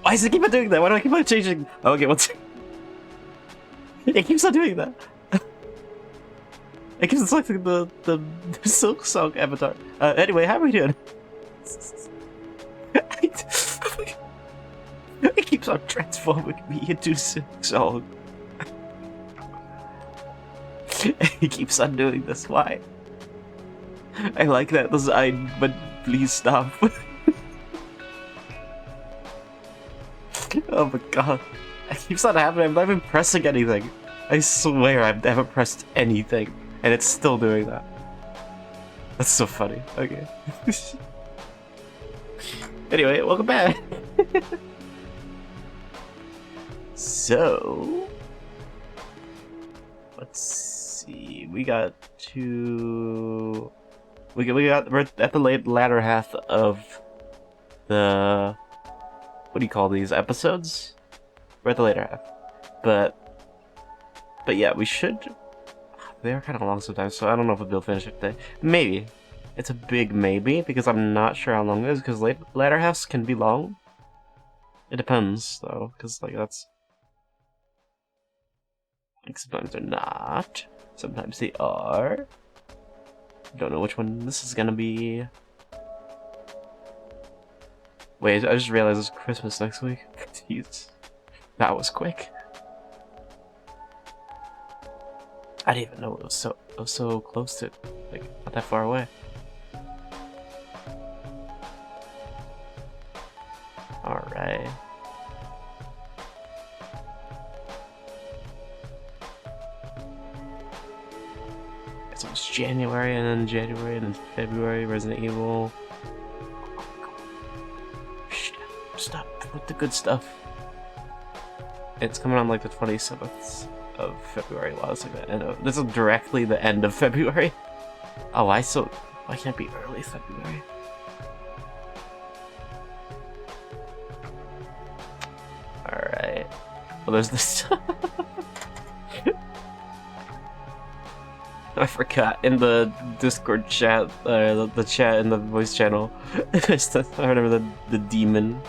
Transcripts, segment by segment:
Why does it keep on doing that? Why do I keep on changing? Oh, okay, what's... It keeps on doing that. It keeps on selecting the Silk Song avatar. Anyway, how are we doing? It keeps on transforming me into Silk Song. He keeps on doing this. Why? I like that design, but please stop. Oh my god. It keeps on happening. I'm not even pressing anything. I swear I haven't pressed anything, and it's still doing that. That's so funny. Okay. Anyway, welcome back. So, let's see. We're at the latter half of the, what do you call these episodes? We're at the later half, but yeah, we should. They are kind of long sometimes, so I don't know if we'll be able to finish it today. Maybe. It's a big maybe, because I'm not sure how long it is, because latter halves can be long. It depends, though, because, like, that's... Like, sometimes they're not. Sometimes they are. Don't know which one this is gonna be. Wait, I just realized it's Christmas next week. Jeez. That was quick. I didn't even know it was so close to, like, not that far away. Alright. It's almost January, and then February, Resident Evil. Stop with the good stuff. It's coming on like the 27th of February. Wow, it's like the end of, this is directly the end of February. Oh, why can't it be early February? Alright. Well, there's this. I forgot in the Discord chat, the chat in the voice channel. I remember the demon.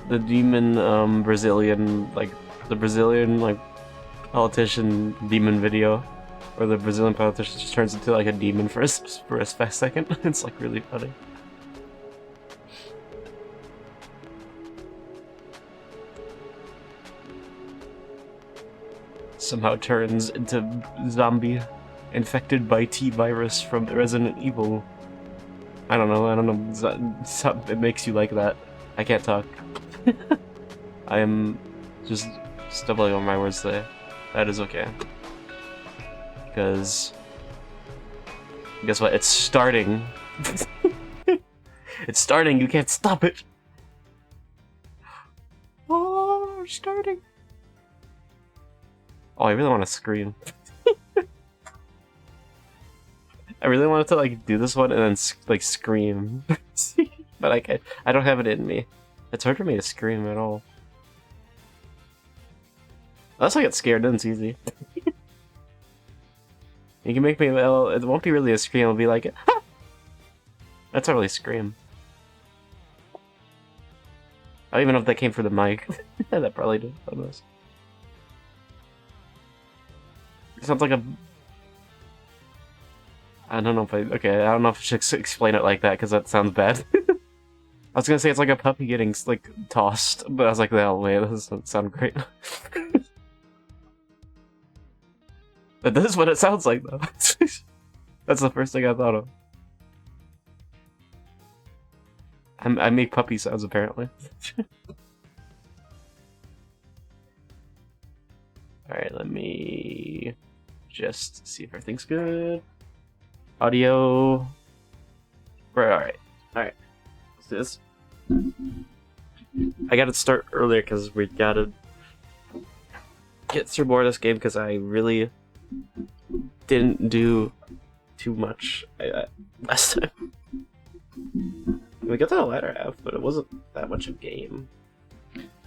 The demon, Brazilian, like, the Brazilian, like, politician demon video, where the Brazilian politician just turns into, like, a demon for a second. It's, like, really funny. Somehow turns into zombie, infected by T-virus from Resident Evil. I don't know, it makes you like that. I can't talk. I am just stumbling over my words today. That is okay. Because... guess what? It's starting! It's starting! You can't stop it! Oh, we're starting! Oh, I really want to scream. I really wanted to, like, do this one and then, like, scream. But I don't have it in me. It's hard for me to scream at all. Unless I get scared, then it's easy. You can make me, well, it won't be really a scream, it'll be like, ah! That's not really a scream. I don't even know if that came through the mic. That probably did, almost. It sounds like a... I don't know if I should explain it like that, because that sounds bad. I was gonna say it's like a puppy getting, like, tossed, but I was like, oh wait, that doesn't sound great. But this is what it sounds like, though. That's the first thing I thought of. I make puppy sounds, apparently. Alright, let me just see if everything's good. Audio. Alright. Alright. Let's do this. I gotta start earlier because we gotta get through more of this game because I really didn't do too much last time. We got to the latter half, but it wasn't that much of game.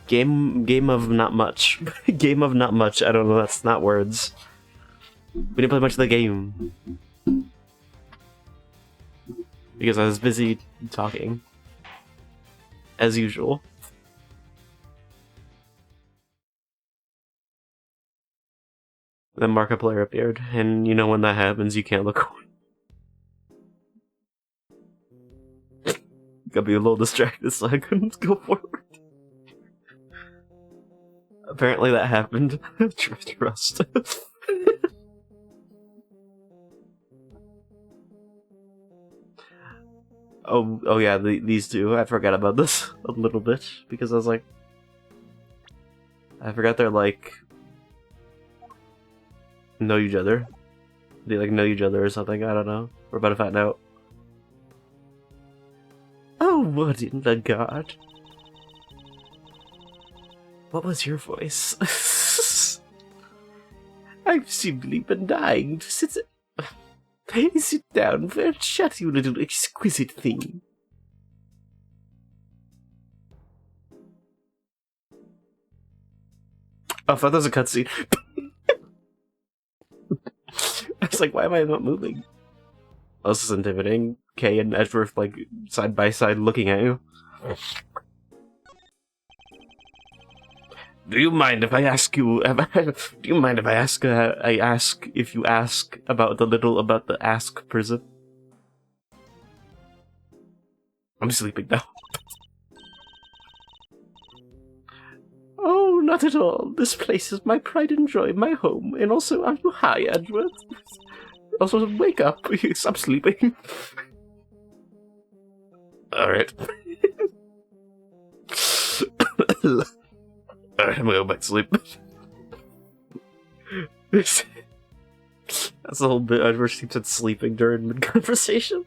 Game of not much. Game of not much. I don't know, that's not words. We didn't play much of the game. Because I was busy talking. As usual. Then Markiplier appeared, and you know when that happens, you can't look away. Got be a little distracted, so I couldn't go forward. Apparently that happened. Trust. Oh yeah, these two. I forgot about this a little bit because I was like, I forgot they're like know each other. They like know each other or something. I don't know. We're about to find out. Oh, what in the god? What was your voice? I've simply been dying to sit. Sit down for a chat, you little exquisite thing. Oh, I thought that was a cutscene. I was like, why am I not moving? Oh, this is intimidating. Kay and Edgeworth, like, side by side looking at you. Do you mind if I ask you? Do you mind if I ask? If you ask about the Ask prison. I'm sleeping now. Oh, not at all. This place is my pride and joy, my home, and also, are you high, Edward? Also, wake up. Stop sleeping. All right. Alright, I'm gonna go back to sleep. That's the whole bit. Edward keeps on sleeping during mid-conversation.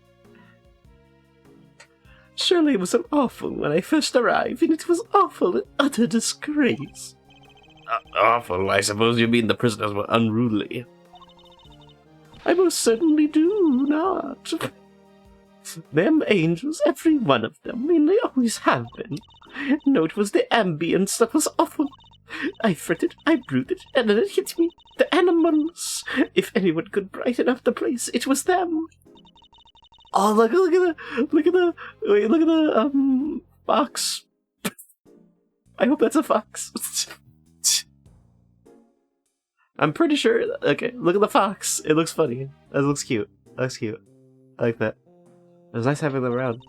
Surely it was so awful when I first arrived, and it was awful and utter disgrace. Awful? I suppose you mean the prisoners were unruly. I most certainly do not. Them angels, every one of them, and they always have been. No, it was the ambience that was awful. I fretted, I brooded, and then it hit me. The animals. If anyone could brighten up the place, it was them. Oh, look at the fox. I hope that's a fox. I'm pretty sure. Okay, look at the fox. It looks funny. That looks cute. That looks cute. I like that. It was nice having them around.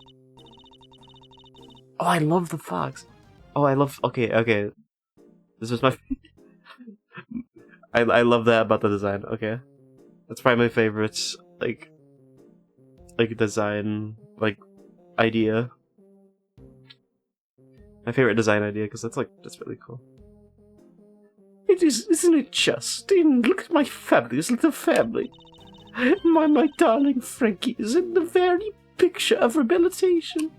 Oh, I love the fox. Oh, I love. Okay. This is my. I love that about the design. Okay, that's probably my favorite. Like design idea. My favorite design idea because that's really cool. It is, isn't it just? And look at my fabulous little family. My darling Frankie is in the very picture of rehabilitation.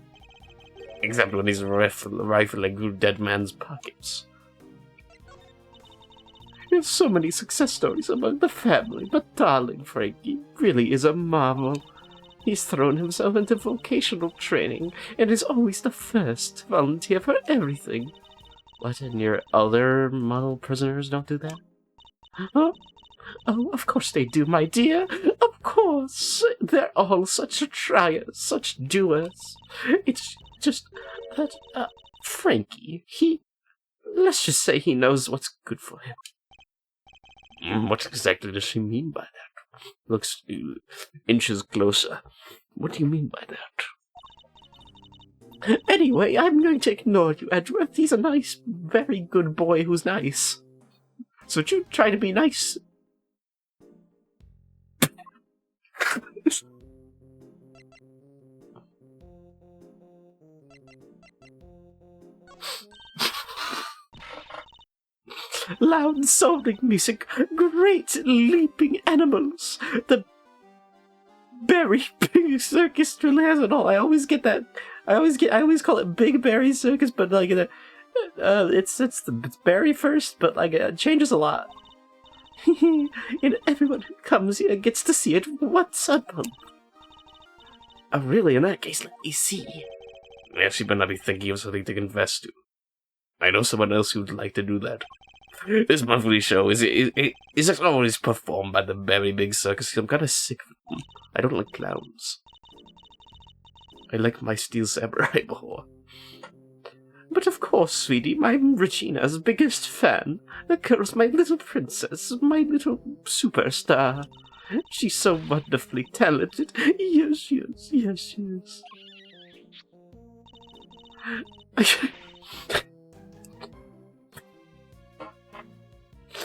Except when he's rifling through dead man's pockets. There's so many success stories among the family, but darling Frankie really is a marvel. He's thrown himself into vocational training and is always the first to volunteer for everything. What, and your other model prisoners don't do that? Huh? Oh, of course they do, my dear. Of course. They're all such triers, such doers. It's just that, Frankie, let's just say he knows what's good for him. What exactly does she mean by that? Looks inches closer. What do you mean by that? Anyway, I'm going to ignore you, Edward. He's a nice, very good boy who's nice. So would you try to be nice? Loud sounding music, great leaping animals. The Berry Big Circus really has it all. I always get that. I always call it Big Berry Circus, but it's Berry first, but it changes a lot. And everyone who comes here gets to see it once a month. Oh, really? In that case, let me see. Yeah, she better not be thinking of something to confess to. I know someone else who'd like to do that. This monthly show is always performed by the Very Big Circus. I'm kind of sick of them. I don't like clowns. I like my steel samurai more. But of course, sweetie, I'm Regina's biggest fan. That girl's my little princess, my little superstar. She's so wonderfully talented. Yes, she is. Yes, she is.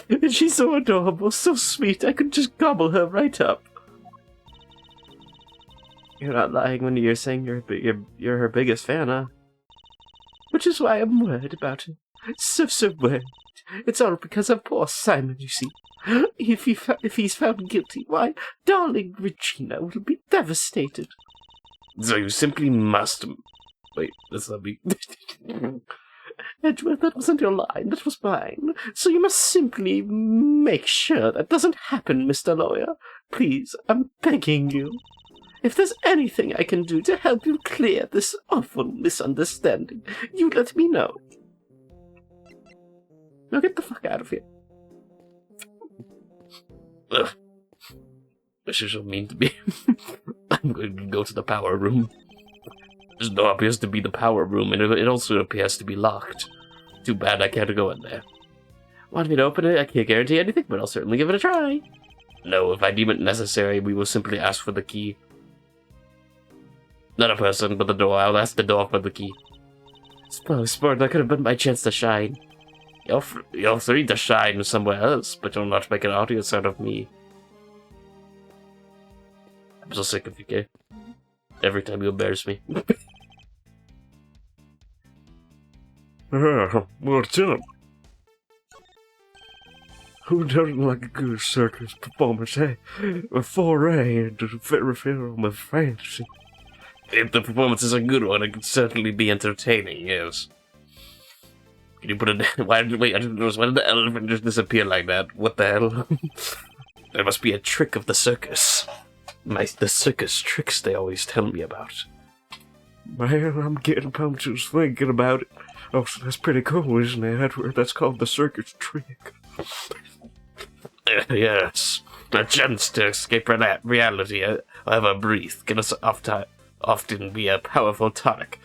And she's so adorable, so sweet, I could just gobble her right up. You're not lying when you're saying you're her biggest fan, huh? Which is why I'm worried about her. So worried. It's all because of poor Simon, you see. If he's found guilty, why, darling Regina will be devastated. So you simply must... Wait, let's not be... Edgeworth, that wasn't your line, that was mine. So you must simply make sure that doesn't happen, Mr. Lawyer. Please, I'm begging you. If there's anything I can do to help you clear this awful misunderstanding, you let me know. Now get the fuck out of here. Ugh. This is so mean to me. I'm going to go to the power room. This door appears to be the power room, and it also appears to be locked. Too bad I can't go in there. Want me to open it? I can't guarantee anything, but I'll certainly give it a try. No, if I deem it necessary, we will simply ask for the key. Not a person, but the door. I'll ask the door for the key. Suppose, sport, that could have been my chance to shine. You're free to shine somewhere else, but you'll not make an audience out of me. I'm so sick of you, Kay. Every time you embarrass me. What's up? Who doesn't like a good circus performance, eh? A foray into the fairy film of fantasy. If the performance is a good one, it can certainly be entertaining, yes. Can you put it down? Wait, I didn't notice. Why did the elephant just disappear like that? What the hell? There must be a trick of the circus. The circus tricks they always tell me about. Man, I'm getting pumped just thinking about it. Oh, so that's pretty cool, isn't it? That's called the circus trick. Yes. A chance to escape from that reality, however brief, can often be a powerful tonic.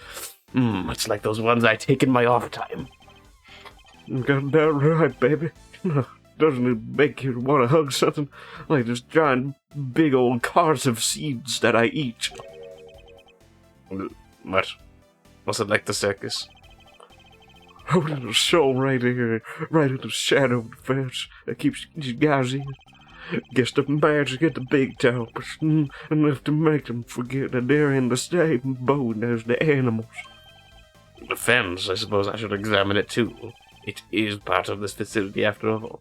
It's like those ones I take in my off time. Got that right, baby. Doesn't it make you want to hug something like this giant, big old cars of seeds that I eat? What? What's it like the circus? Oh, little soul right here, right in the shadow of the fence that keeps these guys in. Guess the magic at the big top is enough to make them forget that they're in the same boat as the animals. The fence, I suppose I should examine it too. It is part of this facility after all.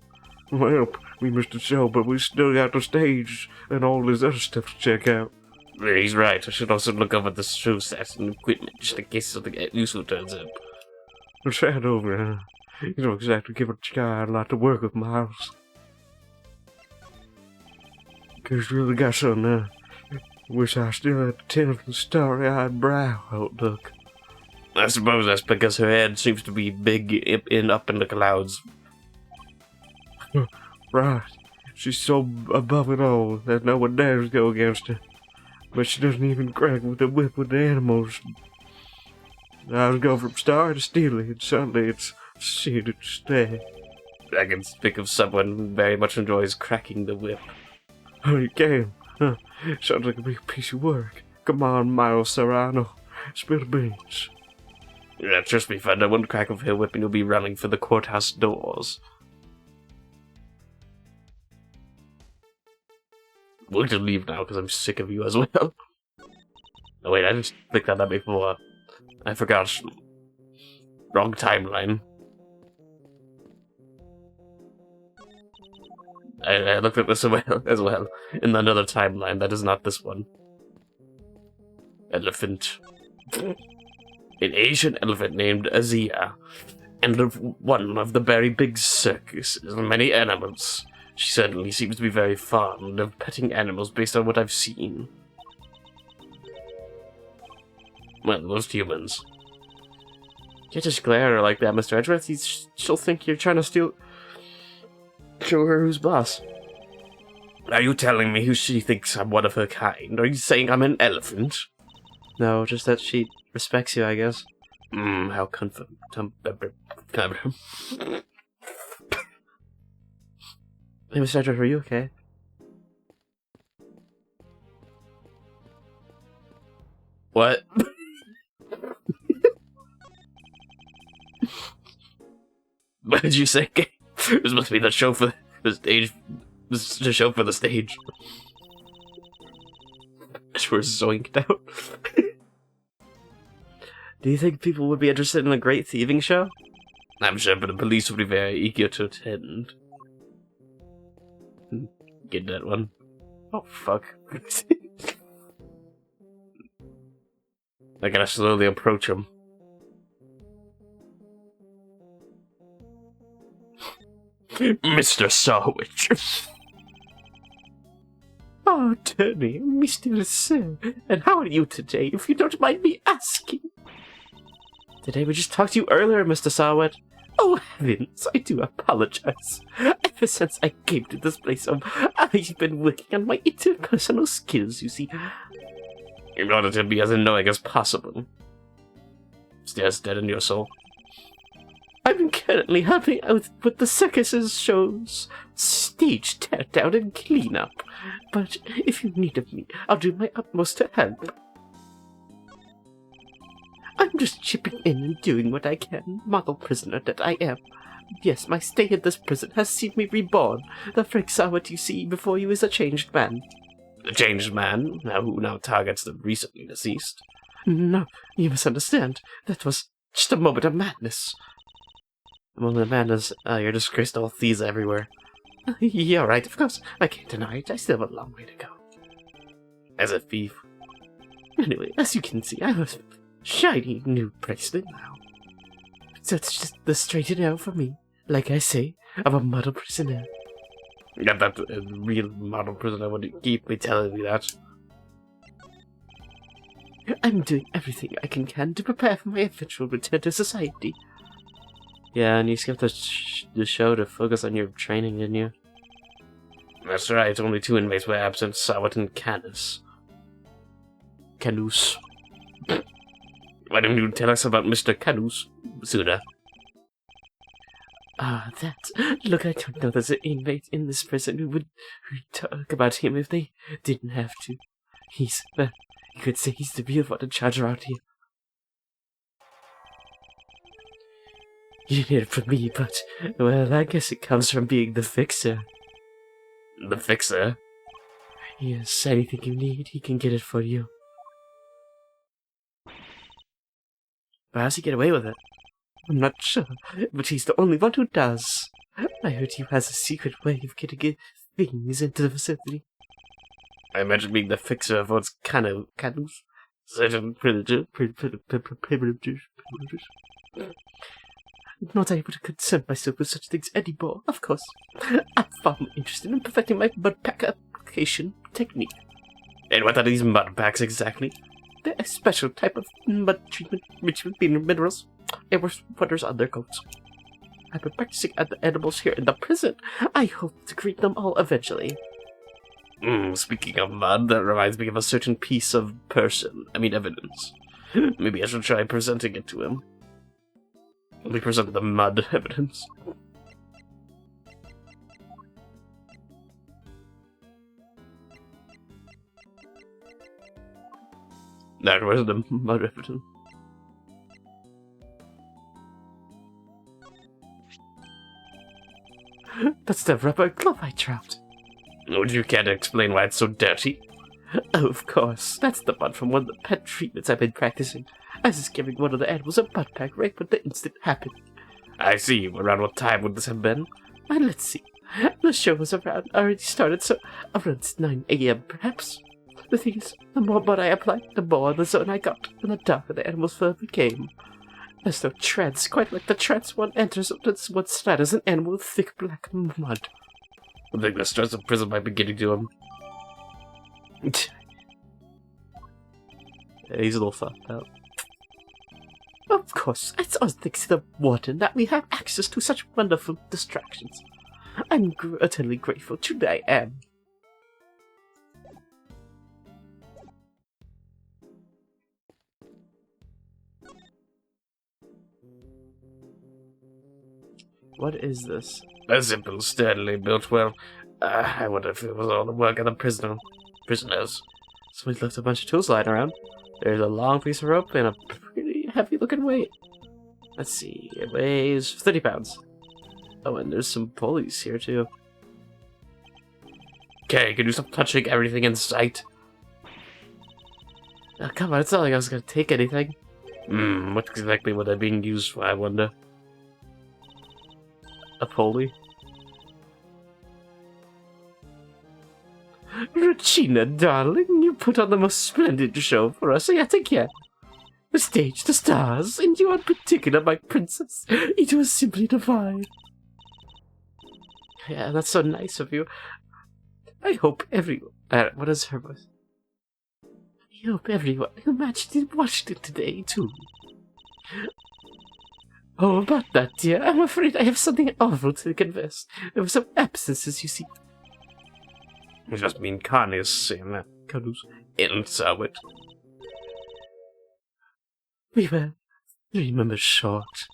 Well, we missed the show, but we still got the stage and all this other stuff to check out. He's right. I should also look over the show set and equipment just in case something useful turns up. Let's head over, huh? You don't exactly give a guy a lot to work with, Miles. Cause you really got something now. Wish I still had the 10 of the starry-eyed brow outlook. I suppose that's because her head seems to be big up in the clouds. Right. She's so above it all that no one dares go against her. But she doesn't even crack with the whip with the animals. I would go from star to steely, and suddenly it's seated to stay. I can think of someone who very much enjoys cracking the whip. Oh, you can? Huh. Sounds like a big piece of work. Come on, Miles Serrano. Spill the beans. Yeah, trust me, friend, I won't crack of her whip and you'll be running for the courthouse doors. We'll just leave now, because I'm sick of you as well. Oh wait, I just clicked on that before. I forgot. Wrong timeline. I looked at this as well. In another timeline, that is not this one. Elephant. An Asian elephant named Azia, and one of the very big circuses and many animals. She certainly seems to be very fond of petting animals based on what I've seen. Well, most humans. Can't just glare at her like that, Mr. Edgeworth. She'll think you're trying to show her who's boss. Are you telling me who she thinks I'm one of her kind? Are you saying I'm an elephant? No, just that she respects you, I guess. How confirm. Hey, Mr. Edward, are you okay? What? What did you say? This must be the show for the stage. This is the show for the stage. We're zoinked out. Do you think people would be interested in a great thieving show? I'm sure, but the police would be very eager to attend. Get that one. Oh, fuck. I gotta slowly approach him. Mr. Sawwich. Oh, attorney, Mr. Sir, and how are you today, if you don't mind me asking? Did I just talk to you earlier, Mr. Sawwich? Oh, heavens, I do apologize. Ever since I came to this place, I've been working on my interpersonal skills, you see. In order to be as annoying as possible. Stares dead in your soul. I'm currently helping out with the circus's shows, stage teardown and cleanup. But if you need of me, I'll do my utmost to help. I'm just chipping in and doing what I can, model prisoner that I am. Yes, my stay in this prison has seen me reborn. The Frank Sawwich you see before you is a changed man. A changed man? Who now targets the recently deceased? No, you misunderstand. That was just a moment of madness. A moment of madness? You're disgraced all thieves everywhere. You're right, of course. I can't deny it. I still have a long way to go. As a thief. Anyway, as you can see, I have a shiny new bracelet now. So it's just the straight and narrow for me. Like I say, I'm a model prisoner. Yeah, that real model prisoner would keep me telling me that. I'm doing everything I can to prepare for my eventual return to society. Yeah, and you skipped the show to focus on your training, didn't you? That's right, only 2 inmates were absent, Sawwich and Canis. Canus. Why didn't you tell us about Mr. Canus sooner? That. Look, I don't know there's an inmate in this prison who would talk about him if they didn't have to. He's, you could say he's the real one in charge around here. You didn't hear it from me, but, well, I guess it comes from being the fixer. The fixer? Yes, anything you need, he can get it for you. But how does he get away with it? I'm not sure, but he's the only one who does. I heard he has a secret way of getting things into the facility. I imagine being the fixer of what's canus. Certain privileges. Not able to concern myself with such things anymore, of course. I'm far more interested in perfecting my mud pack application technique. And what are these mud packs exactly? They're a special type of mud treatment rich with minerals and wonders on their coats. I've been practicing at the animals here in the prison. I hope to greet them all eventually. Speaking of mud, that reminds me of a certain piece of evidence. Maybe I should try presenting it to him. Let me present the mud evidence. That was the mud evidence. That's the rubber glove I dropped. Would you care to explain why it's so dirty? Oh, of course. That's the mud from one of the pet treatments I've been practicing. I was giving one of the animals a mud pack right when the incident happened. I see. Around what time would this have been? Let's see. The show was already started, so around 9 a.m. perhaps. The thing is, the more mud I applied, the more in the zone I got, and the darker the animal's fur became. There's no trance, quite like the trance one enters what splatters an animal with thick black mud. I think the stress of prison might be getting to him. Yeah, he's a little fucked up. Of course, it's all thanks to the warden that we have access to such wonderful distractions. I'm utterly grateful, truly I am. What is this? A simple, sturdily built well. I wonder if it was all the work of the prisoners. Somebody's left a bunch of tools lying around. There's a long piece of rope and a pretty heavy-looking weight. Let's see, it weighs 30 pounds. Oh, and there's some pulleys here, too. Okay, can you stop touching everything in sight? Oh, come on, it's not like I was gonna take anything. What exactly were they being used for, I wonder? A pulley? Regina, darling, you put on the most splendid show for us yet again. The stage, the stars, and you in particular, my princess. It was simply divine. Yeah, that's so nice of you. I hope everyone... what is her voice? I hope everyone who matched it watched it today, too. Oh, about that, dear, I'm afraid I have something awful to confess. There were some absences, you see. You just mean Connie's in it. We were 3 members short.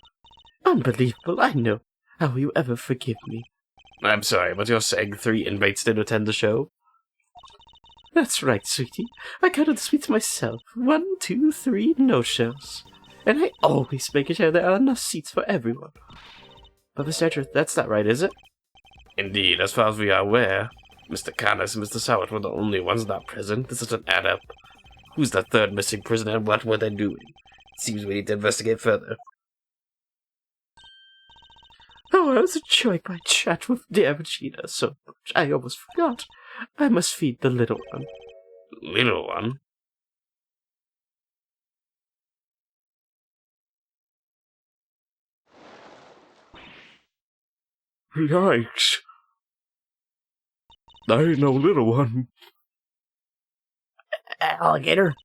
Unbelievable, I know. How will you ever forgive me? I'm sorry, but you're saying 3 inmates didn't attend the show? That's right, sweetie. I counted the suites myself. 1, 2, 3 no-shows. And I always make sure there are enough seats for everyone. But Mr. Archer, that's not right, is it? Indeed, as far as we are aware, Mr. Canis and Mr. Sowett were the only ones not present. This doesn't add up. Who's the 3rd missing prisoner and what were they doing? It seems we need to investigate further. Oh, I was enjoying my chat with dear Regina so much I almost forgot. I must feed the little one. Little one? Yikes. I ain't no little one. Alligator?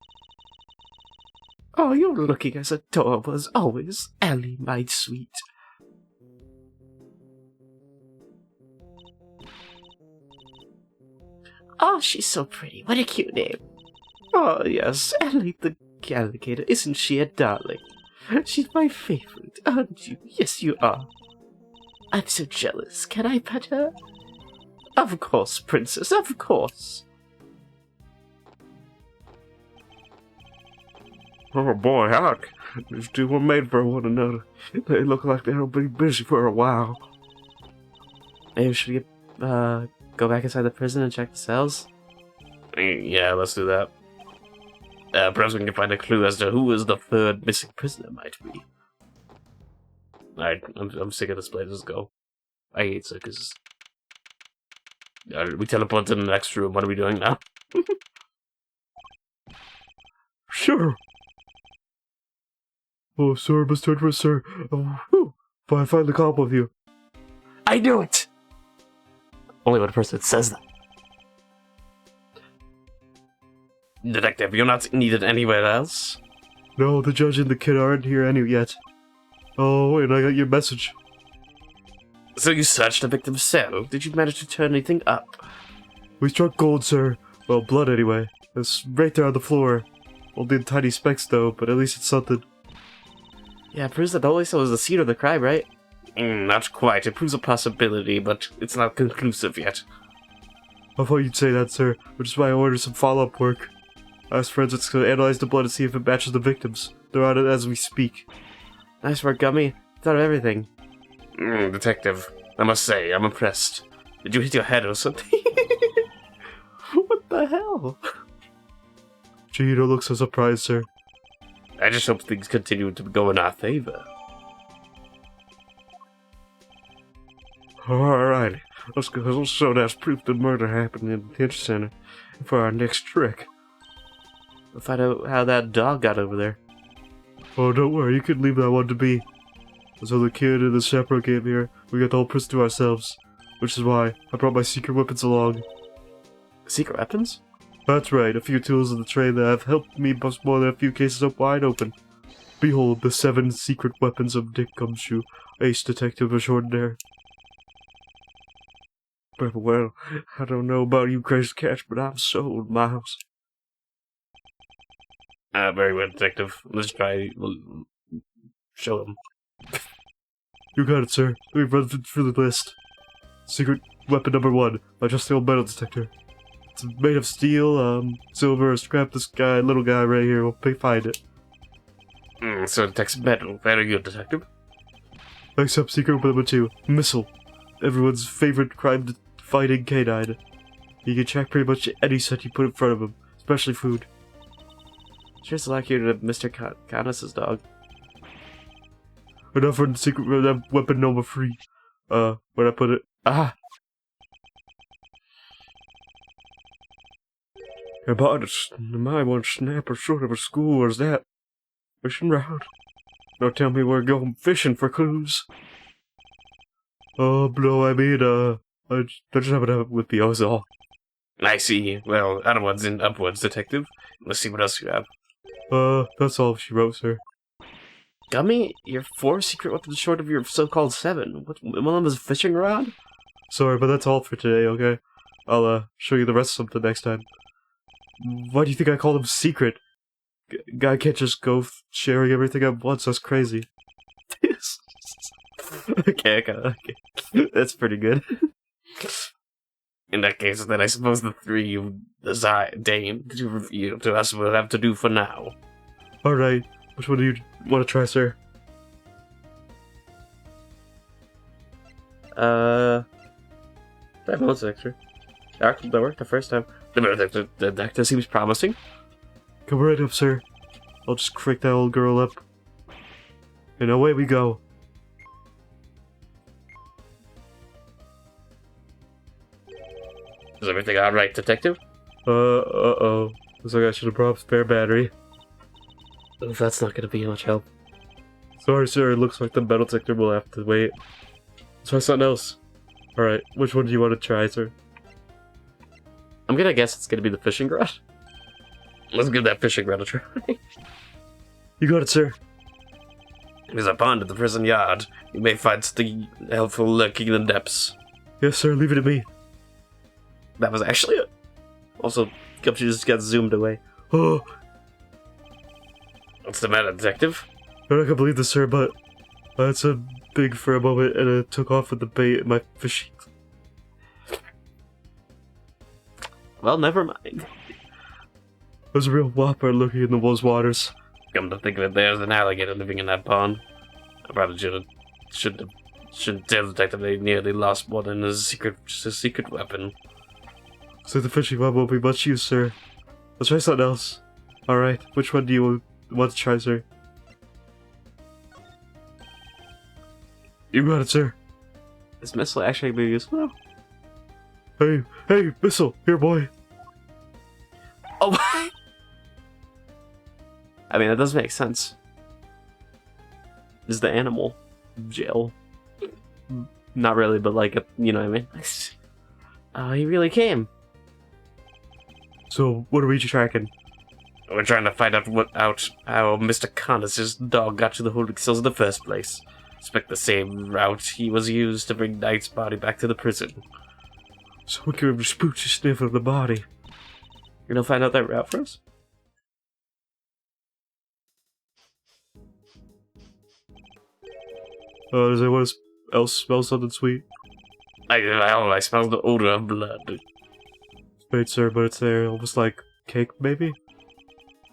Oh, you're looking as adorable as always, Ellie, my sweet. Oh, she's so pretty. What a cute name. Oh, yes, Ellie the alligator. Isn't she a darling? She's my favorite, aren't you? Yes, you are. I'm so jealous. Can I pet her? Of course, princess, of course. Oh boy, Huck. These 2 were made for one another. They look like they'll be busy for a while. Maybe we should go back inside the prison and check the cells? Yeah, let's do that. Perhaps we can find a clue as to who is the 3rd missing prisoner might be. Alright, I'm sick of this place. Let's go. I hate circuses. We teleport to the next room. What are we doing now? Sure. Oh, sir, Mr. Edward, sir. I finally caught with you. I knew it! Only one person says that. Detective, you're not needed anywhere else? No, the judge and the kid aren't here yet. Oh, and I got your message. So you searched the victim's cell? Did you manage to turn anything up? We struck gold, sir. Well, blood anyway. It's right there on the floor. Only in tiny specks, though, but at least it's something. Yeah, it proves that the Holy Cell was the scene of the crime, right? Not quite. It proves a possibility, but it's not conclusive yet. I thought you'd say that, sir, which is why I ordered some follow-up work. I asked forensics to analyze the blood to see if it matches the victims. They're on it as we speak. Nice work, Gummy. Thought of everything. Detective, I must say, I'm impressed. Did you hit your head or something? What the hell? Gee, you don't look so surprised, sir. I just hope things continue to go in our favor. Alright, let's go. Let's show that's proof the murder happened in the detention center for our next trick. We'll find out how that dog got over there. Oh, don't worry, you can leave that one to be. So the kid and the chaperone came here, we got the whole prison to ourselves. Which is why I brought my secret weapons along. Secret weapons? That's right, a few tools in the tray that have helped me bust more than a few cases up wide open. Behold, the 7 secret weapons of Dick Gumshoe, ace detective extraordinaire. But well, I don't know about you crazy cats, but I'm sold, Miles. Very well, detective. Let's try. Show him. You got it, sir. We've run through the list. Secret weapon number 1, adjustable metal detector. It's made of steel, silver, scrap. This guy, little guy right here, will find it. So it detects metal. Very good, detective. Next up, secret weapon number 2, missile. Everyone's favorite crime-fighting canine. He can track pretty much any set you put in front of him, especially food. Sure like you to Mr. Canis' dog. Enough for the secret weapon number 3. Where'd I put it? Ah! About my one snapper short of a school, or is that fishing route? Don't tell me we're going fishing for clues. Oh, no, I mean, I just happen to have it with me, that's all. I see. Well, onwards and upwards, detective. Let's see what else you have. That's all she wrote, sir. Gummy, you're 4 secret weapons short of your so-called 7. One of them is a fishing rod? Sorry, but that's all for today, okay? I'll, show you the rest of something next time. Why do you think I call them secret? Guy can't just go sharing everything at once, that's crazy. okay. That's pretty good. In that case, then I suppose the 3 you deigned to reveal to us will have to do for now. Alright, which one do you want to try, sir? That was extra. That worked the first time. The detector seems promising. Come right up, sir. I'll just crank that old girl up. And away we go. Is everything alright, detective? Uh-oh. Looks like I should have brought a spare battery. Oof, that's not gonna be much help. Sorry, sir, it looks like the metal detector will have to wait. Let's try something else. Alright, which one do you want to try, sir? I'm gonna guess it's gonna be the fishing rod. Let's give that fishing rod a try. You got it, sir. There's a pond at the prison yard. You may find something helpful lurking in the depths. Yes, sir, leave it to me. That was actually it. Also, Gumshoe just got zoomed away. Oh, What's the matter, detective? I'm not gonna believe this, sir, but I had some big for a moment and it took off with the bait in my fishing. Well, never mind. There's a real whopper looking in those waters. Come to think of it, there's an alligator living in that pond. I probably shouldn't tell the detective they nearly lost more than a secret weapon. So the fishing rod won't be much use, sir. Let's try something else. Alright, which one do you want to try, sir? You got it, sir. Is missile actually be useful? Hey, missile, here, boy. Oh, what? I mean, that does make sense. Is the animal jail? Not really, but like, you know what I mean? He really came. So, what are we tracking? We're trying to find out how Mr. Connis's dog got to the holding cells in the first place. Expect the same route he was used to bring Knight's body back to the prison. So we can spook the sniff of the body. You're gonna find out that route for us? Does anyone else smell something sweet? I smell the odor of blood. Wait, sir, but it's there, almost like cake, maybe?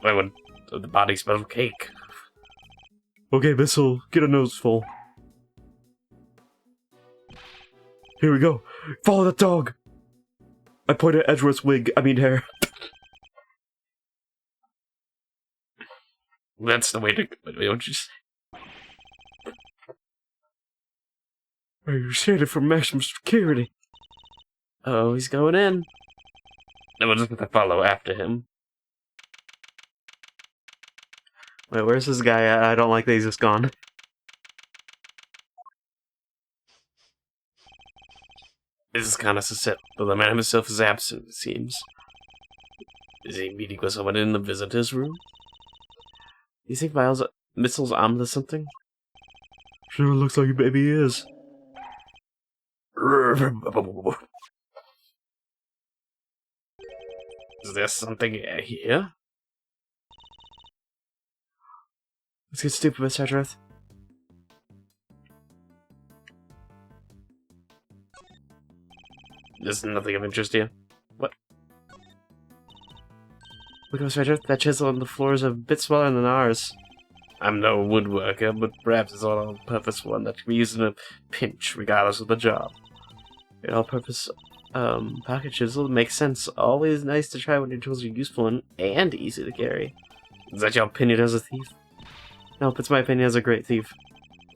Why would the body smell of cake? Okay, missile, get a nose full. Here we go. Follow that dog! I point at Edgeworth's hair. That's the way to go, don't you say? Are you shaded for maximum security? Oh, he's going in. And we're just gonna follow after him. Wait, where's this guy at? I don't like that he's just gone. This is kind of set, but the man himself is absent, it seems. Is he meeting with someone in the visitor's room? Do you think Missile's onto something? Sure looks like maybe he is. Is there something here? Let's get stupid, Mr. Edgeworth. There's nothing of interest to you. What? Look, Mr. Edgeworth, that chisel on the floor is a bit smaller than ours. I'm no woodworker, but perhaps it's an all-purpose one that can be used in a pinch, regardless of the job. An all-purpose pocket chisel makes sense. Always nice to try when your tools are useful and easy to carry. Is that your opinion as a thief? Nope, it's my opinion as a great thief.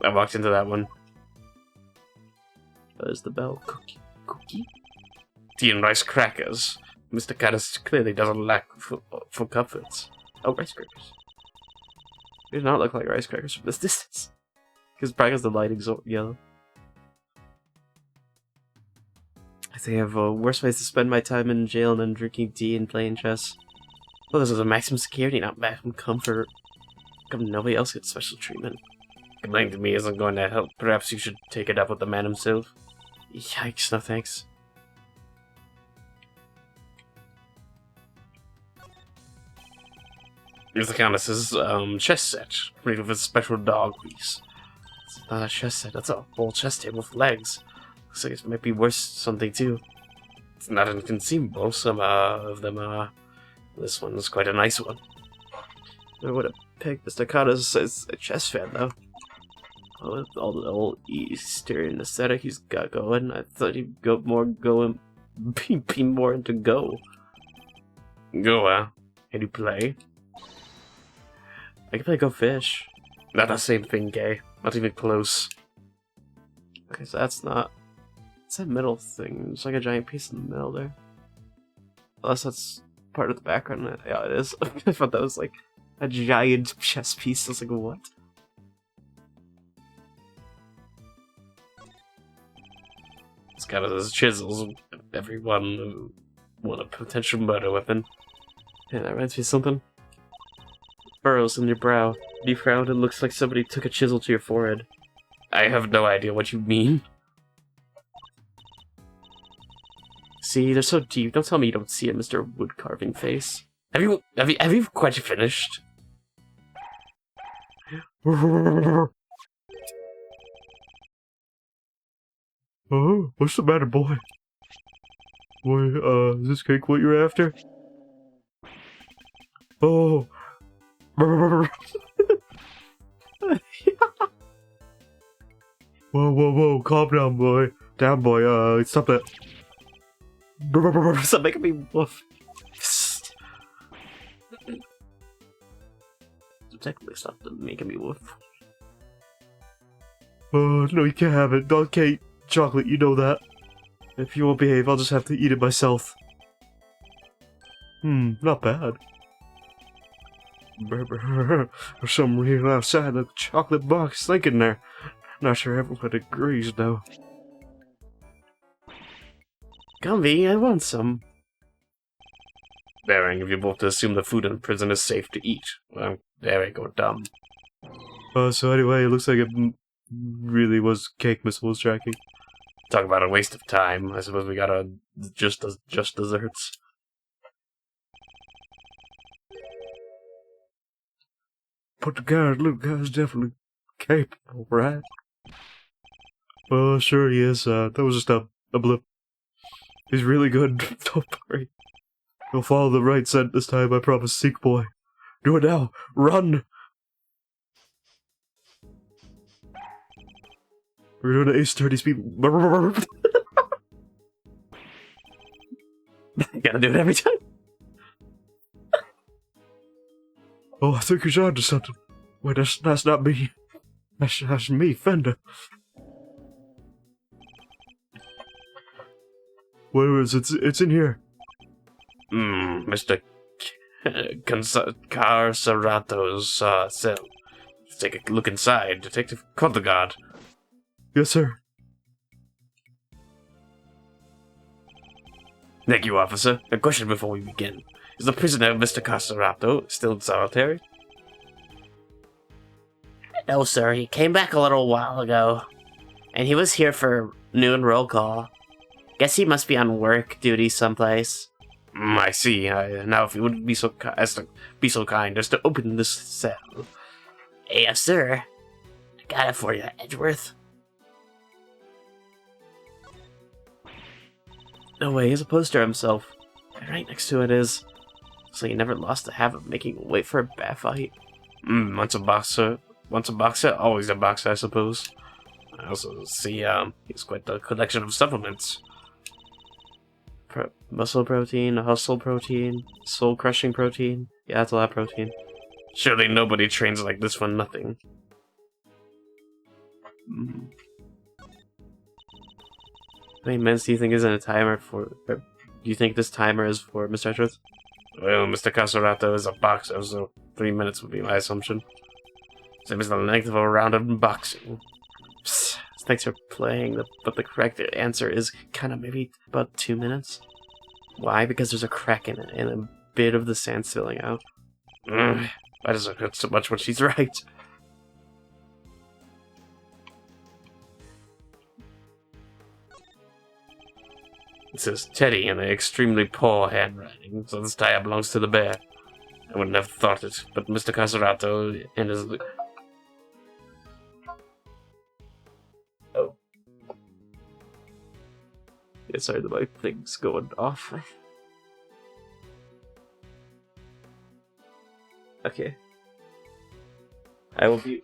I walked into that one. There's the bell. Cookie? Tea and rice crackers. Mr. Caddis clearly doesn't lack for comforts. Oh, rice crackers. They do not look like rice crackers from this distance. Because probably the lighting's yellow. I think I have a worse ways to spend my time in jail than drinking tea and playing chess. Well, this is a maximum security, not maximum comfort. Come, nobody else gets special treatment. Complaining to me isn't going to help. Perhaps you should take it up with the man himself. Yikes, no thanks. Here's the Countess's chess set, made with a special dog piece. It's not a chess set, that's a whole chess table with legs. Looks like it might be worth something too. It's not inconceivable, some of them are. This one's quite a nice one. I would have picked Mr. Kata's as a chess fan, though. With all the old Eastern aesthetic he's got going, I thought he'd be more into Go. Go, can you play? I can play Go Fish. Not the same thing, gay. Not even close. Okay, so that's not... It's that middle thing. It's like a giant piece in the middle there. Unless that's part of the background. Yeah, it is. I thought that was like a giant chess piece. I was like, what? It's kind of those chisels. Everyone want a potential murder weapon. Yeah, that reminds me of something. Furrows in your brow. You frowned, it looks like somebody took a chisel to your forehead. I have no idea what you mean. See, they're so deep. Don't tell me you don't see it, Mr. Wood Carving Face. Have you quite finished? Oh, what's the matter, boy? Boy, is this cake what you're after? Oh. Whoa, calm down, boy. Down, boy, stop that. Stop making me woof. Technically, stop making me woof. No, you can't have it. Dog cake, chocolate, you know that. If you won't behave, I'll just have to eat it myself. Not bad. There's some real outside the chocolate box thinking there. Not sure everyone agrees, though. Gumby, I want some. Daring if you both assume the food in prison is safe to eat. Well, there we go, dumb. So anyway, it looks like it really was cake Miss was tracking. Talk about a waste of time. I suppose we gotta just desserts. But the little guy's definitely capable, right? Sure he is. That was just a blip. He's really good. Don't worry. He'll follow the right scent this time, I promise, Seek Boy. Do it now! Run! We're doing an Ace 30 speed. You gotta do it every time. Oh, I think he's onto something. Wait, that's not me. That's me, Fender. Wait, it's in here. Mr. Carcerato's cell. Let's take a look inside. Detective Contegard. Yes, sir. Thank you, officer. A question before we begin. Is the prisoner, Mr. Carcerato, still in solitary? No, sir. He came back a little while ago. And he was here for noon roll call. Guess he must be on work duty someplace. I see. Now, if you would be so kind as to open this cell. Yes, sir. I got it for you, Edgeworth. No way, he has a poster himself. And right next to it is... So he never lost the habit of making wait for a bad fight. Once a boxer, always a boxer, I suppose. I also see, he's quite the collection of supplements. Muscle protein, hustle protein, soul crushing protein. Yeah, that's a lot of protein. Surely nobody trains like this for nothing. How many minutes do you think is in a timer for... do you think this timer is for Mr. Edgeworth? Well, Mr. Caserato is a boxer, so 3 minutes would be my assumption. Same as the length of a round of boxing. Psst, thanks for playing, but the correct answer is kind of maybe about 2 minutes. Why? Because there's a crack in it, and a bit of the sand spilling out. Why does it hurt so much when she's right? It says Teddy in an extremely poor handwriting, so this tire belongs to the bear. I wouldn't have thought it, but Mr. Caserato and his... Oh. Yeah, sorry, my thing's going off. Okay. I will be...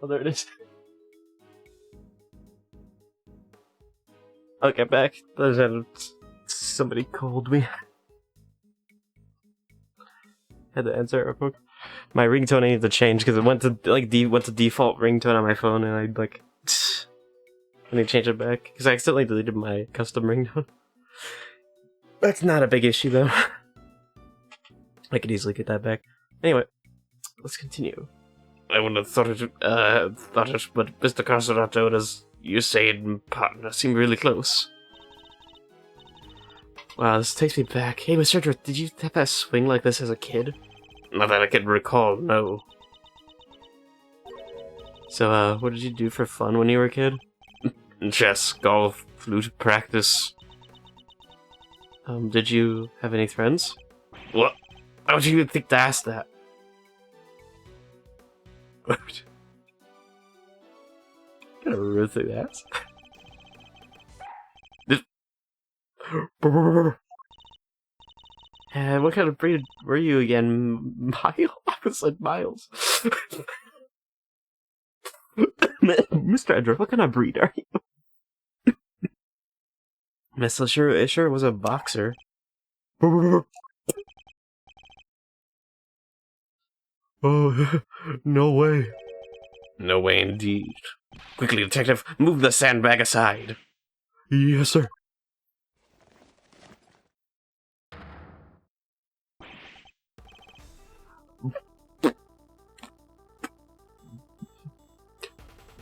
Oh, there it is. Okay, back. Somebody called me. Had to answer it real quick. My ringtone I need to change because it went to default ringtone on my phone, and I need to change it back because I accidentally deleted my custom ringtone. That's not a big issue though. I could easily get that back. Anyway, let's continue. I wouldn't have thought it, but Mr. Caserato and his Usain partner seem really close. Wow, this takes me back. Hey, Mr. Edgeworth, did you have that swing like this as a kid? Not that I can recall, no. So, what did you do for fun when you were a kid? Chess, golf, flute practice. Did you have any friends? What? How would you even think to ask that? Gonna run through that. What kind of breed were you again? Miles? I was like Miles. Mr. Edgeworth, what kind of breed are you? Miss, it sure was a boxer. Oh, no way. No way indeed. Quickly, detective, move the sandbag aside. Yes, sir.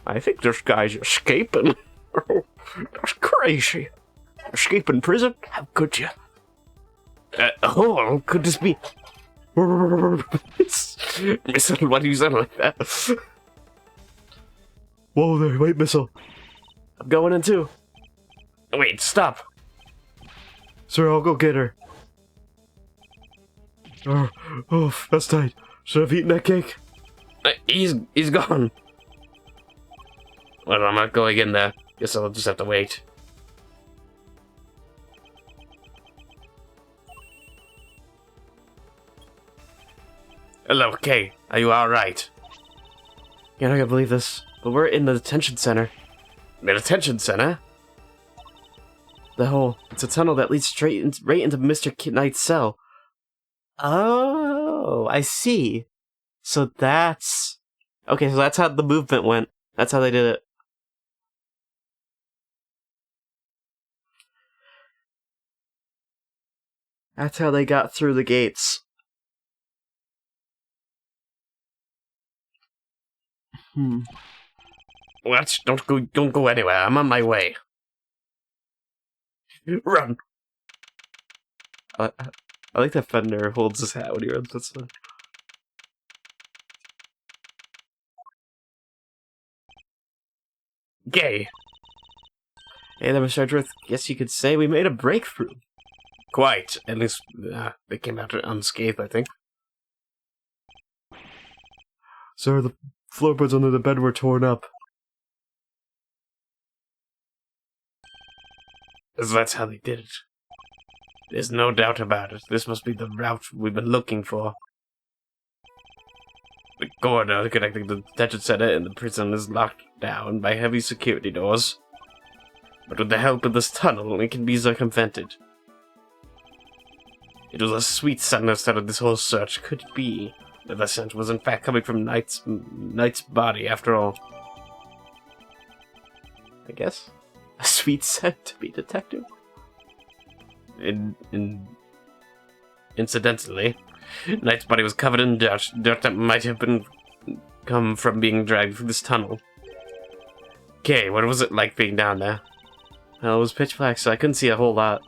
I think this guy's escaping. That's crazy. Escaping prison? How could you? Could this be... Missile, why do you sound like that? Whoa there, wait, Missile. I'm going in too. Wait, stop. Sir, I'll go get her. Oh, that's tight. Should I have eaten that cake? He's gone. Well, I'm not going in there. Guess I'll just have to wait. Hello, Kay. Are you alright? You're not gonna believe this, but we're in the detention center. The detention center? It's a tunnel that leads right into Mr. Knight's cell. Oh, I see. So that's... Okay, so that's how the movement went. That's how they did it. That's how they got through the gates. What? Don't go anywhere. I'm on my way. Run! I like that Fender holds his hat when he runs. That's fun. Gay. Hey there, Mr. Edgeworth. Guess you could say we made a breakthrough. Quite. At least they came out unscathed, I think. Sir, the floorboards under the bed were torn up. That's how they did it. There's no doubt about it. This must be the route we've been looking for. The corridor connecting the detention center and the prison is locked down by heavy security doors. But with the help of this tunnel, it can be circumvented. It was a sweet scent that started this whole search. Could it be that the scent was in fact coming from Knight's body after all? I guess. A sweet scent to be detective? Incidentally, Knight's body was covered in dirt that might have come from being dragged through this tunnel. Okay, what was it like being down there? Well, it was pitch black, so I couldn't see a whole lot.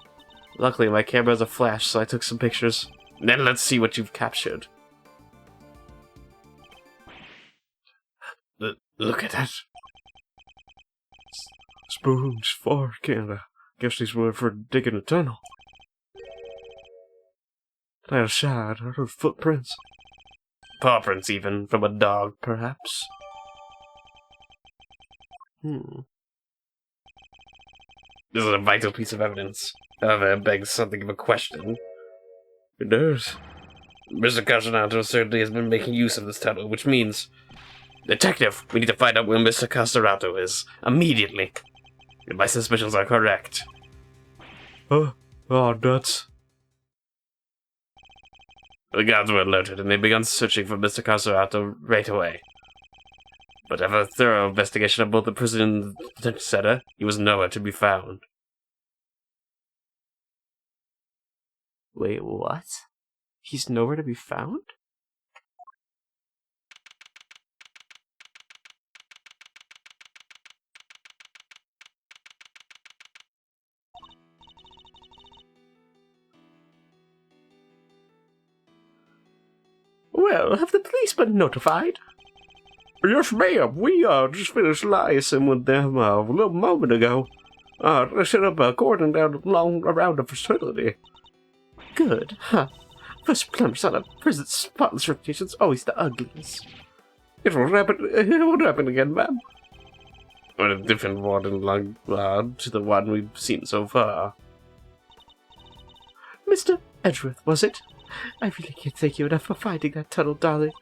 Luckily, my camera has a flash, so I took some pictures. Then let's see what you've captured. Look at that. Spoons, fork, and guess these were for digging a tunnel. That aside, are those footprints? Paw prints, even, from a dog, perhaps? This is a vital piece of evidence. However, it begs something of a question. It does. Mr. Castellato certainly has been making use of this tunnel, which means... Detective, we need to find out where Mr. Castellato is. Immediately. If my suspicions are correct. Oh, nuts. The guards were alerted, and they began searching for Mr. Castellato right away. But after a thorough investigation of both the prison and the detention center, he was nowhere to be found. Wait, what? He's nowhere to be found? Well, have the police been notified? Yes, ma'am. We just finished liaising with them a little moment ago. They set up a cordon down around the facility. Good, huh? First plunge on a prison spotless reputation's always the ugliest. It will happen again, ma'am. Or a different warden to the one we've seen so far. Mr. Edgeworth, was it? I really can't thank you enough for finding that tunnel, darling.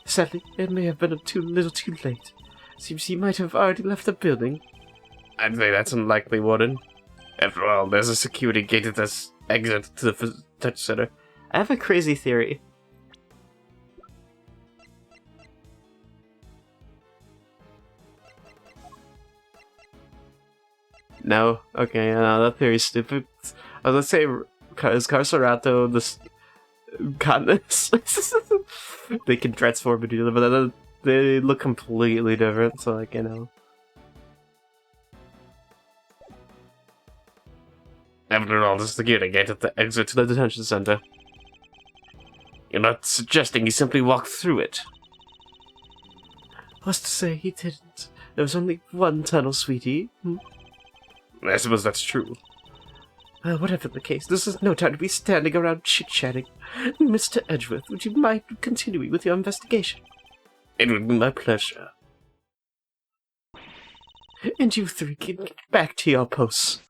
Sadly, it may have been a little too late. Seems he might have already left the building. I'd say that's unlikely, Warden. After all, there's a security gate at this exit to the touch center. I have a crazy theory. No? Okay, no, that theory's stupid. Let's say, is Carcerato this... continents? They can transform into each other, but they look completely different, so like, you know. After all, the security gate at the exit to the detention center. You're not suggesting he simply walked through it? What's to say he didn't? There was only one tunnel, sweetie. I suppose that's true. Whatever the case, this is no time to be standing around chit-chatting. Mr. Edgeworth, would you mind continuing with your investigation? It would be my pleasure. And you three can get back to your posts.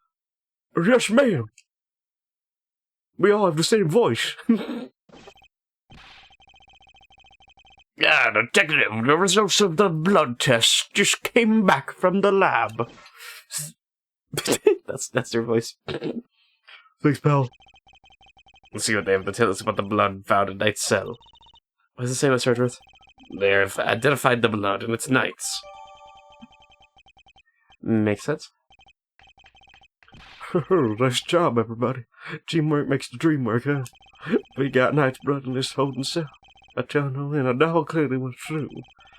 Yes, ma'am. We all have the same voice. Yeah, Detective, the results of the blood test just came back from the lab. That's your voice. Thanks, pal. Let's see what they have to tell us about the blood found in Knight's cell. What does it say, Mr. Edgeworth? They have identified the blood, and it's Knight's. Makes sense. Nice job, everybody. Teamwork makes the dream work, huh? We got Knight's blood in this holding cell. A tunnel and a dog clearly went through.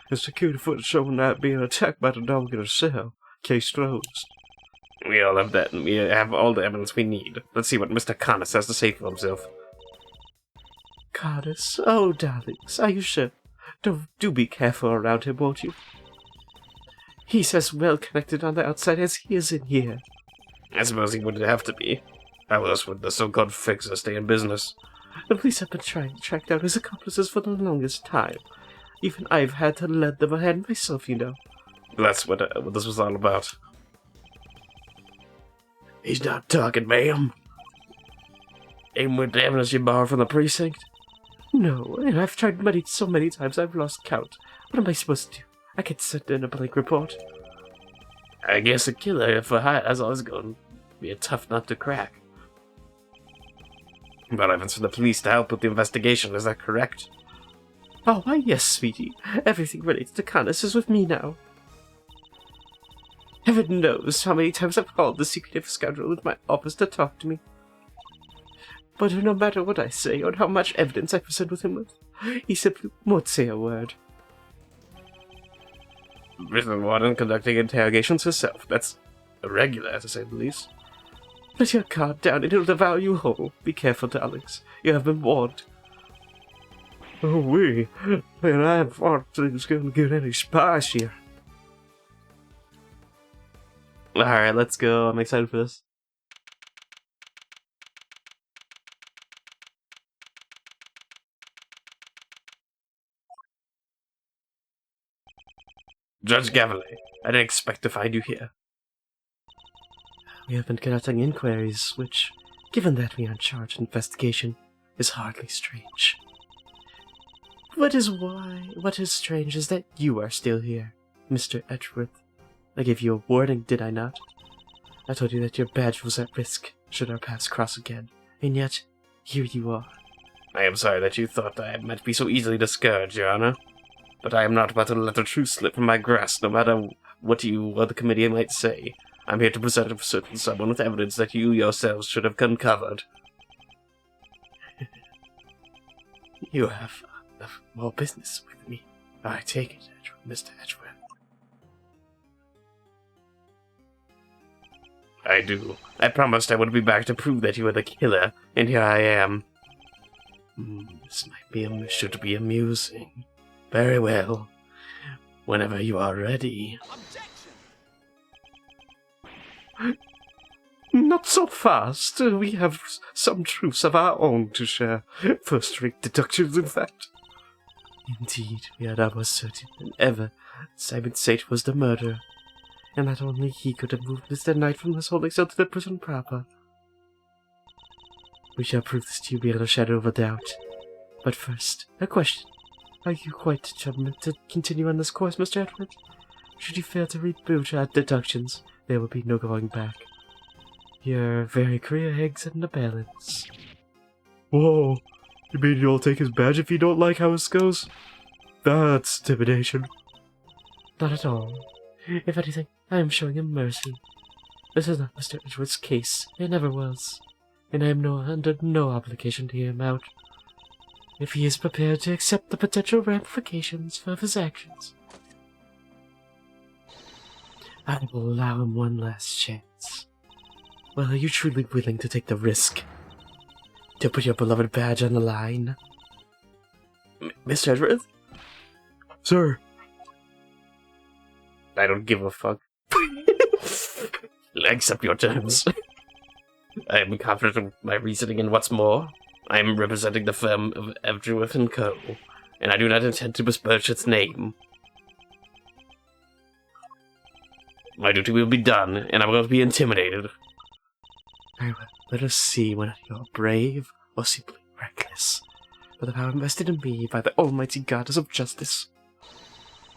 And security footage showing Knight being attacked by the dog in a cell. Case closed. We all have that, and we have all the evidence we need. Let's see what Mr. Connors has to say for himself. Connors? Oh, darlings, are you sure? Do be careful around him, won't you? He's as well connected on the outside as he is in here. I suppose he would have to be. How else would the so-called fixer stay in business? The police have been trying to track down his accomplices for the longest time. Even I've had to lend them a hand myself, you know. That's what this was all about. He's not talking, ma'am. Aim with the evidence you borrowed from the precinct? No, and I've tried so many times I've lost count. What am I supposed to do? I can't send in a blank report. I guess a killer for hire is always going to be a tough nut to crack. But I've asked for the police to help with the investigation, is that correct? Oh, why yes, sweetie. Everything related to Connors is with me now. Heaven knows how many times I've called the secretive scoundrel in my office to talk to me. But no matter what I say or how much evidence I present with him with, he simply won't say a word. Prison warden conducting interrogations herself. That's irregular, to say the least. Let your guard down and it'll devour you whole. Be careful, darlings. You have been warned. Oh, man, I thought it was going to get any spicier. Alright, let's go. I'm excited for this. Judge Gavely, I didn't expect to find you here. We have been conducting inquiries, which, given that we are in charge of investigation, is hardly strange. What is strange is that you are still here, Mr. Edgeworth. I gave you a warning, did I not? I told you that your badge was at risk should our paths cross again, and yet, here you are. I am sorry that you thought I might be so easily discouraged, Your Honor. But I am not about to let the truth slip from my grasp, no matter what you or the committee might say. I'm here to present a certain someone with evidence that you yourselves should have uncovered. You have more business with me. I take it, Mr. Edgeworth. I do. I promised I would be back to prove that you were the killer, and here I am. This should be amusing. Very well. Whenever you are ready. Not so fast. We have some truths of our own to share. First-rate deductions, in fact. Indeed, we are now more certain than ever Simon Sate was the murderer, and that only he could have moved Mr. Knight from his holding cell to the prison proper. We shall prove this to you beyond a shadow of a doubt. But first, a question. Are you quite determined to continue on this course, Mr. Edward? Should you fail to reboot our deductions, there will be no going back. Your very career hangs in the balance. Whoa, you mean you'll take his badge if you don't like how this goes? That's intimidation. Not at all. If anything, I am showing him mercy. This is not Mr. Edward's case. It never was. And I am under no obligation to hear him out. If he is prepared to accept the potential ramifications of his actions, I will allow him one last chance. Well, are you truly willing to take the risk? To put your beloved badge on the line? Mr. Edwards? Sir, I don't give a fuck. I accept your terms. I am confident of my reasoning, and what's more, I am representing the firm of Evdruith & Co., and I do not intend to besmirch its name. My duty will be done, and I won't be intimidated. Very well. Let us see whether you're brave or simply reckless. For the power invested in me by the almighty goddess of justice.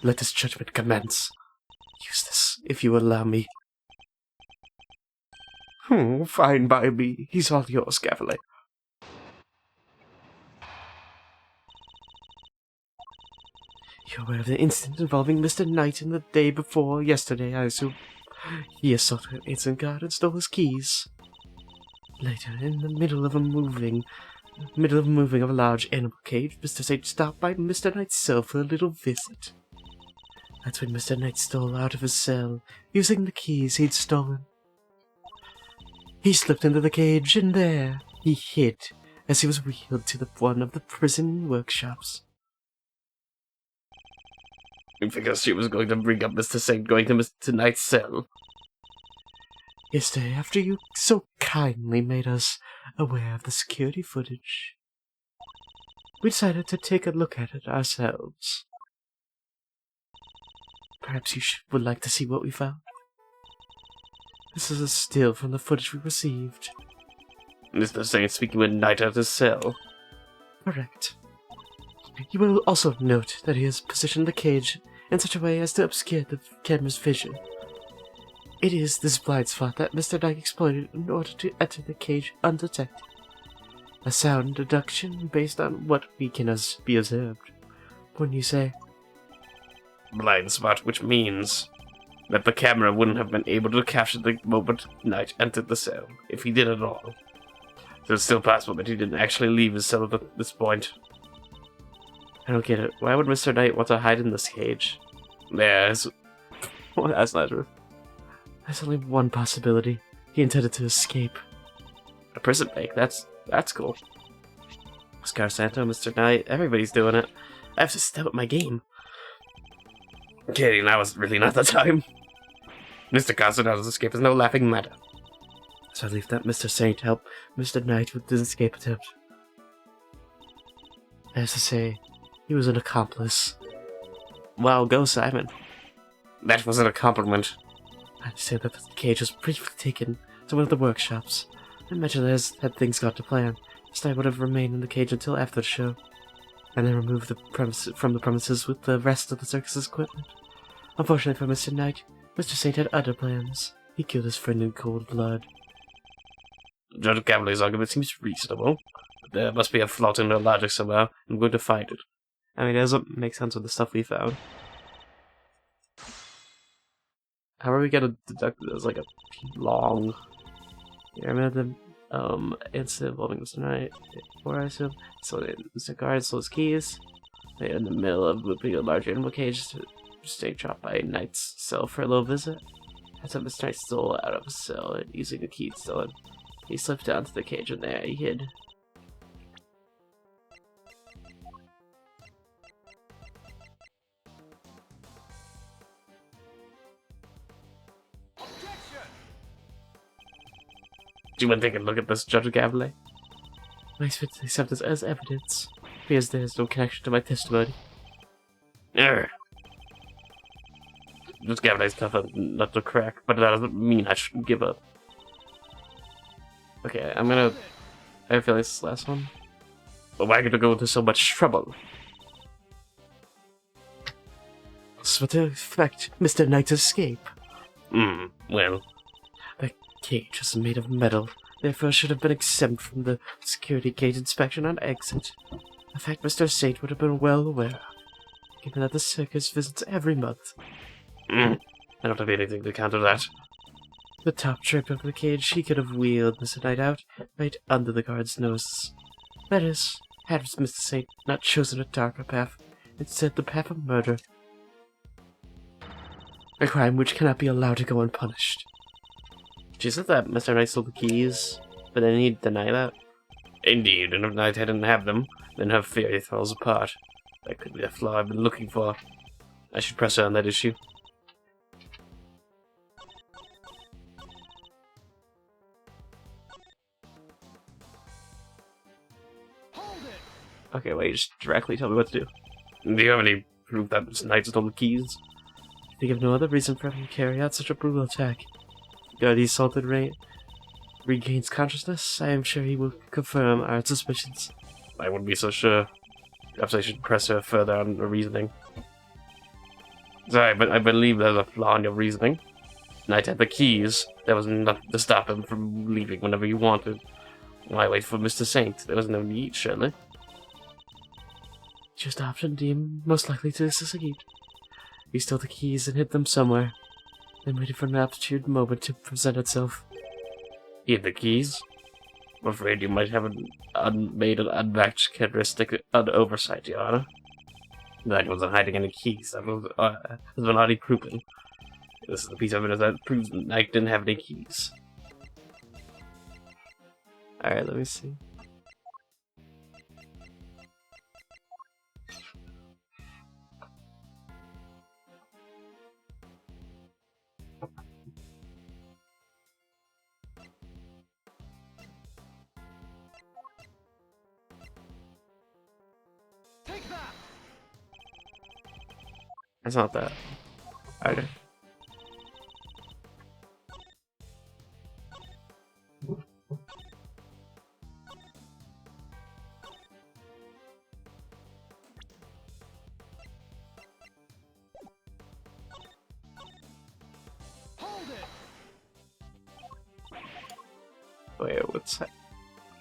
Let this judgment commence. Use this, if you allow me. Fine by me. He's all yours, Cavalier. You're aware of the incident involving Mr. Knight in the day before yesterday, I assume. He assaulted an ancient guard and stole his keys. Later, in the middle of moving of a large animal cage, Mr. Sage stopped by Mr. Knight's cell for a little visit. That's when Mr. Knight stole out of his cell, using the keys he'd stolen. He slipped into the cage, and there he hid as he was wheeled to one of the prison workshops. Because she was going to bring up Mr. Sage going to Mr. Knight's cell. Yesterday, after you so kindly made us aware of the security footage, we decided to take a look at it ourselves. Perhaps you would like to see what we found? This is a still from the footage we received. Mr. Sage speaking with Knight at his cell. Correct. You will also note that he has positioned the cage in such a way as to obscure the camera's vision. It is this blind spot that Mr. Knight exploited in order to enter the cage undetected. A sound deduction based on what we can be observed. Wouldn't you say? Blind spot, which means that the camera wouldn't have been able to capture the moment Knight entered the cell, if he did at all. So it's still possible that he didn't actually leave his cell at this point. I don't get it. Why would Mr. Knight want to hide in this cage? Well, that's not true. There's only one possibility. He intended to escape. A prison break? That's cool. Oscar Santo, Mr. Knight, everybody's doing it. I have to step up my game. Kidding, that was really not the time. Mr. Constantino's escape is no laughing matter. So I leave that Mr. Saint help Mr. Knight with his escape attempt. As to say, he was an accomplice. Wow, go Simon. That wasn't a compliment. I understand that the cage was briefly taken to one of the workshops. I imagine that had things gone to plan, Snipe would have remained in the cage until after the show, and then removed from the premises with the rest of the circus's equipment. Unfortunately for Mr. Knight, Mr. Saint had other plans. He killed his friend in cold blood. Judge Cavalier's argument seems reasonable. But there must be a flaw in their logic somehow. I'm going to find it. I mean, it doesn't make sense with the stuff we found. How are we gonna deduct this? Like a long... Yeah, I remember the incident involving Mr. Knight. Before I assume, so Mr. Guard stole his keys. They're in the middle of looping a large animal cage to stay trapped by Knight's cell for a little visit. That's what Mr. Knight stole out of his cell and using the key stolen. He slipped down to the cage and there he hid. Do you want to take a look at this, Judge Gavley? I expect to accept this as evidence, because there is no connection to my testimony. Judge Gavley's tough not to crack, but that doesn't mean I shouldn't give up. Okay, I have a feeling this is the last one. But why are you go into so much trouble? So to effect Mr. Knight's escape. Well... The cage is made of metal, therefore should have been exempt from the security gate inspection on exit. A fact Mr. Saint would have been well aware of, given that the circus visits every month. I don't have anything to counter that. The top trip of the cage he could have wheeled Mr. Knight out right under the guard's noses. That is, had Mr. Saint not chosen a darker path, instead the path of murder. A crime which cannot be allowed to go unpunished. She said that Mr. Knight stole the keys, but then he'd deny that. Indeed, and if Knight hadn't have them, then her theory falls apart. That could be the flaw I've been looking for. I should press her on that issue. Okay, wait, just directly tell me what to do. Do you have any proof that Mr. Knight stole the keys? I think of no other reason for him to carry out such a brutal attack. God, he assaulted Ray regains consciousness. I am sure he will confirm our suspicions. I wouldn't be so sure. Perhaps I should press her further on the reasoning. Sorry, but I believe there's a flaw in your reasoning. Knight had the keys. There was nothing to stop him from leaving whenever he wanted. Why wait for Mr. Saint? There was no need, surely. Just option deemed most likely to succeed. He stole the keys and hid them somewhere, then waited for an opportune moment to present itself. He had the keys? I'm afraid you might have made an unmatched characteristic oversight, Your Honor. Knight wasn't hiding any keys. That has been already proven. This is a piece of evidence that proves that Knight didn't have any keys. Alright, let me see. It's not that. Okay. Wait, what's that?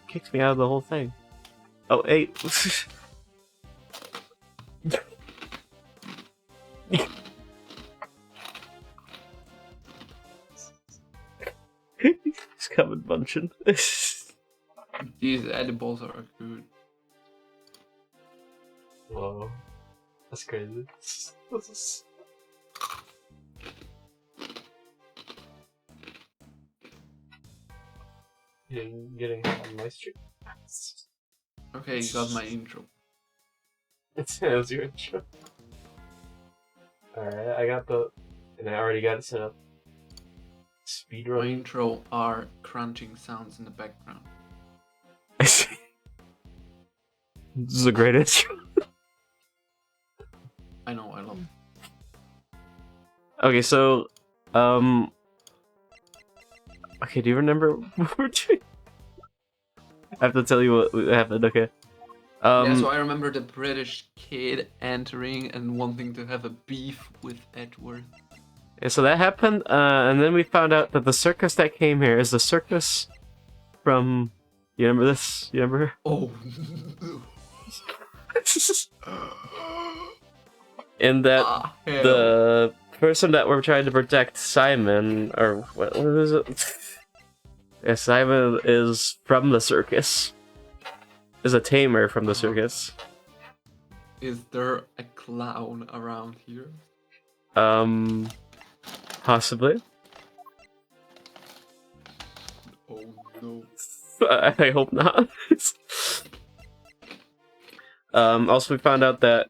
Kicked me out of the whole thing. Oh, hey. He's coming bunching. These edibles are good. Whoa. That's crazy. This is... Getting on my stream. Okay, you got my intro. It was your intro. Alright, I got the... And I already got it set up. My Speedrun. intro are crunching sounds in the background. I see. This is a great intro. I know, I love it. Okay, so... Okay, do you remember what we're doing? I have to tell you what happened, okay. Yeah, so I remember the British kid entering and wanting to have a beef with Edward. Yeah, so that happened, and then we found out that the circus that came here is the circus from... You remember this? You remember? Oh. And that hell. the person that we're trying to protect, Simon, or what is it? Yeah, Simon is from the circus. Is a tamer from the circus. Is there a clown around here? Possibly. Oh no. I hope not. Also we found out that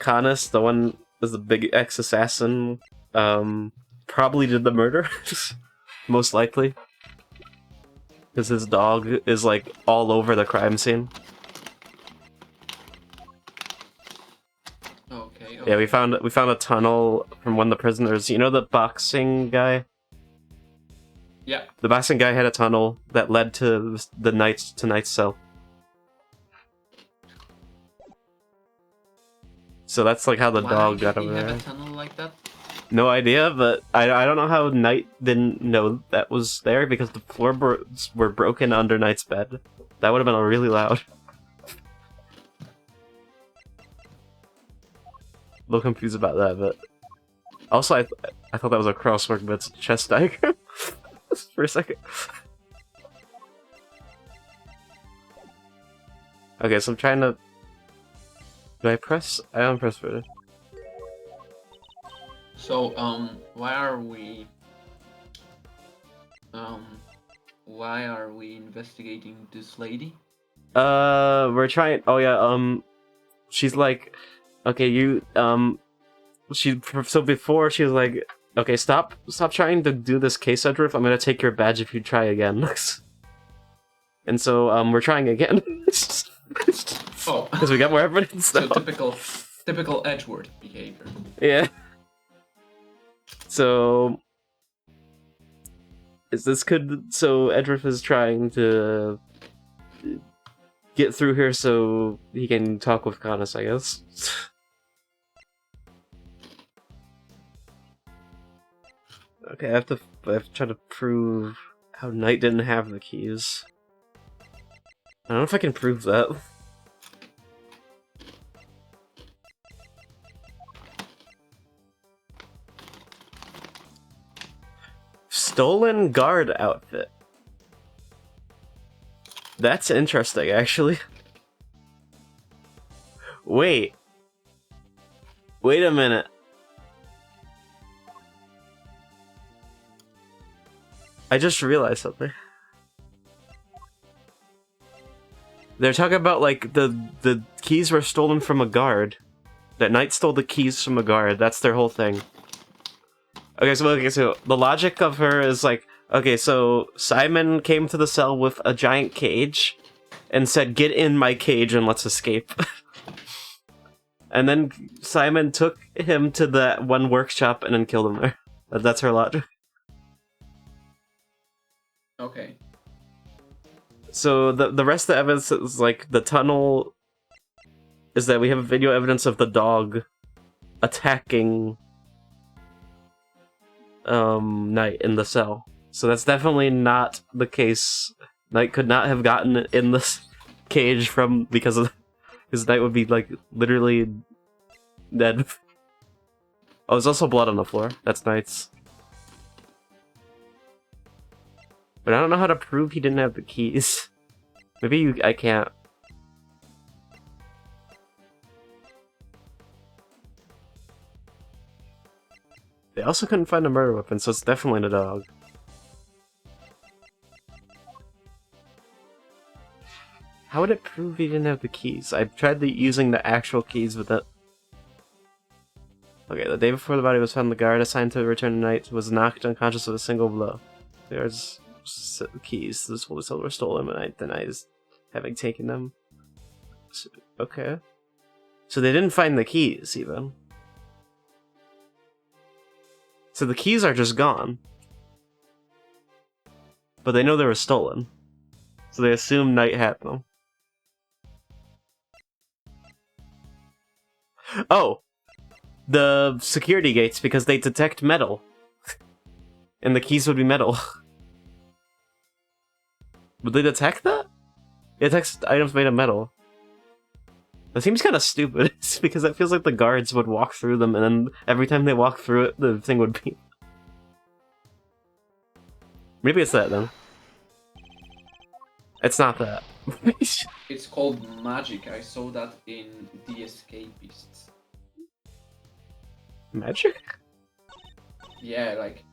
Canis, the one is the big ex-assassin, probably did the murder. Most likely. Because his dog is like all over the crime scene. Okay. Yeah, we found a tunnel from one of the prisoners. You know the boxing guy? Yeah. The boxing guy had a tunnel that led to the Knight's cell. So that's like how the dog got over Why did he there. have a tunnel like that? No idea, but I don't know how Knight didn't know that was there because the floorboards were broken under Knight's bed. That would have been really loud. A little confused about that, but also I thought that was a crossword, but it's a chess diagram for a second. Okay, so I'm trying to. Do I press? I don't press further. So, why are we Why are we investigating this lady? We're trying. Oh yeah. She's like, okay, you. So before she was like, okay, stop trying to do this case, Edriff. I'm gonna take your badge if you try again. And so we're trying again. Oh, Because we got more evidence. so Now. typical Edward behavior. Yeah. So so Edriff is trying to get through here so he can talk with Connus, I guess. Okay, I have to try to prove how Knight didn't have the keys. I don't know if I can prove that. Stolen guard outfit. That's interesting, actually. Wait a minute. I just realized something. They're talking about, like, the keys were stolen from a guard. That Knight stole the keys from a guard. That's their whole thing. Okay, so the logic of her is like, okay, so Simon came to the cell with a giant cage and said, "Get in my cage and let's escape." And then Simon took him to that one workshop and then killed him there. That's her logic. Okay. So the rest of the evidence is like the tunnel is that we have video evidence of the dog attacking Knight in the cell. So that's definitely not the case. Knight could not have gotten in this cage because Knight would be like literally dead. Oh, there's also blood on the floor. That's Knight's. But I don't know how to prove he didn't have the keys. Maybe I can't. They also couldn't find a murder weapon, so it's definitely the dog. How would it prove he didn't have the keys? I tried using the actual keys with it. Okay, the day before the body was found, the guard assigned to return to Knight was knocked unconscious with a single blow. There's keys. This were stolen, and the Knight is having taken them. So, okay. So they didn't find the keys, even. So the keys are just gone. But they know they were stolen. So they assume Knight had them. Oh! The security gates, because they detect metal. And the keys would be metal. Would they detect that? It detects items made of metal. That seems kind of stupid, because it feels like the guards would walk through them, and then every time they walk through it, the thing would be... Maybe it's that, then. It's not that. It's called magic. I saw that in The Escapists. Magic? Yeah, like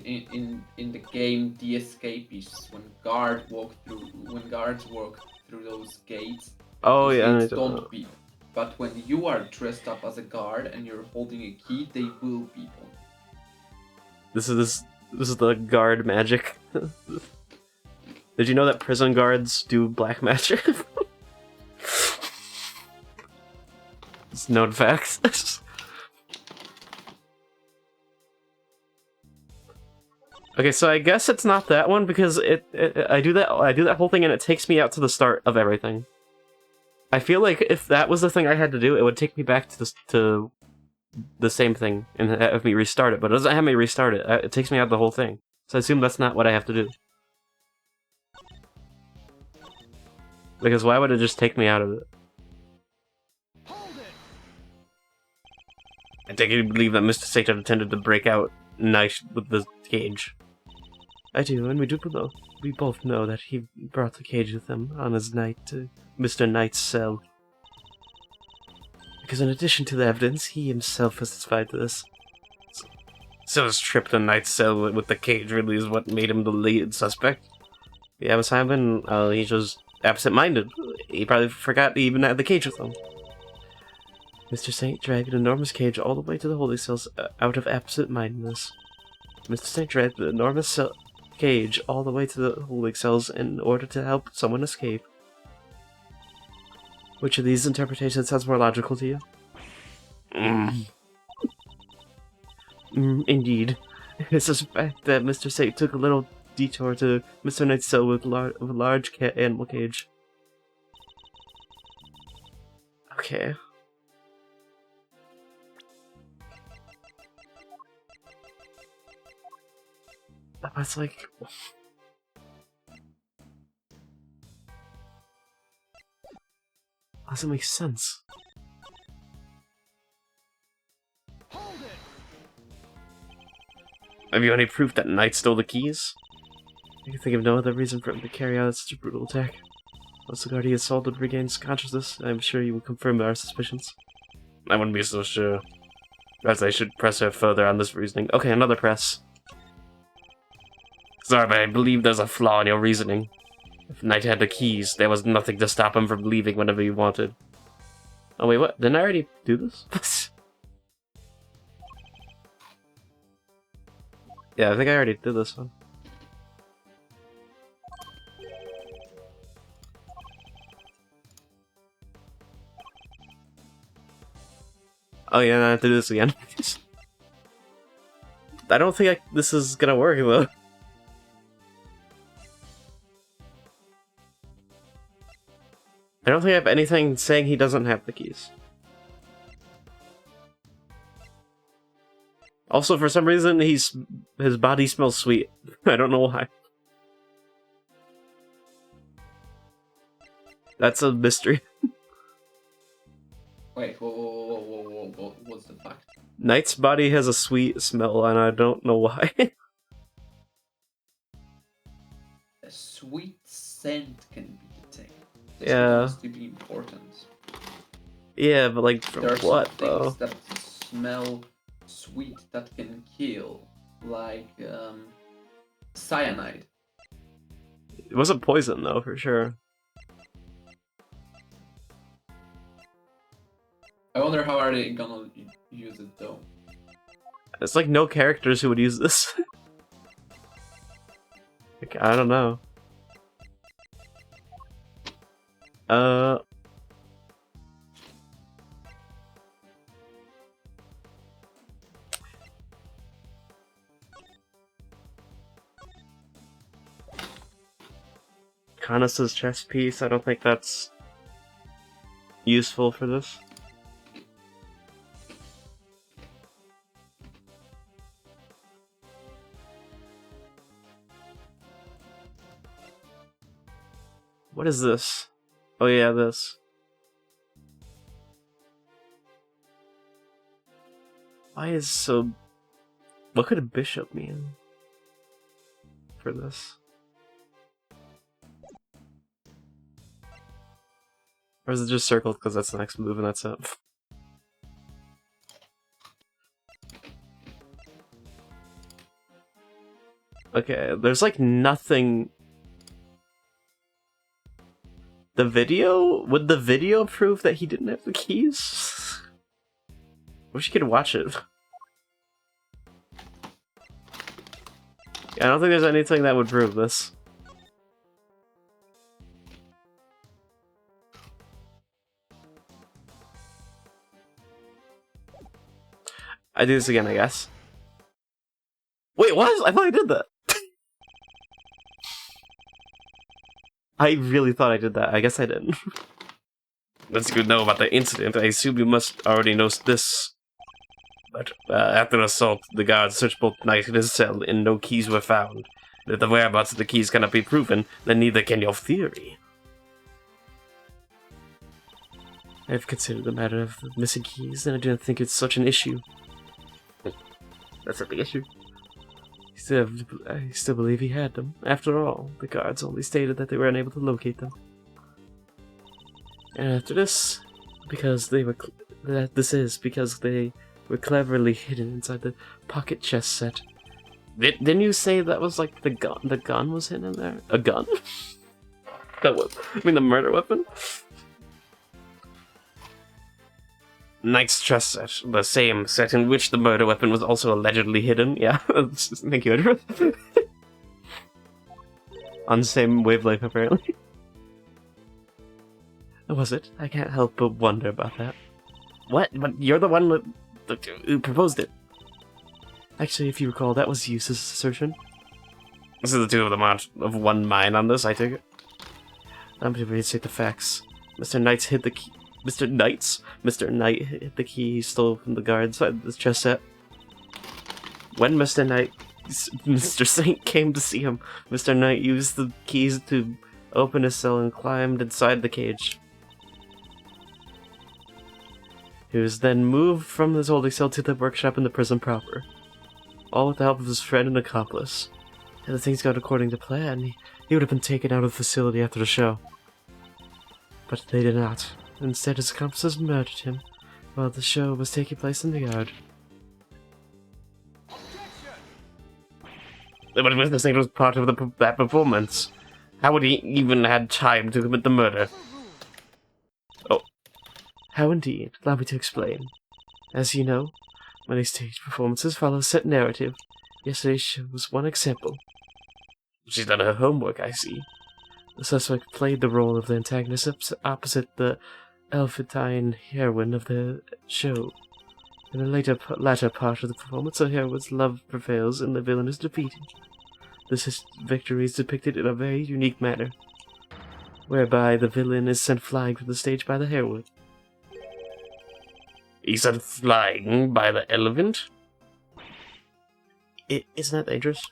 in the game The Escapists, when guards walk through those gates, Oh, those yeah. gates don't beep. But when you are dressed up as a guard and you're holding a key, they will beep on. This is the guard magic. Did you know that prison guards do black magic? It's known facts. Okay, so I guess it's not that one because I do that whole thing and it takes me out to the start of everything. I feel like if that was the thing I had to do, it would take me back to the same thing and have me restart it, but it doesn't have me restart it. It takes me out the whole thing. So I assume that's not what I have to do. Because why would it just take me out of it? I take it you believe that Mr. Satan intended to break out Knight with the cage. I do, and we both know that he brought the cage with him on his night to Mr. Knight's cell. Because in addition to the evidence, he himself has testified to this. So his trip to Knight's cell with the cage really is what made him the lead suspect. Yeah, but Simon, he's just absent-minded. He probably forgot he even had the cage with him. Mr. Saint dragged an enormous cage all the way to the holding cells out of absent-mindedness. Mr. Saint dragged the enormous cage all the way to the holding cells in order to help someone escape. Which of these interpretations sounds more logical to you? Indeed. I suspect that Mr. Saint took a little detour to Mr. Knight's cell with a large animal cage. Okay. That's like... doesn't make sense. Have you any proof that Knight stole the keys? I can think of no other reason for him to carry out such a brutal attack. Once the guardian assaulted regains consciousness, I'm sure you will confirm our suspicions. I wouldn't be so sure. Perhaps I should press her further on this reasoning. Okay, another press. Sorry, but I believe there's a flaw in your reasoning. If Knight had the keys, there was nothing to stop him from leaving whenever he wanted. Oh wait, what? Didn't I already do this? Yeah, I think I already did this one. Oh yeah, I have to do this again. I don't think this is gonna work though. I don't think I have anything saying he doesn't have the keys. Also, for some reason, his body smells sweet. I don't know why. That's a mystery. Wait, whoa, what's the fact? Knight's body has a sweet smell, and I don't know why. A sweet scent can be detected. This Yeah. has to be important. Yeah, but like, from There are what, some though? things that smell sweet that can kill, like cyanide. It wasn't poison, though, for sure. I wonder how are they gonna use it though. It's like no characters who would use this. Like, I don't know. Canis' chess piece, I don't think that's useful for this. What is this? Oh yeah, this. Why is so... What could a bishop mean for this? Or is it just circled because that's the next move and that's it? Okay, there's like nothing... The video? Would the video prove that he didn't have the keys? Wish you could watch it. I don't think there's anything that would prove this. I do this again, I guess. Wait, what? I thought I did that. I really thought I did that. I guess I didn't. That's good to know about the incident. I assume you must already know this. But after the assault, the guards searched both Knight and his cell, and no keys were found. If the whereabouts of the keys cannot be proven, then neither can your theory. I have considered the matter of the missing keys, and I do not think it's such an issue. That's a big issue. I still believe he had them. After all, the guards only stated that they were unable to locate them. And after this, because they were... this is because they were cleverly hidden inside the pocket chest set. Didn't you say that was like the gun? The gun was hidden in there? A gun? The murder weapon? Knight's chest set. The same set in which the murder weapon was also allegedly hidden. Yeah, thank you, Edward. On the same wavelength, apparently. Was it? I can't help but wonder about that. What? But you're the one who proposed it. Actually, if you recall, that was Yusa's assertion. This is the two of them aren't of one mind on this, I take it. I'm to restate the facts. Mr. Knight's hid the key. Mr. Knight hid the key he stole from the guard inside the chest set. When Mr. Saint came to see him, Mr. Knight used the keys to open his cell and climbed inside the cage. He was then moved from his holding cell to the workshop in the prison proper, all with the help of his friend and accomplice. Had the things gone according to plan, he would have been taken out of the facility after the show. But they did not. Instead, his accomplices murdered him while the show was taking place in the yard. But if Mr. Saint was part of that performance, how would he even had time to commit the murder? Oh. How indeed? Allow me to explain. As you know, many stage performances follow a set narrative. Yesterday's show was one example. She's done her homework, I see. The suspect played the role of the antagonist opposite the elephantine heroine of the show. In the latter part of the performance, the heroine's love prevails and the villain is defeated. This victory is depicted in a very unique manner, whereby the villain is sent flying from the stage by the heroine. He's sent flying by the elephant? Isn't that dangerous?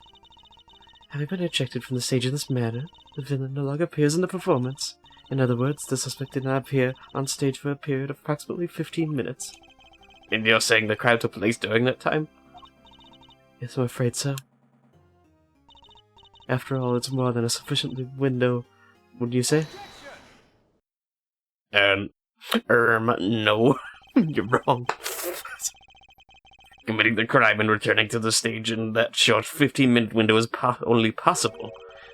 Having been ejected from the stage in this manner, the villain no longer appears in the performance. In other words, the suspect did not appear on stage for a period of approximately 15 minutes. And you're saying the crime took place during that time? Yes, I'm afraid so. After all, it's more than a sufficient window, wouldn't you say? No. You're wrong. Committing the crime and returning to the stage in that short 15-minute window is only possible,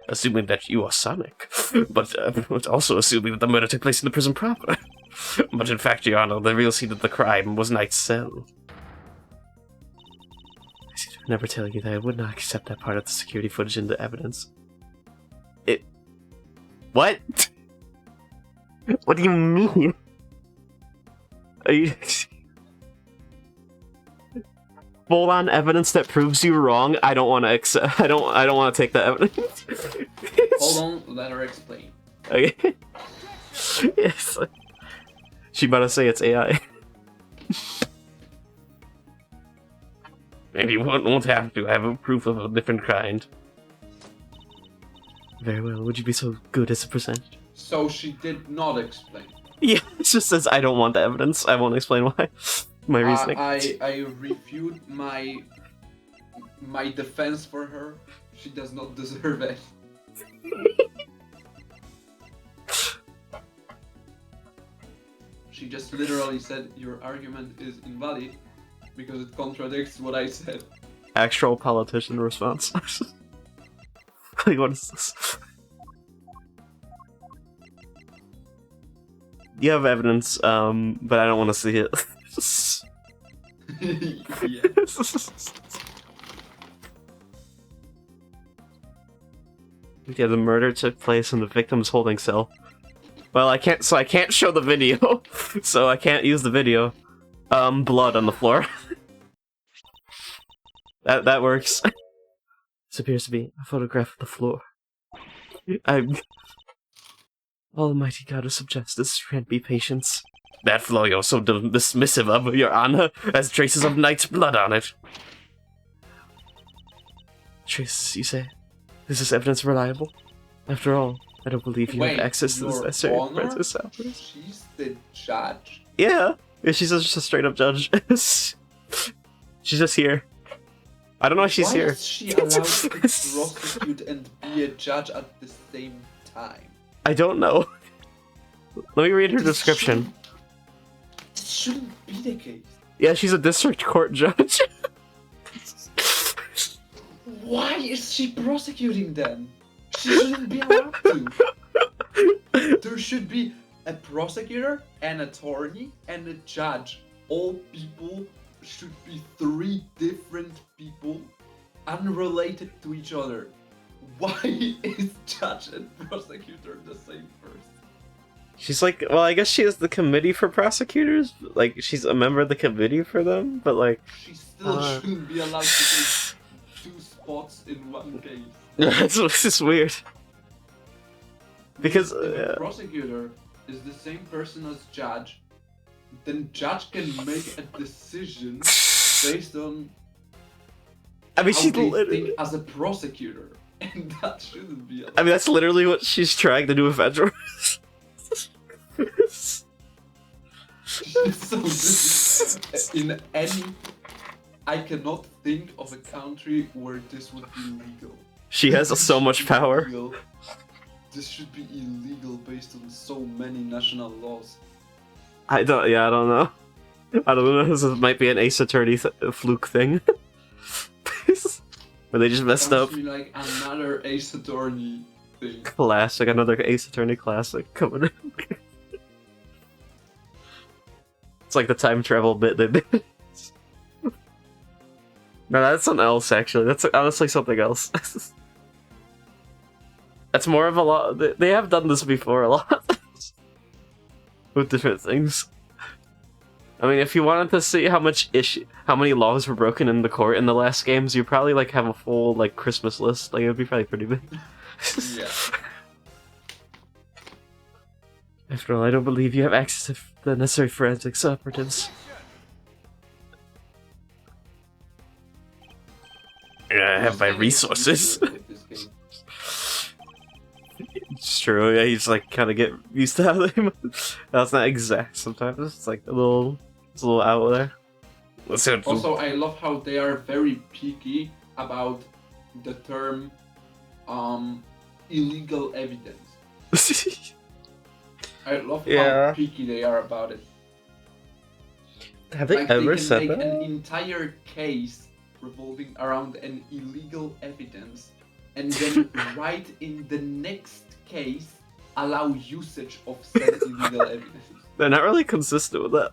assuming that you are Sonic, but also assuming that the murder took place in the prison proper. But in fact, Your Honor, the real scene of the crime was Knight's cell. I seem to remember telling you that I would not accept that part of the security footage into evidence. What? What do you mean? Are you... full-on evidence that proves you wrong? I don't want to accept. I don't want to take that evidence. Hold on, let her explain. Okay. Yes. She about to say it's AI. Maybe you won't have to have a proof of a different kind. Very well. Would you be so good as a percentage? So she did not explain. Yeah, it just says I don't want the evidence. I won't explain why. My reasoning. I refute my defense for her. She does not deserve it. She just literally said your argument is invalid because it contradicts what I said. Actual politician response. Like, what is this? You have evidence, but I don't want to see it. Yeah, the murder took place in the victim's holding cell. Well, I can't show the video, so I can't use the video. Blood on the floor. That works. This appears to be a photograph of the floor. Almighty Goddess of Justice, grant me patience. That floor you're so dismissive of, Your Honor, has traces of Knight's blood on it. Traces, you say? Is this evidence reliable? After all, I don't believe you have access to this necessary Princess Salvador. She's the judge. Yeah, she's just a straight up judge. She's just here. I don't know if she's here. Why is she allowed to prosecute and be a judge at the same time? I don't know. Let me read her description. This shouldn't be the case. Yeah, she's a district court judge. Why is she prosecuting then? She shouldn't be allowed to. There should be a prosecutor, an attorney, and a judge. All people should be 3 different people, unrelated to each other. Why is judge and prosecutor the same person? She's like, well, I guess she is the committee for prosecutors. Like, she's a member of the committee for them, but like... She still shouldn't be allowed to take 2 spots in one case. This is weird. Because... if the prosecutor is the same person as judge, then judge can make a decision based on I mean, how she they think as a prosecutor. And that shouldn't be allowed. I mean, that's literally what she's trying to do with Edgeworth. So this is, in any... I cannot think of a country where this would be legal. She has so much power. Illegal. This should be illegal based on so many national laws. I don't know. I don't know, this might be an Ace Attorney fluke thing. Where they just messed up. Sounds to me like another Ace Attorney thing. Classic, another Ace Attorney classic coming in. It's like the time travel bit they did. No, that's something else actually. That's honestly something else. That's more of a lot. They have done this before a lot. With different things. I mean, if you wanted to see how many laws were broken in the court in the last games, you probably like have a full like Christmas list. Like it would be probably pretty big. Yeah. After all, I don't believe you have access to the necessary forensics operatives. Yeah, I have my resources. It's true, yeah, you just like kind of get used to how they move. That's not exact sometimes, it's like it's a little out there. Also, I love how they are very picky about the term illegal evidence. I love how picky they are about it. Have they ever said they can that? make an entire case revolving around an illegal evidence, and then right in the next case allow usage of said illegal evidence. They're not really consistent with that.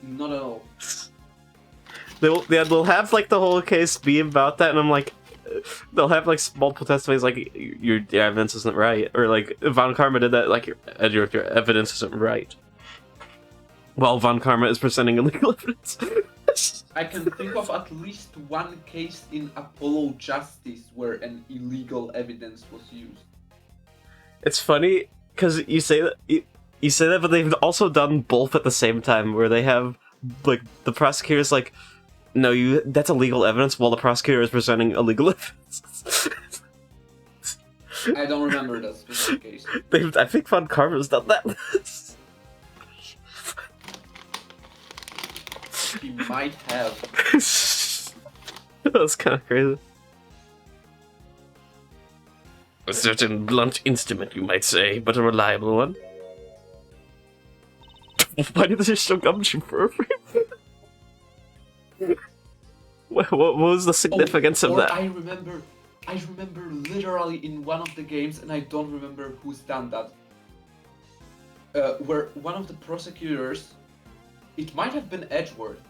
Not at all. They'll have like the whole case be about that, and I'm like, they'll have like multiple testimonies like your evidence isn't right, or like Von Karma did that, like your evidence isn't right, while Von Karma is presenting illegal evidence. I can think of at least one case in Apollo Justice where an illegal evidence was used. It's funny because you say that, but they've also done both at the same time, where they have like the prosecutor's like, no, that's illegal evidence, while the prosecutor is presenting illegal evidence. I don't remember that specific case. I think Von Karma's done that. He might have. That was kind of crazy. A certain blunt instrument, you might say, but a reliable one. Why did they show Gumshoe for everything? What was the significance of that? I remember literally in one of the games, and I don't remember who's done that, where one of the prosecutors, it might have been Edgeworth.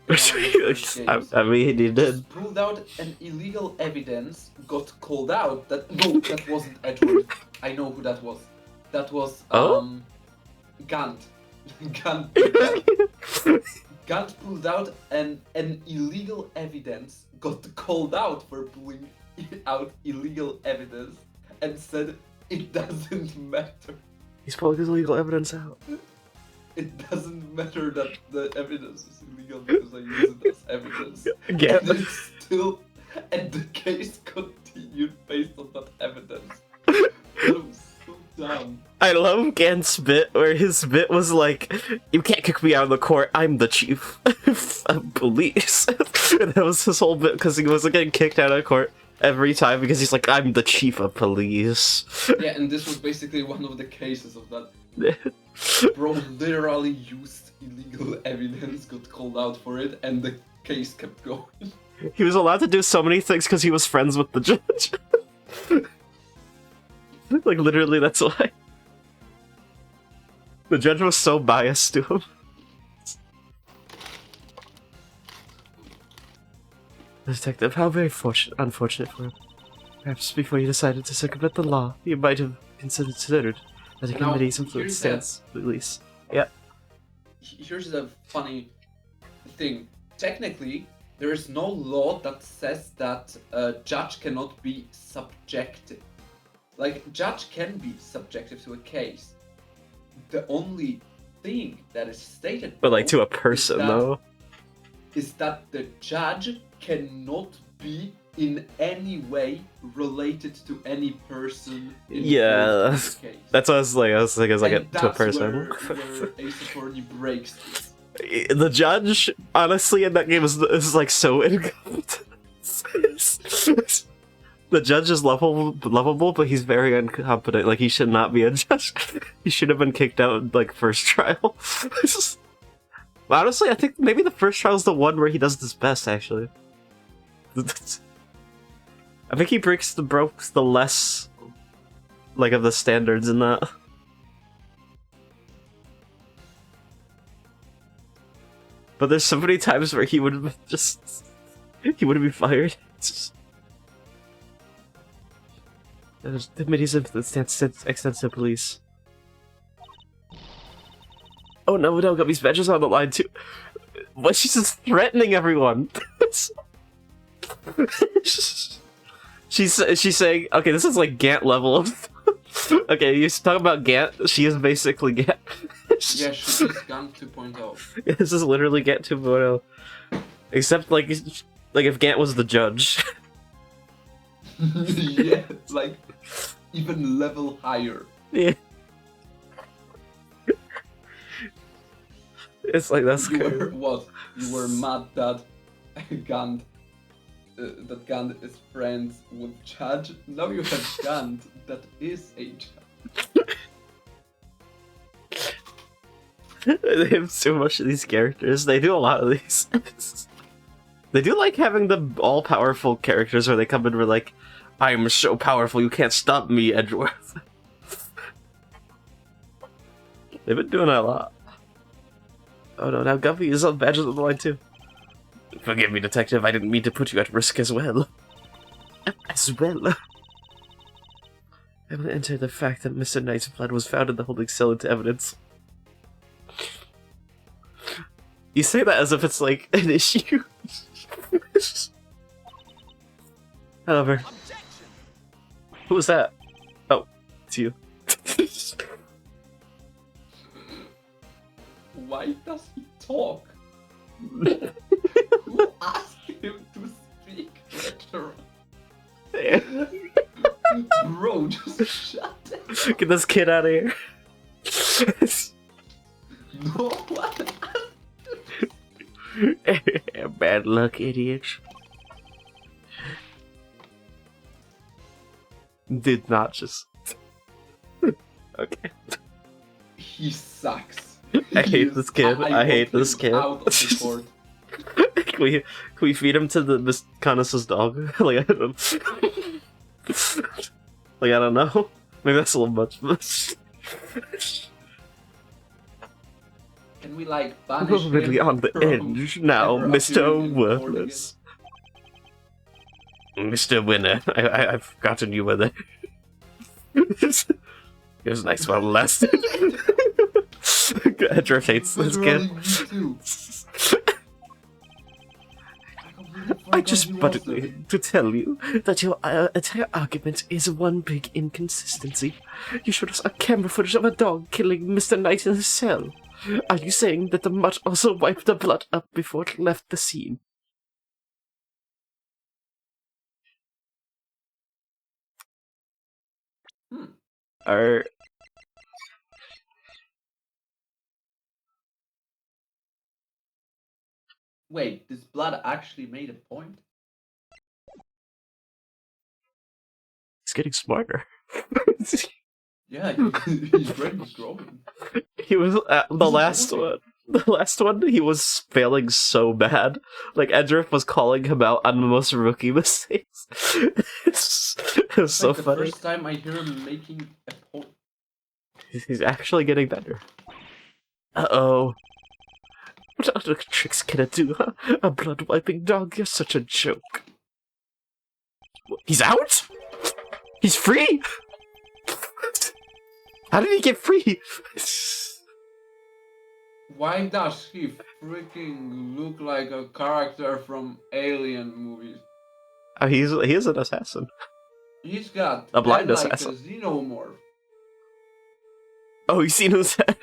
I mean, he did. Pulled out an illegal evidence, got called out. That wasn't Edgeworth. I know who that was. That was Gant. Gant pulled out an illegal evidence, got called out for pulling out illegal evidence, and said it doesn't matter. He's pulling his illegal evidence out. It doesn't matter that the evidence is illegal because I use it as evidence. Yeah. And it's still, and the case continued based on that evidence. That was so dumb. I love Gant's bit, where his bit was like, you can't kick me out of the court, I'm the chief of police. And that was his whole bit, because he was getting kicked out of court every time, because he's like, I'm the chief of police. Yeah, and this was basically one of the cases of that. Bro literally used illegal evidence got called out for it, and the case kept going. He was allowed to do so many things because he was friends with the judge. Like, literally, that's why. The judge was so biased to him. Detective, how very unfortunate for him. Perhaps before you decided to circumvent the law, you might have considered that a Now, committee's influence here's stands release. Here's the funny thing. Technically, there is no law that says that a judge cannot be subjective. Like, judge can be subjective to a case. The only thing that is stated, But, like, to a though, person, is that- though. is that the judge cannot be in any way related to any person Yeah, involved in the case. That's what I was like. I was like, And to a that's person. where Ace Attorney breaks this. The judge, honestly, in that game is like so incompetent. The judge is lovable, but he's very incompetent. Like, he should not be a judge. He should have been kicked out like first trial. Honestly, I think maybe the first trial is the one where he does this best. Actually, I think he breaks the less like of the standards in that. But there's so many times where he would have he would have been fired. The committee's influence extends to police. Oh no, Gumby's badges on the line too. But she's just threatening everyone. she's saying, okay, this is like Gant level of. Okay, you talk about Gant. She is basically Gant. Yeah, she's Gant 2.0. This is literally Gant 2.0. Except like if Gant was the judge. Yeah, like even level higher. Yeah. It's like that's You good. were what? You were mad that Gant is friends with Judge. Now you have Gant that is a judge. They have so much of these characters. They do a lot of these. They do like having the all-powerful characters where they come in and we're like, I'm so powerful, you can't stop me, Edgeworth. They've been doing that a lot. Oh no, now Guffy is on badges on the line too. Forgive me, detective, I didn't mean to put you at risk as well. As well. I will enter the fact that Mr. Knight's blood was found in the holding cell into evidence. You say that as if it's like an issue. However, Who was that? Oh, it's you. Why does he talk? Who asked him to speak, lecturer? Bro, just shut it. Get this kid out of here. No one bad luck, idiots. Did not just. Okay. He sucks. I hate this kid. I hate want this him kid. Out of the court. Can we feed him to the Miss Conus's dog? Like, I don't. Like, I don't know. Maybe that's a little much. Can we like banish him Really on the from edge now, ever Mr. appearing in court Worthless. Mr. Winner, I've gotten you with it. It was nice while it lasted. Edger hates this Literally, kid. me too. I just wanted to tell you that your entire argument is one big inconsistency. You showed us a camera footage of a dog killing Mr. Knight in his cell. Are you saying that the mutt also wiped the blood up before it left the scene? Are Wait, this blood actually made a point? he's getting smarter. Yeah, he's really growing. He was the He's last growing. one. The last one, he was failing so bad. Like, Edgeworth was calling him out on the most rookie mistakes. It's so like the funny. first time I hear him making a point. He's actually getting better. Uh-oh. What other tricks can it do, huh? A blood-wiping dog? You're such a joke. He's out? He's free? How did he get free? Why does he freaking look like a character from Alien movies? Oh, he is an assassin. He's got A blind head like assassin. a xenomorph. Oh, you seen his head?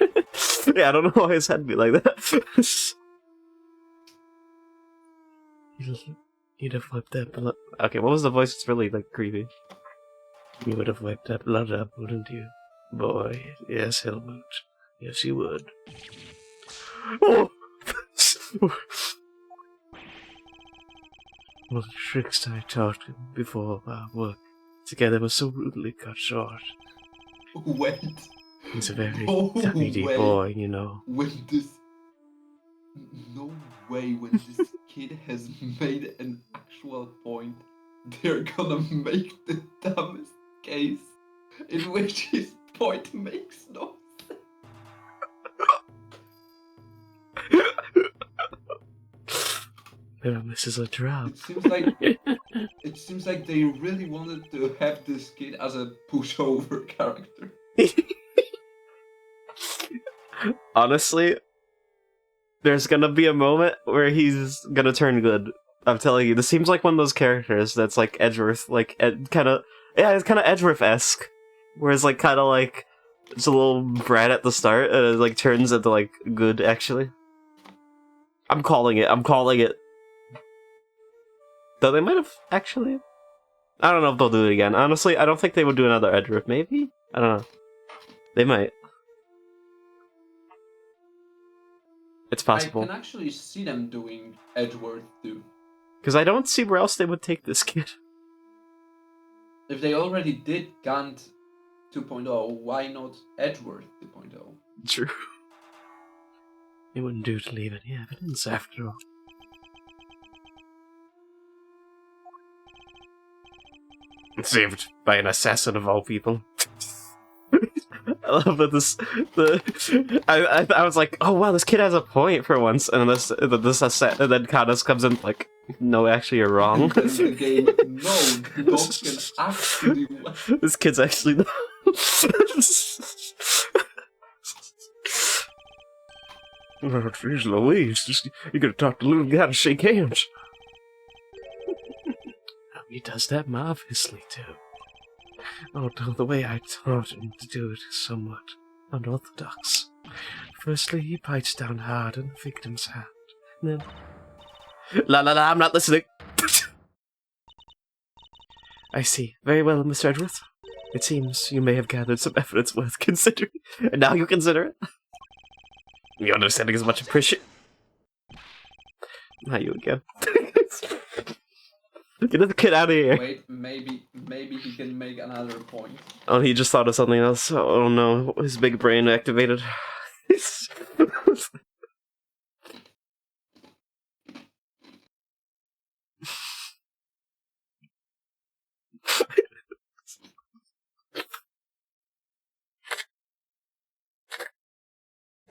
Yeah, I don't know why his head be like that. You'd have wiped that blood. Okay, what was the voice? It's really, like, creepy. You would have wiped that blood up, wouldn't you? Boy, yes, Helmut. Yes, you would. Oh! Well, the tricks I taught him before our work together were so rudely cut short. Wait. He's a very No deputy way. boy, you know. When this... No way, when this kid has made an actual point, they're gonna make the dumbest case in which his point makes no sense. Never misses a drop. It seems like they really wanted to have this kid as a pushover character. Honestly, there's gonna be a moment where he's gonna turn good. I'm telling you, this seems like one of those characters that's like Edgeworth, like it's kind of Edgeworth-esque, where it's like kind of like it's a little brat at the start, and it like turns into like good. Actually, I'm calling it. Though they might have actually. I don't know if they'll do it again. Honestly, I don't think they would do another Edgeworth. Maybe? I don't know. They might. It's possible. I can actually see them doing Edgeworth too. Because I don't see where else they would take this kid. If they already did Gant 2.0, why not Edgeworth 2.0? True. It wouldn't do to leave any evidence, after all. Saved by an assassin of all people. I love that I was like, oh wow, this kid has a point for once, and then Kadas comes in like, no, actually you're wrong. And then the game, no, the dog can actually win. This kid's actually Oh, geez Louise, you gotta talk to the little guy to shake hands. He does that marvelously, too. Although the way I taught him to do it is somewhat unorthodox. Firstly, he bites down hard on the victim's hand. Then... La, I'm not listening. I see. Very well, Mr. Edgeworth. It seems you may have gathered some evidence worth considering. And now you consider it? Your understanding is much appreciated. Not you again. Get the kid out of here. Wait, maybe he can make another point. Oh, he just thought of something else. Oh no, his big brain activated.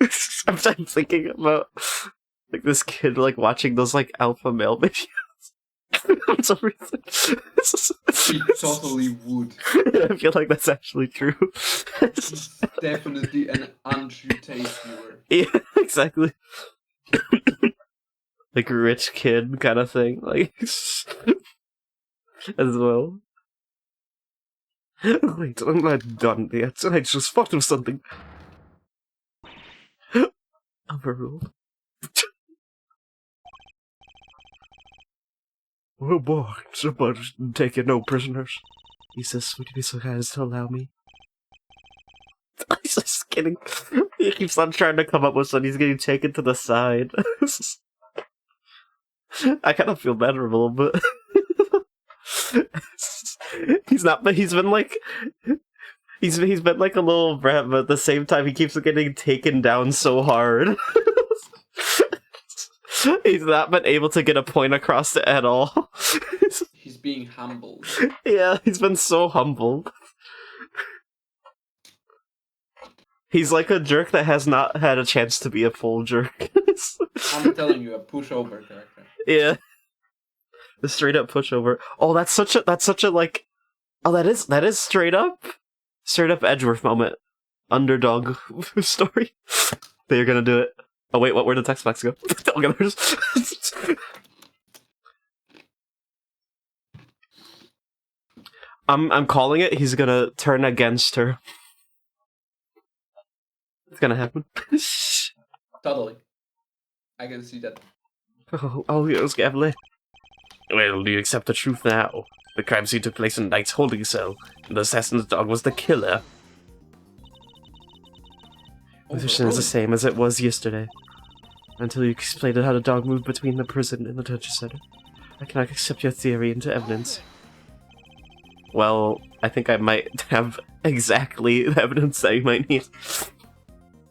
Sometimes thinking about like this kid like watching those like alpha male videos. For some reason. He totally would. I feel like that's actually true. He's definitely an Andrew Tate viewer. Yeah, exactly. Like a rich kid kind of thing, like as well. Wait, I'm not done yet. I just thought of something. Overruled. Oh boy, somebody's taking no prisoners. Jesus, would you be so kind as to allow me? He's just kidding. He keeps on trying to come up with something. He's getting taken to the side. I kind of feel bad for him a little bit. He's not, but he's been like, he's been like a little brat, but at the same time he keeps getting taken down so hard. He's not been able to get a point across at all. He's being humbled. Yeah, he's been so humbled. He's like a jerk that has not had a chance to be a full jerk. I'm telling you, a pushover character. Yeah. The straight up pushover. Oh, that's such a like oh that is straight up Edgeworth moment. Underdog story. They're gonna do it. Oh wait, where'd the text box go? Okay, there's I'm calling it, he's gonna turn against her. It's gonna happen. Totally. I can see that. Oh, yes, Gavley. Well, do you accept the truth now? The crime scene took place in Knight's holding cell, and the assassin's dog was the killer. Position is the same as it was yesterday. Until you explained how the dog moved between the prison and the torture center, I cannot accept your theory into evidence. Well, I think I might have exactly the evidence that you might need.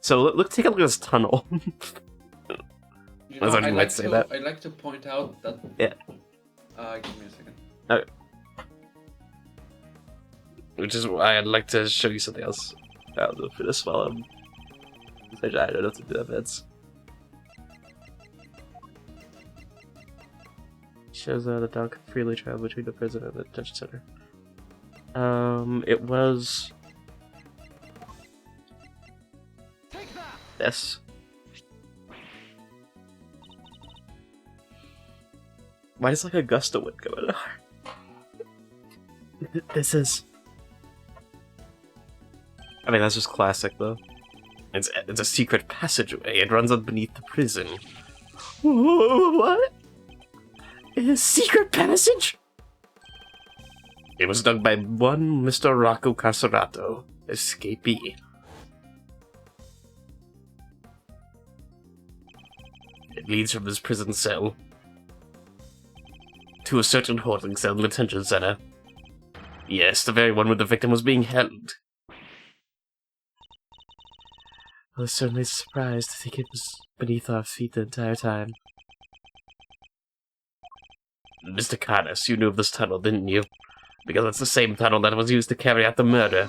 So, look, take a look at this tunnel. You know, I'd like to point out that... Yeah. Give me a second. Okay. Which is why I'd like to show you something else. I'll do for this while I'm... I don't know to do that, bits. Shows the dog can freely travel between the prison and the detention center. It was... This. Why is like a gust of wind going on? This is... I mean, that's just classic, though. It's a secret passageway. It runs beneath the prison. What? A secret passage? It was dug by one Mr. Rocco Carcerato, escapee. It leads from this prison cell to a certain holding cell in the detention center. Yes, the very one where the victim was being held. I was certainly surprised to think it was beneath our feet the entire time. Mr. Carnes, you knew of this tunnel, didn't you? Because it's the same tunnel that was used to carry out the murder.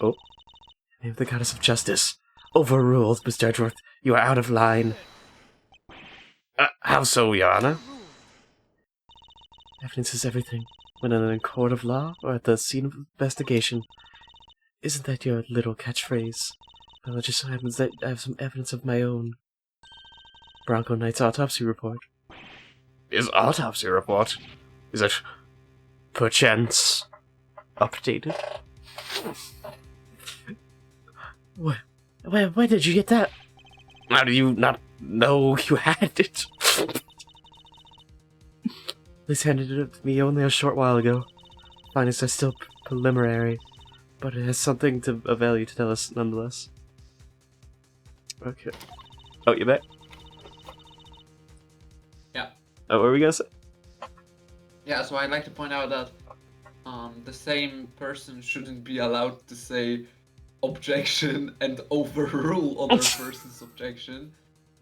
Oh. I am the goddess of justice. Overruled, Mr. Edgeworth. You are out of line. How so, Your Honor? Evidence is everything. When in a court of law or at the scene of investigation. Isn't that your little catchphrase? Well, it just so happens that I have some evidence of my own. Bronco Knight's autopsy report. His autopsy report? Is it, perchance, updated? Where did you get that? How do you not know you had it? Liz handed it to me only a short while ago. Findings are still preliminary, but it has something of value to tell us nonetheless. Okay. Oh, you back? Yeah. Oh, what were we gonna say? Yeah, so I'd like to point out that the same person shouldn't be allowed to say objection and overrule other person's objection,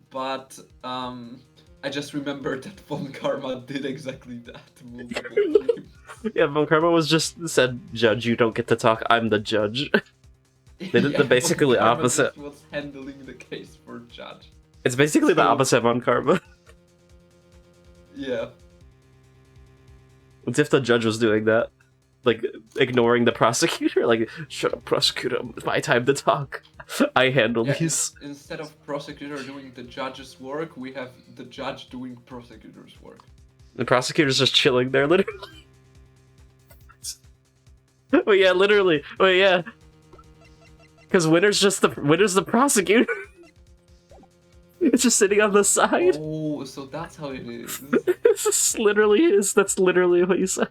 but I just remembered that Von Karma did exactly that multiple times. Yeah, Von Karma was just said, "Judge, you don't get to talk. I'm the judge." They did the basically opposite. Was handling the case for judge. It's basically the opposite of Von Karma. Yeah. It's if the judge was doing that. Like, ignoring the prosecutor. Like, shut up, prosecutor. It's my time to talk. I handle these. Instead of prosecutor doing the judge's work, we have the judge doing prosecutor's work. The prosecutor's just chilling there, literally. Oh yeah, literally. Oh yeah. Because winner's the prosecutor. It's just sitting on the side. Oh, so that's how it is. That's literally what you said.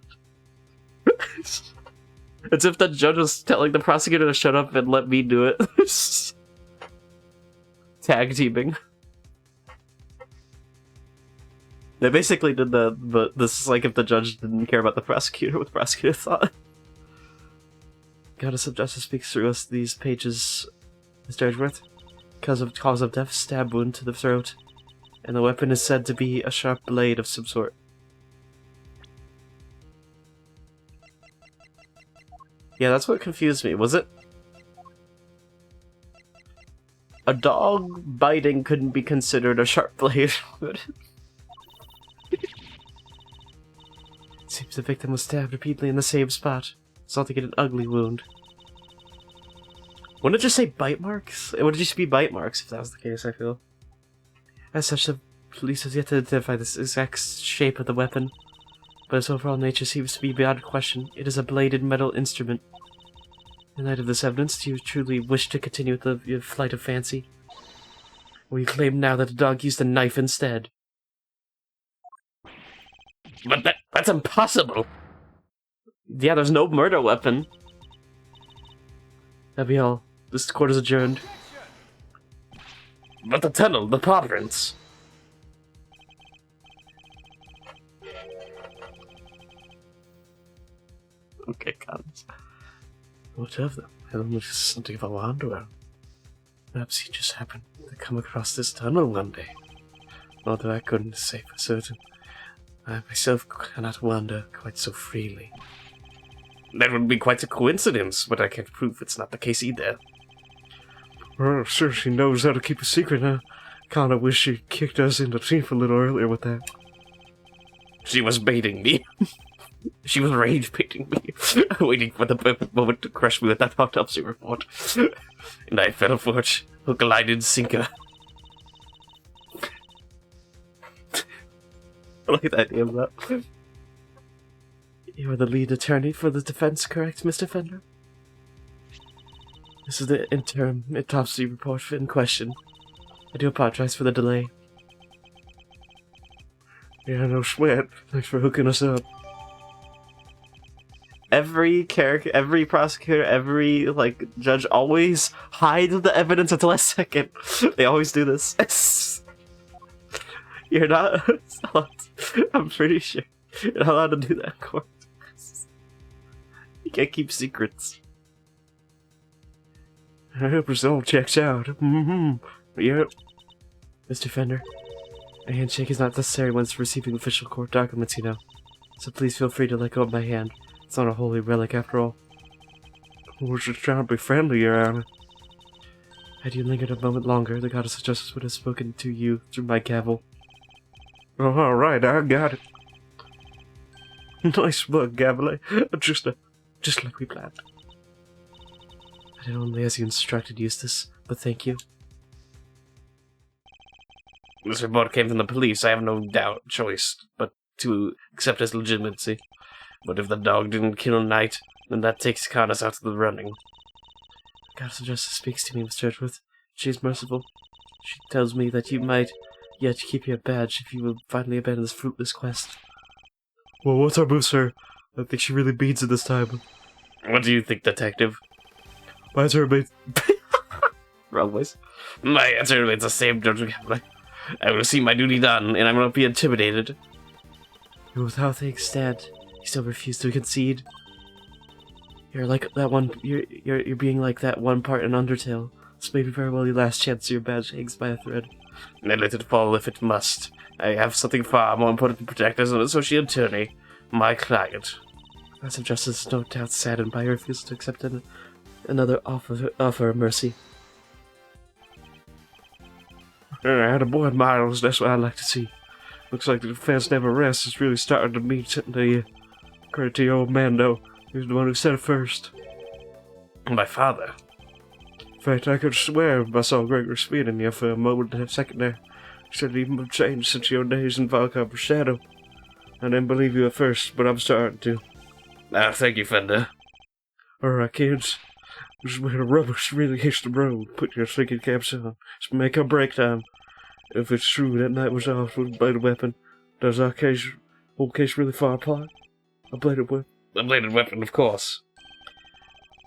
It's if the judge was telling the prosecutor to shut up and let me do it. Tag teaming. They basically did but this is like if the judge didn't care about the prosecutor, what the prosecutor thought. Goddess of Justice speaks through us these pages Mr. Edgeworth. Cause of death, stab wound to the throat. And the weapon is said to be a sharp blade of some sort. Yeah, that's what confused me. Was it? A dog biting couldn't be considered a sharp blade. Seems the victim was stabbed repeatedly in the same spot, resulting in an ugly wound. Wouldn't it just say bite marks? It would just be bite marks if that was the case, I feel. As such, the police has yet to identify the exact shape of the weapon, but its overall nature seems to be beyond question. It is a bladed metal instrument. In light of this evidence, do you truly wish to continue with your flight of fancy? Or you claim now that the dog used a knife instead? But that's impossible! Yeah, there's no murder weapon. That'd be all. This court is adjourned. But the tunnel, the paw prints. Okay, comments. What of them? Helen was just something of a wanderer. Perhaps he just happened to come across this tunnel one day. Although I couldn't say for certain. I myself cannot wander quite so freely. That would be quite a coincidence, but I can't prove it's not the case either. Well, sure, she knows how to keep a secret, huh? Kinda wish she kicked us in the teeth a little earlier with that. She was baiting me. She was rage baiting me, waiting for the perfect moment to crush me with that autopsy report. And I fell for it, hook, line, and sinker. I like the idea of that. You are the lead attorney for the defense, correct, Mr. Fender? This is the interim autopsy report in question. I do apologize for the delay. Yeah, no sweat. Thanks for hooking us up. Every character, every prosecutor, every, judge always hide the evidence until last second. They always do this. You're not... I'm pretty sure you're not allowed to do that in court. You can't keep secrets. I hope this all checks out. Yep. Mr. Fender, a handshake is not necessary when receiving official court documents, you know. So please feel free to let go of my hand. It's not a holy relic after all. We're just trying to be friendly, Your Honor. Had you lingered a moment longer, the goddess of justice would have spoken to you through my gavel. Oh, alright, I got it. Nice work, Gavile. Just like we planned. I did only as you instructed, Eustace, but thank you. This report came from the police. I have no choice but to accept its legitimacy. But if the dog didn't kill Knight, then that takes Connors out of the running. Goddess of Justice speaks to me, Mr. Edgeworth. She is merciful. She tells me that you might yet keep your badge if you will finally abandon this fruitless quest. Well, what's our move, sir? I think she really beats it this time. What do you think, detective? My answer remains... Wrong voice. My answer remains the same, Judge Gambit. I will see my duty done, and I will not be intimidated. With how things stand, you still refuse to concede. You're like that one. You're being like that one part in Undertale. This may be very well your last chance. Your badge hangs by a thread. And let it fall if it must. I have something far more important to protect as an associate attorney. My client. Goddess of Justice is no doubt saddened by your refusal to accept another offer of mercy. Attaboy, Miles, that's what I like to see. Looks like the defense never rests. It's really starting to meet the credit to your old man, though. He was the one who said it first. My father. In fact, I could swear I saw Gregory Speed in you for a moment and a second there. He said he have changed since your days in Valkyrie Shadow. I didn't believe you at first, but I'm starting to. Thank you, Fender. Alright, kids. This is where the rubber's really hits the road. Put your thinking caps on. It's make or break time. If it's true that Knight was off with a bladed weapon, does our whole case really fall apart? A bladed weapon? A bladed weapon, of course.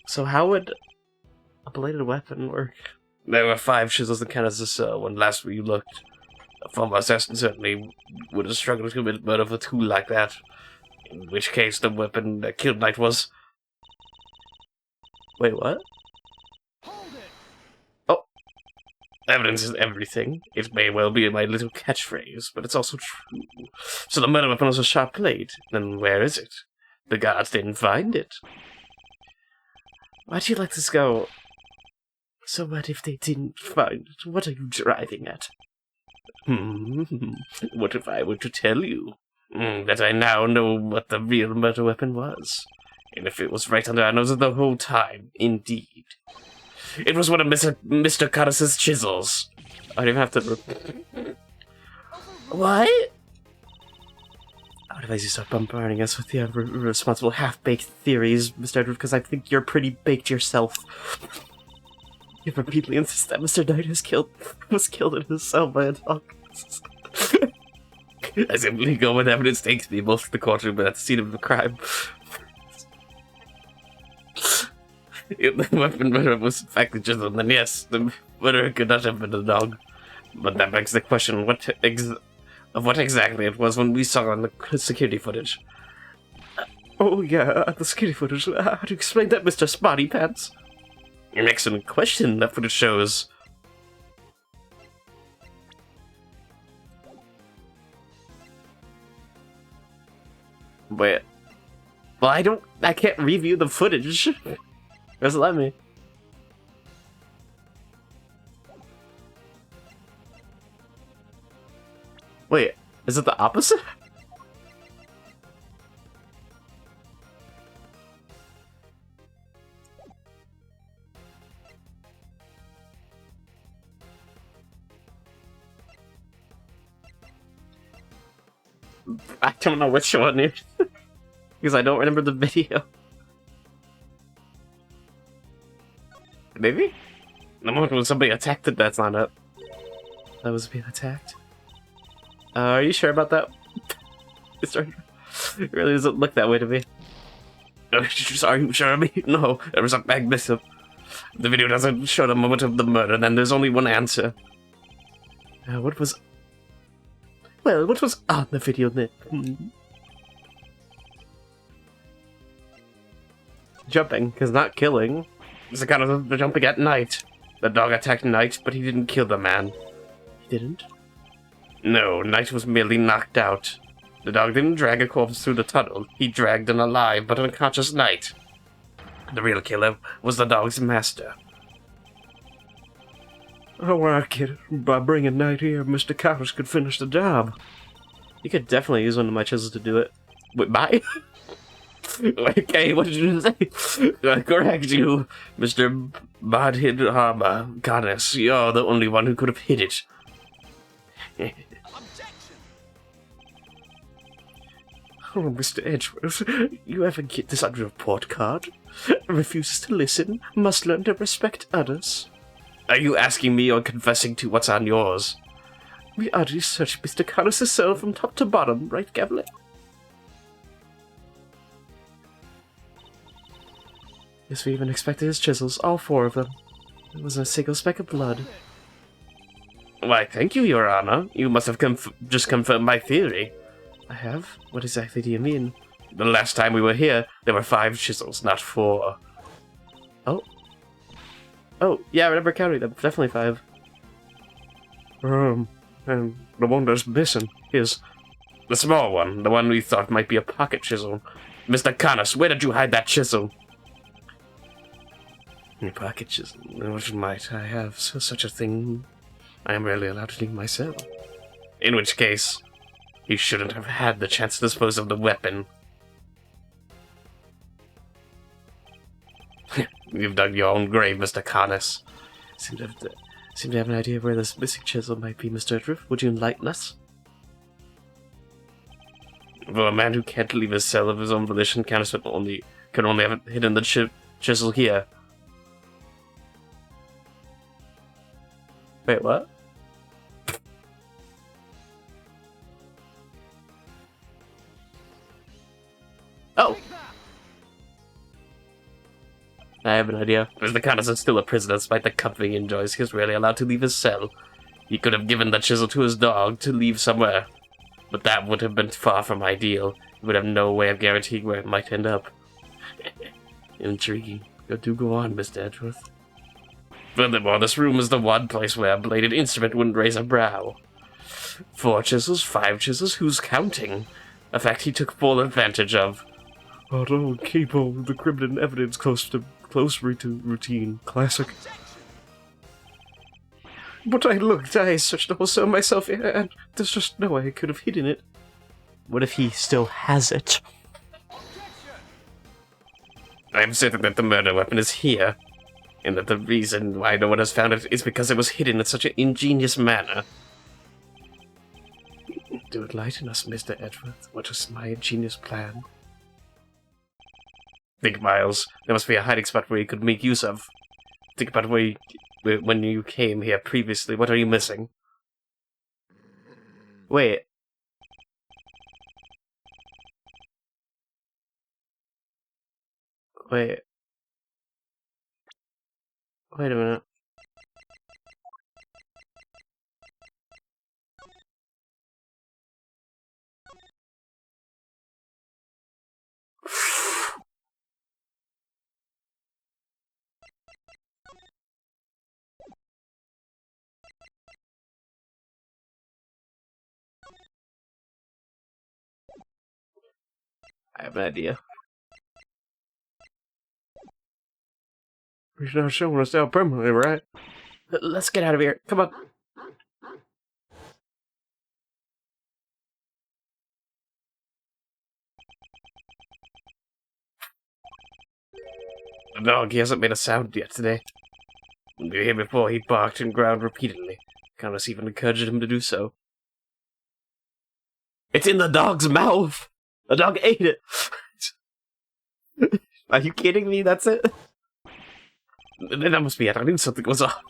So how would a bladed weapon work? There were 5 chisels in Kansas when last we looked. A former assassin certainly would have struggled to commit murder with a tool like that. In which case the weapon that killed Knight was... Wait, what? Hold it! Oh. Evidence is everything. It may well be my little catchphrase, but it's also true. So the murder weapon was a sharp blade. Then where is it? The guards didn't find it. Why'd you let this go? So what if they didn't find it? What are you driving at? What if I were to tell you that I now know what the real murder weapon was? And if it was right under our noses the whole time, indeed. It was one of Mr. Curtis's chisels. I don't even have to... What? I would advise you stop bombarding us with your irresponsible half-baked theories, Mr. Edward, because I think you're pretty baked yourself. You repeatedly insist that Mr. Knight was killed in his cell by a dog. I simply go with evidence takes me, both to the courtroom and at the scene of the crime. If the weapon murder was in fact the chisel, then yes, the murderer could not have been a dog. But that begs the question of what exactly it was when we saw on the security footage. Oh yeah, the security footage. How do you explain that, Mr. Spotty Pants? An excellent question. That footage shows... Wait. Well, I can't review the footage. Just let me. Wait, is it the opposite? I don't know which one it is. Because I don't remember the video. Maybe? The moment when somebody attacked it, that's not it. That was being attacked. Are you sure about that? It really doesn't look that way to me. Are you sure of me? No, there was a bag missing. The video doesn't show the moment of the murder, then there's only one answer. What was on the video then? Jumping, because not killing. It's the kind of jumping at night. The dog attacked Knight, but he didn't kill the man. He didn't? No, Knight was merely knocked out. The dog didn't drag a corpse through the tunnel. He dragged an alive but unconscious Knight. The real killer was the dog's master. Oh, I get it. By bringing Knight here, Mr. Cowers could finish the job. You could definitely use one of my chisels to do it. Wait, bye? Okay, what did you say? Correct you, Mr. Badhid Hama. Goddess, you're the only one who could have hit it. Oh, Mr. Edgeworth, you ever get this on your report card? Refuses to listen, must learn to respect others. Are you asking me or confessing to what's on yours? We already searched Mr. Carlos' cell from top to bottom, right, Gavlet? Yes, we even expected his chisels, all 4 of them. There wasn't a single speck of blood. Why, thank you, Your Honor. You must have just confirmed my theory. I have? What exactly do you mean? The last time we were here, there were 5 chisels, not 4. Oh. Oh, yeah, I remember counting them. Definitely 5. And the one that's missing is... The small one, the one we thought might be a pocket chisel. Mr. Connors, where did you hide that chisel? A pocket chisel? What might I have such a thing? I am rarely allowed to leave my cell. In which case, you shouldn't have had the chance to dispose of the weapon. You've dug your own grave, Mr. Connors. Seem to have an idea of where this missing chisel might be, Mr. Edriff. Would you enlighten us? For a man who can't leave his cell of his own volition, Connors can only have hidden the chisel here. Wait, what? Oh! I have an idea. Mr. Connors is still a prisoner despite the comfort he enjoys. He is rarely allowed to leave his cell. He could have given the chisel to his dog to leave somewhere. But that would have been far from ideal. He would have no way of guaranteeing where it might end up. Intriguing. Do go on, Mr. Edgeworth. Furthermore, this room is the one place where a bladed instrument wouldn't raise a brow. 4 chisels, 5 chisels, who's counting? A fact he took full advantage of. Oh, don't keep all the criminal evidence close to routine. Classic. But I searched the whole cell myself, and there's just no way I could have hidden it. What if he still has it? I am certain that the murder weapon is here, and that the reason why no one has found it is because it was hidden in such an ingenious manner. Do enlighten us, Mr. Edgeworth. What is my ingenious plan? Think, Miles. There must be a hiding spot where you could make use of. Think about when you came here previously. What are you missing? Wait. Wait a minute. I have an idea. He's not showing us out permanently, right? Let's get out of here. Come on. The dog, he hasn't made a sound yet today. When we were here before, he barked and growled repeatedly. Countess even encouraged him to do so. It's in the dog's mouth! The dog ate it! Are you kidding me? That's it? That must be it. I knew something was off.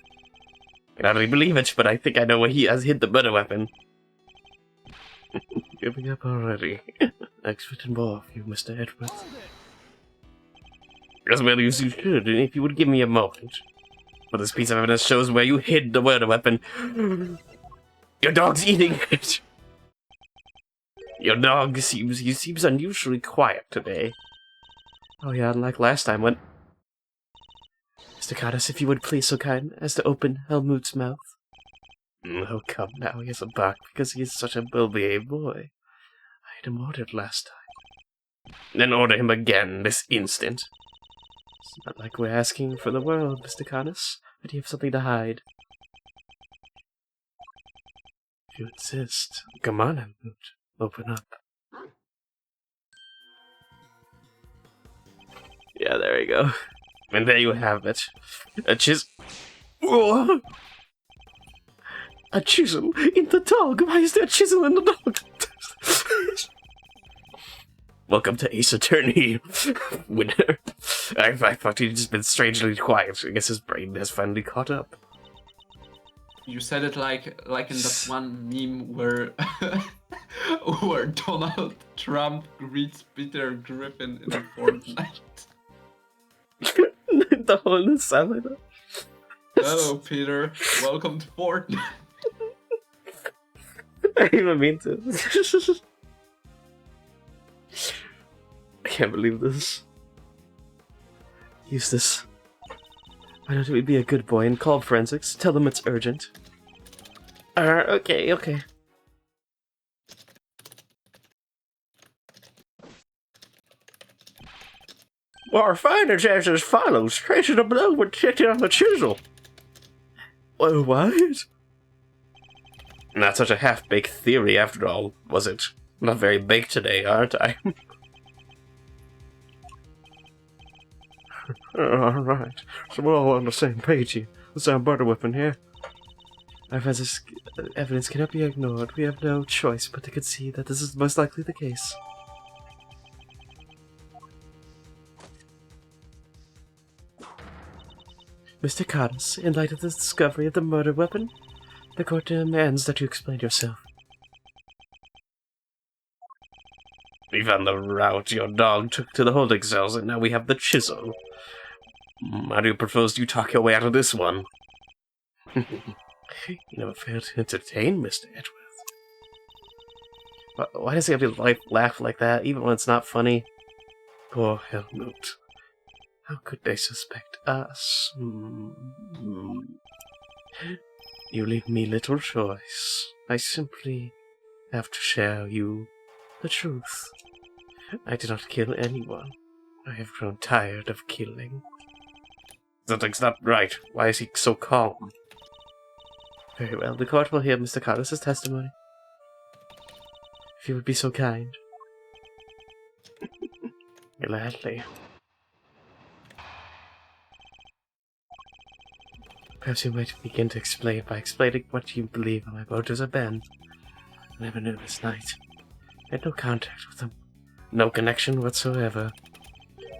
I don't really believe it, but I think I know where he has hid the murder weapon. Giving up already. Expert involved, you, Mr. Edwards. As well as you should, if you would give me a moment. But this piece of evidence shows where you hid the murder weapon. Your dog's eating it! Your dog seems unusually quiet today. Oh yeah, unlike last time when... Mr. Cardus, if you would please so kind as to open Helmut's mouth. Oh, come now, he has a bark because he is such a well-behaved boy. I had him ordered last time. Then order him again this instant. It's not like we're asking for the world, Mr. Cardus, but you have something to hide. If you insist, come on, Helmut. Open up. Yeah, there you go. And there you have it. A A chisel in the dog? Why is there a chisel in the dog? Welcome to Ace Attorney, winner. I thought he'd just been strangely quiet. I guess his brain has finally caught up. You said it like in that one meme where where Donald Trump greets Peter Griffin in Fortnite. The whole sound like that. Hello, Peter. Welcome to Fortnite. I didn't even mean to. I can't believe this. Eustace, why don't we be a good boy and call forensics? Tell them it's urgent. Okay. Our findings as follows. Tracing a blow when sitting on the chisel. What? Not such a half-baked theory after all, was it? I'm not very baked today, aren't I? Alright, so we're all on the same page here. It's our butter weapon here. Our evidence cannot be ignored. We have no choice but to concede that this is most likely the case. Mr. Cardus, in light of the discovery of the murder weapon, the court demands that you explain yourself. We found the route your dog took to the holding cells, and now we have the chisel. How do you propose you talk your way out of this one? You never fail to entertain, Mr. Edgeworth. Why does he have to laugh like that, even when it's not funny? Poor Helmut. How could they suspect us? You leave me little choice. I simply have to share you the truth. I did not kill anyone. I have grown tired of killing. Something's not right. Why is he so calm? Very well, the court will hear Mr. Carlos's testimony. If you would be so kind. Gladly. Perhaps you might begin to explain by explaining what you believe my motives have been. I never knew this night. I had no contact with them. No connection whatsoever.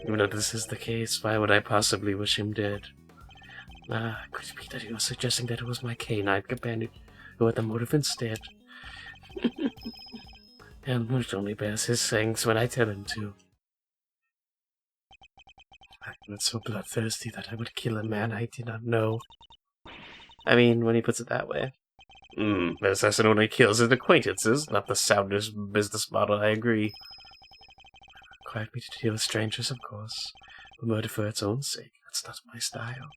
Even though this is the case, why would I possibly wish him dead? Could it be that you are suggesting that it was my canine companion who had the motive instead? Helmut only bears his things when I tell him to. I'm not so bloodthirsty that I would kill a man I did not know. I mean, when he puts it that way. The assassin only kills his acquaintances, not the soundest business model, I agree. Required me to deal with strangers, of course. But murder for its own sake, that's not my style.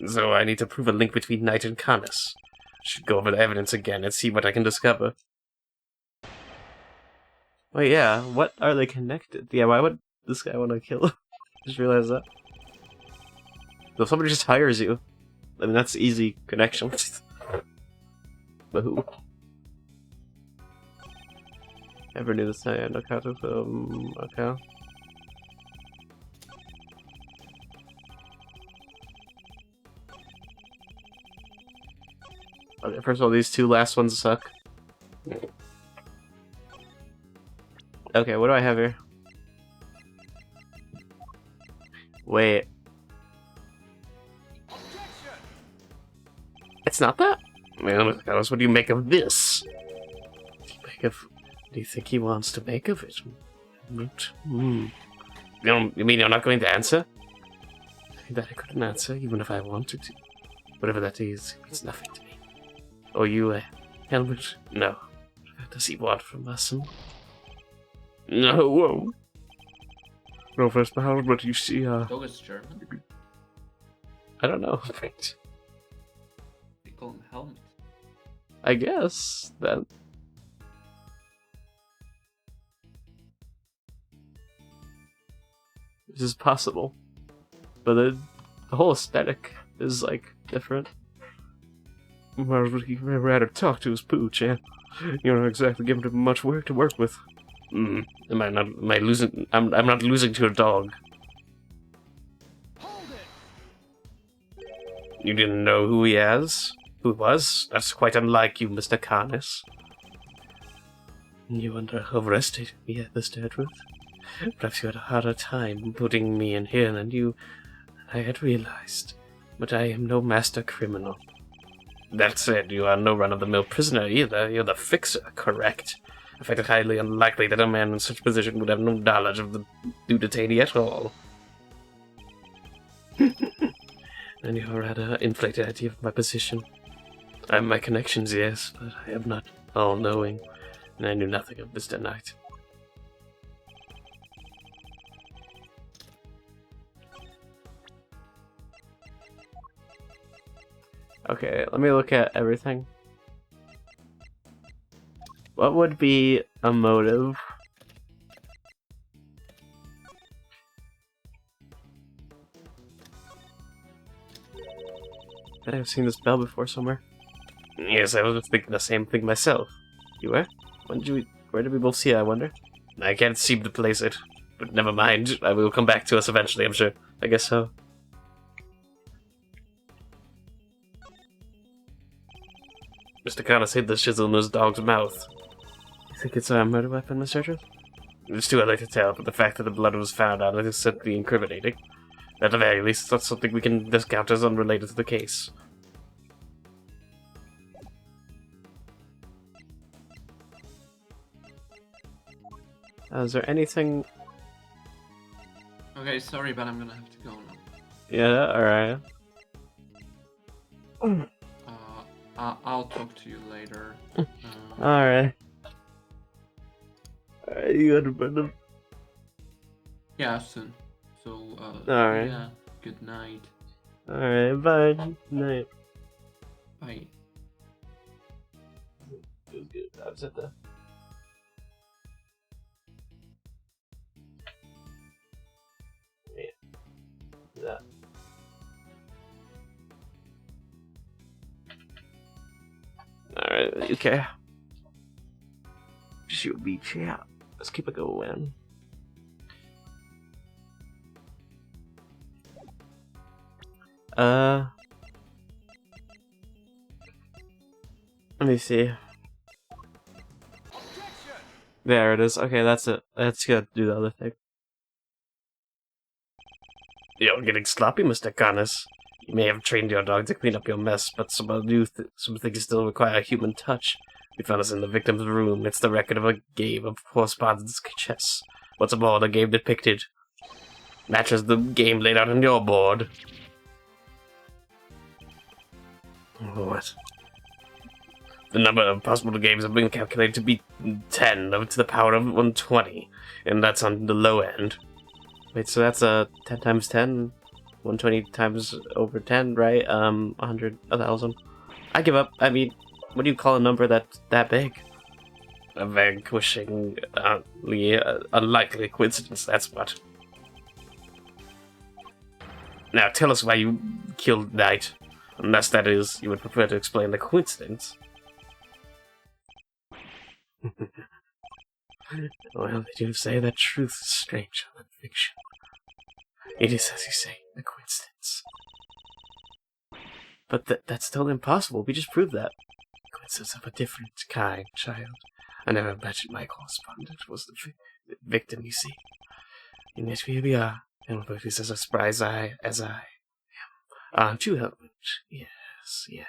So I need to prove a link between Knight and Canis. Should go over the evidence again and see what I can discover. Wait, yeah, what are they connected? Yeah, why would this guy want to kill him? Just realized that. So if somebody just hires you, I mean, that's easy connection. But who? Never knew this I no kind of okay. Okay, first of all, these two last ones suck. Okay, what do I have here? Wait. It's not that? Man, what do you make of this? What do you think he wants to make of it? You mean you're not going to answer? That I couldn't answer, even if I wanted to. Whatever that is, it means nothing to me. Oh, you, Helmut? No. What does he want from us? No, whoa. No, first, but you see, Dog is German. I don't know. They call him Helmut. I guess that. This is possible. But the whole aesthetic is, like, different. Well, you'd rather talk to his pooch, yeah? You're not exactly giving him much work to work with. Am I losing? I'm not losing to a dog. You didn't know who he is? Who it was? That's quite unlike you, Mr. Canis. You overestimated me at Mr. Edward. Perhaps you had a harder time putting me in here than I had realized. But I am no master criminal. That said, you are no run-of-the-mill prisoner either. You're the fixer, correct? I find it highly unlikely that a man in such a position would have no knowledge of the new detainee at all. And you have a rather inflated idea of my position. I have my connections, yes, but I am not all-knowing, and I knew nothing of Mr. Knight. Okay, let me look at everything. What would be a motive? I think I've seen this bell before somewhere. Yes, I was thinking the same thing myself. You were? Where did we both see it, I wonder? I can't seem to place it. But never mind, it will come back to us eventually, I'm sure. I guess so. Mr. Canis hid the chisel in his dog's mouth. You think it's a murder weapon, Mr. Edward? It's too early to tell, but the fact that the blood was found on it is certainly incriminating. At the very least, that's something we can discount as unrelated to the case. Is there anything... Okay, sorry, but I'm gonna have to go now. Yeah, alright. I'll talk to you later. Alright. You had a random... Yeah, soon. So, Alright. yeah, good night. Alright, bye. Night. Bye. It was good. I was at the... Yeah. That. Alright, okay. Shoot be chat. Let's keep it going. Let me see. There it is. Okay, that's it. Let's go do the other thing. You're getting sloppy, Mr. Connors. You may have trained your dog to clean up your mess, but some things still require a human touch. We found this in the victim's room. It's the record of a game of correspondence chess. What's more, the game depicted matches the game laid out on your board. What? The number of possible games have been calculated to be 10 to the power of 120, and that's on the low end. Wait, so that's 10 times 10? 120 times over 10, right? 100, 1,000. I give up. I mean, what do you call a number that's that big? A vanquishing, unlikely coincidence, that's what. Now, tell us why you killed Knight. Unless, that is, you would prefer to explain the coincidence. Well, they do say that truth is stranger than fiction. It is, as you say, a coincidence. But that's still impossible. We just proved that. Coincidence of a different kind, child. I never imagined my correspondent was the victim, you see. And yet here we are, and both as a surprise as I am. Aren't you, Helmut? Yes, yes.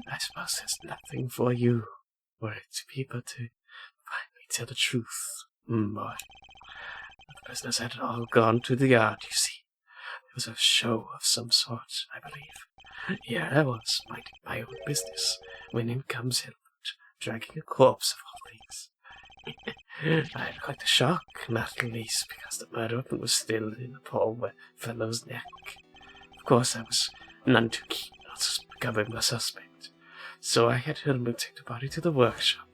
I suppose there's nothing for you, or it to be but to finally tell the truth, boy. The prisoners had all gone to the yard, you see. There was a show of some sort, I believe. Here I was, minding my own business, when in comes Helmut, dragging a corpse of all things. I had quite a shock, not least because the murder weapon was still in the poor fellow's neck. Of course, I was none too keen on discovering the suspect, so I had Helmut take the body to the workshop.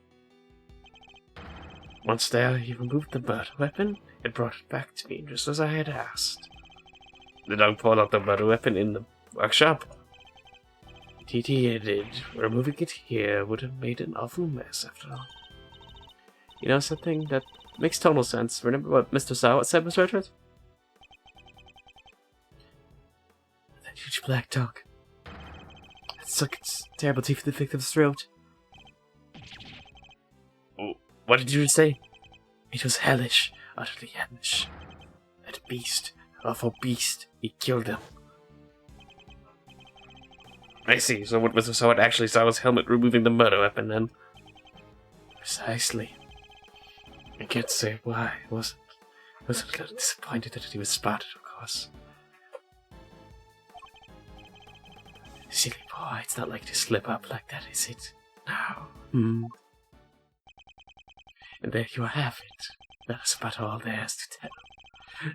Once there, he removed the murder weapon and brought it back to me, just as I had asked. The dog pulled out the murder weapon in the workshop. Indeed he did. Removing it here would have made an awful mess, after all. You know something that makes total sense? Remember what Mr. Sawat said, Mr. Richards? That huge black dog. It sucked its terrible teeth in the victim's throat. Oh, what did you say? It was hellish, utterly hellish. That beast, awful beast, he killed him. I see, so what Mr. Sawat actually saw was Helmut removing the murder weapon then? Precisely. I can't say why, I was a little disappointed that he was spotted, of course. Silly boy, it's not like to slip up like that, is it? No. And there you have it. That is about all there is to tell.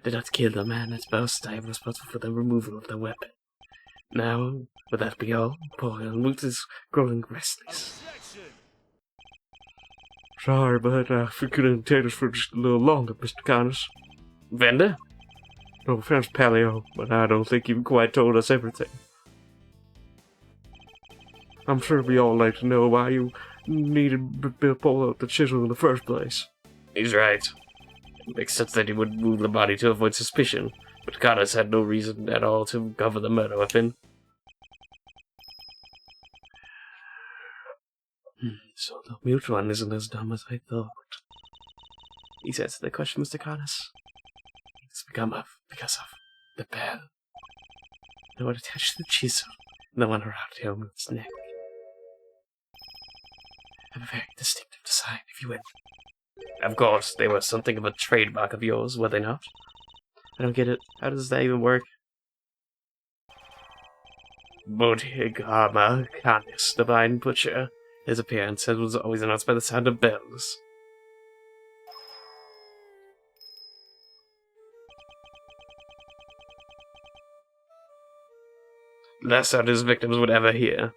Did not kill the man at most. I am responsible for the removal of the weapon. Now, would that be all? Poor Helmut is growing restless. Sorry, but if you could entertain us for just a little longer, Mr. Connors. Venda? No offense, Paleo, but I don't think you've quite told us everything. I'm sure we all like to know why you needed to pull out the chisel in the first place. He's right. It makes sense that he would move the body to avoid suspicion, but Connors had no reason at all to cover the murder weapon. So the mute one isn't as dumb as I thought. He's answered the question, Mr. Connors. It's because of the bell. The one attached to the chisel, and the one around Helmut's neck. Have a very distinctive design, if you will. Of course, they were something of a trademark of yours, were they not? I don't get it. How does that even work? Bodhigama Canis, Divine Butcher. His appearance was always announced by the sound of bells. less that his victims would ever hear.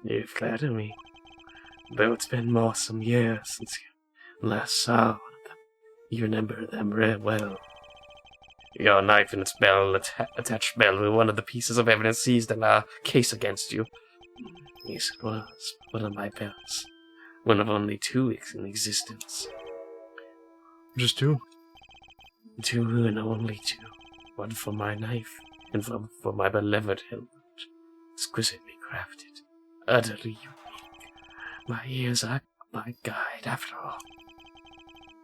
You flatter me. Though it's been more some years since you last saw one of them, you remember them very well. Your knife and its attached bell were one of the pieces of evidence seized in our case against you. Yes, it was one of my bells. One of only 2 in existence. Just 2? 2 and only 2. One for my knife, and for my beloved helmet. Exquisitely crafted. Utterly unique. My ears are my guide, after all.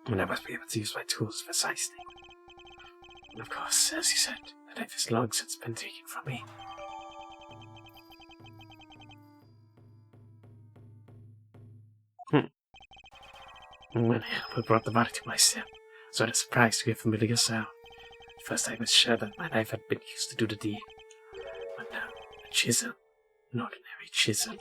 And I must be able to use my tools precisely. And of course, as you said, the knife has long since been taken from me. When Helmut brought the body to my cell, I was rather surprised to hear a familiar sound. At first I was sure that my knife had been used to do the deed. But now, a chisel. An ordinary chisel.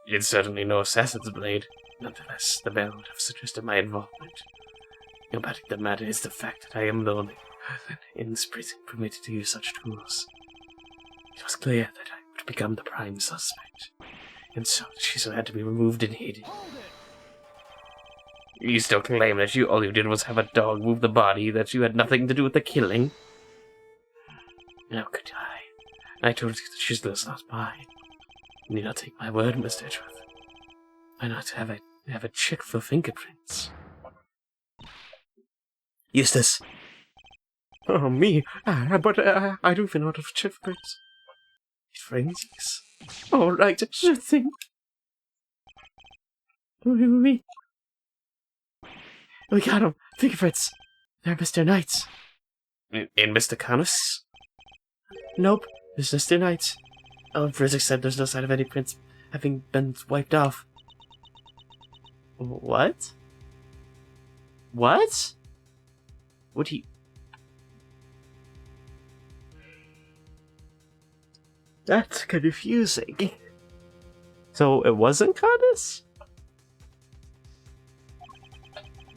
It's certainly no assassin's blade. Nonetheless, the bell would have suggested my involvement. But the matter is the fact that I am the only person in this prison permitted to use such tools. It was clear that I would become the prime suspect, and so the chisel had to be removed and hidden. You still claim that all you did was have a dog move the body, that you had nothing to do with the killing? How could I? I told you the chisel is not mine. You need not take my word, Mr. Edgeworth. Why not have a check for fingerprints? Eustace! Oh, me? But I don't even know how to check for prints. Forensics? All right, sure thing. We got him! Fingerprints! They're Mr. Knight's. In Mr. Connors? Nope, it's Mr. Knight's. Forensics said there's no sign of any prints having been wiped off. What? What? Would he... That's confusing. So it wasn't Connors?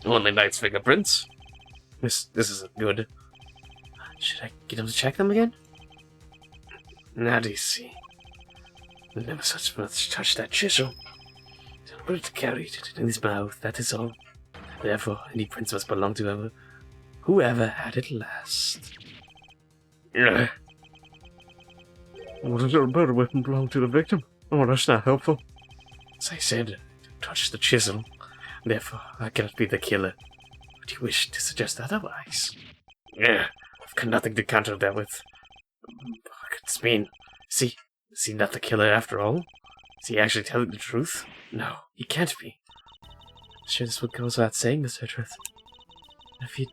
Only Knight's fingerprints. This isn't good. Should I get him to check them again? Now do you see? I never such much touched that chisel. But carried it in his mouth, that is all. Therefore, any prints must belong to whoever had it last. Well, does a better weapon belong to the victim? Oh, that's not helpful. As I said, touch the chisel. Therefore, I cannot be the killer. Would you wish to suggest otherwise? I've got nothing to counter that with. What could this mean? Is he not the killer after all? Is he actually telling the truth? No, he can't be. I'm sure this would go without saying, Mr. Edgeworth. If you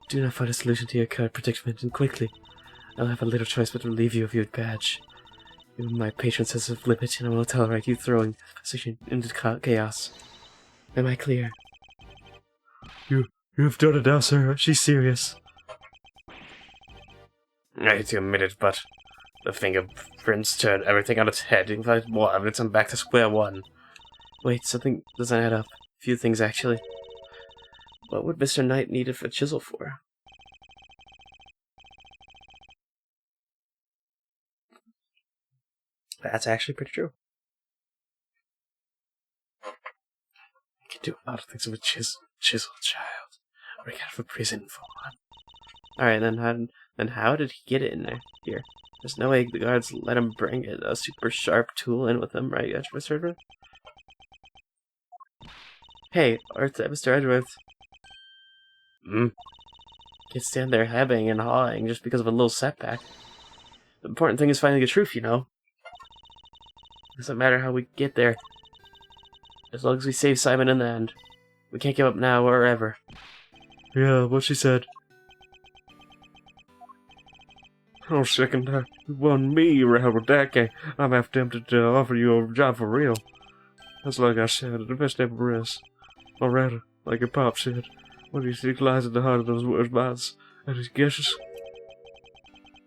do not find a solution to your current predicament, and quickly, I'll have a little choice but to relieve you of your badge. Even my patron sense of limit, and I will tolerate you throwing the position into chaos. Am I clear? You've done it now, sir. She's serious. I hate to admit it, but the fingerprints turned everything on its head. In fact, more evidence, I'm back to square one. Wait, something doesn't add up. A few things, actually. What would Mr. Knight need a chisel for? That's actually pretty true. I can do a lot of things with a chisel, child. Break out of a prison for one. Alright, then how did he get it in there? Here. There's no way the guards let him bring a super sharp tool in with him, right, Edgeworth? Hey, Mr. Edgeworth. Can't stand there hebbing and hawing just because of a little setback. The important thing is finding the truth, you know. Doesn't matter how we get there. As long as we save Simon in the end. We can't give up now or ever. Yeah, what she said. Oh, second time. You won me around with that guy. I'm half tempted to offer you a job for real. That's like I said, the best ever is. Or rather, like your pop said, what do you think lies at the heart of those words, Miles? And his guesses?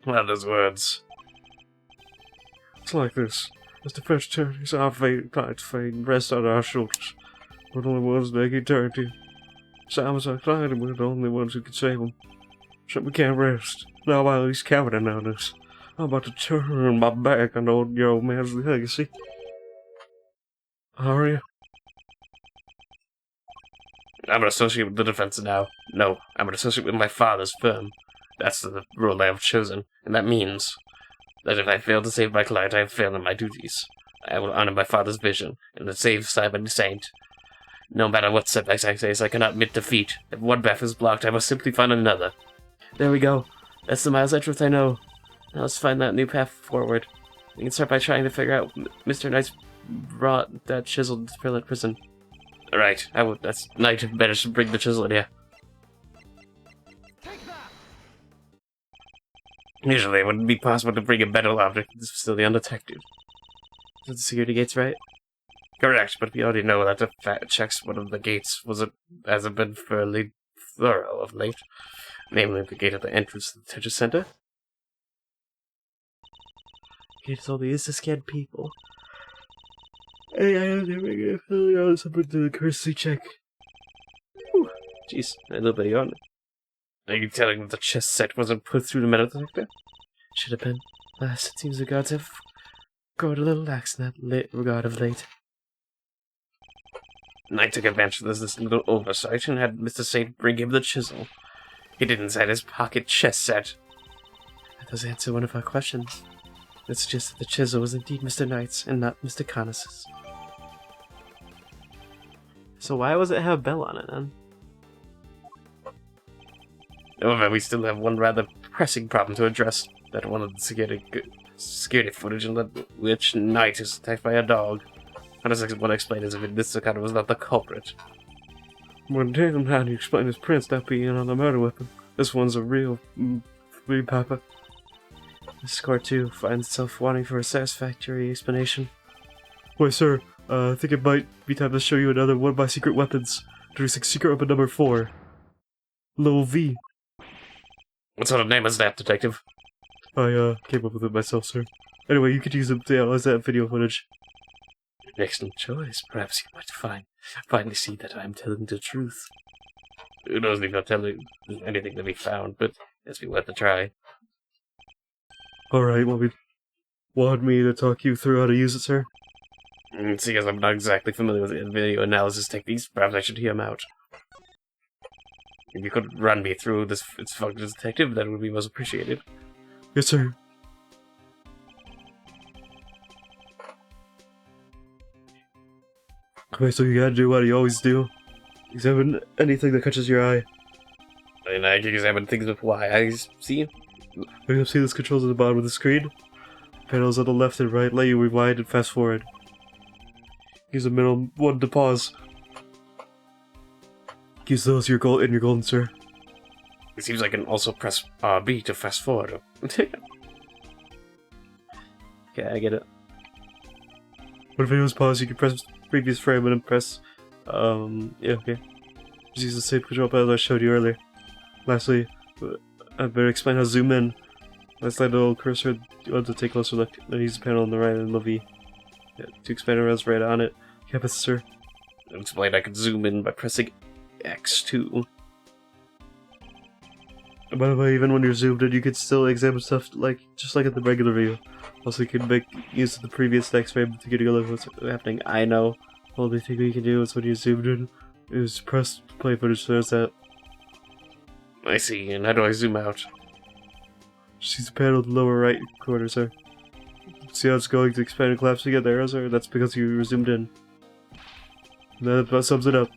Well, those words. It's like this. As the first turns, our fate, Clyde's fate, rests on our shoulders. We're the only ones that can turn to. Sam was excited we're the only ones who could save him. So we can't rest. Now while he's counting on us, I'm about to turn my back on your old man's legacy. How are you? I'm an associate with the defense now. No, I'm an associate with my father's firm. That's the role I have chosen, and that means that if I fail to save my client, I have failed in my duties. I will honor my father's vision, and to save Simon Saint. No matter what setbacks I face, I cannot admit defeat. If one path is blocked, I must simply find another. There we go. That's the miles of truth I know. Now let's find that new path forward. We can start by trying to figure out Mr. Knight's brought that chisel to Perlin prison. Right, that's Knight better should bring the chisel in here. Usually it wouldn't be possible to bring a metal object to this facility undetected. Is the security gates right? Correct, but we already know that the fact checks one of the gates hasn't been fairly thorough of late. Namely, the gate at the entrance to the detention center. Gate is only used to scan people. Hey, I have to make a filling out something to the courtesy check. Jeez, a little bit on it. Are you telling me the chest set wasn't put through the metal detector? Should have been. It seems the guards have grown a little lax in that regard of late. Knight took advantage of this little oversight and had Mr. Saint bring him the chisel. He did inside his pocket chest set. That does answer one of our questions. It suggests that the chisel was indeed Mr. Knight's and not Mr. Conness's. So why was it have a bell on it then? However, we still have one rather pressing problem to address. That one of the security footage in which Knight is attacked by a dog. How does one explain as if this kind was not the culprit? Well, damn, how do you explain his prints not being on the murder weapon? This one's a real Papa. This score 2 finds itself wanting for a satisfactory explanation. Wait, sir, I think it might be time to show you another one of my secret weapons. Introducing secret weapon number 4. Low V. What sort of name is that, Detective? I came up with it myself, sir. Anyway, you could use it to analyze that video footage. Excellent choice. Perhaps you might finally see that I'm telling the truth. Who knows if I'll tell you anything to be found, but it's be worth a try. Alright, want me to talk you through how to use it, sir? See, as I'm not exactly familiar with video analysis techniques, perhaps I should hear him out. If you could run me through its function as detective, that would be most appreciated. Yes, sir. Okay, so you gotta do what you always do. Examine anything that catches your eye. And I can examine things with my eyes. See? You can see those controls at the bottom of the screen. Panels on the left and right let you rewind and fast forward. Use the middle one to pause. Use those in your golden, sir. It seems I can also press RB to fast forward. Okay, I get it. When video is paused, you can press previous frame and then press, yeah, okay. Just use the same control panel I showed you earlier. Lastly, I better explain how to zoom in. I slide the little cursor to take a closer look, then use the panel on the right and the V. Yeah, to expand around right on it. Yes, sir. Explain I can zoom in by pressing X2. By the way, even when you're zoomed in, you can still examine stuff just like in the regular view. Also, you can make use of the previous next frame to get a look at what's happening. I know. The only thing you can do is when you're zoomed in is press play footage so there's that. I see, and how do I zoom out? Just use the panel in the lower right corner, sir. See how it's going to expand and collapse again there, sir? That's because you were zoomed in. And that about sums it up.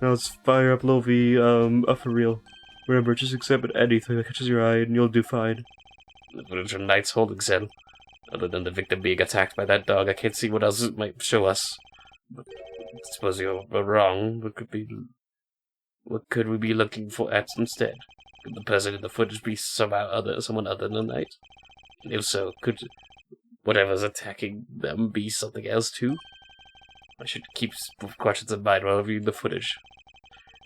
Now let's fire up low V, up for real. Remember, just examine anything that catches your eye and you'll do fine. The footage from Knight's holding cell. Other than the victim being attacked by that dog, I can't see what else it might show us. But I suppose you're wrong. What could we be looking for at instead? Could the person in the footage be someone other than Knight? And if so, could whatever's attacking them be something else too? I should keep questions in mind while reviewing the footage.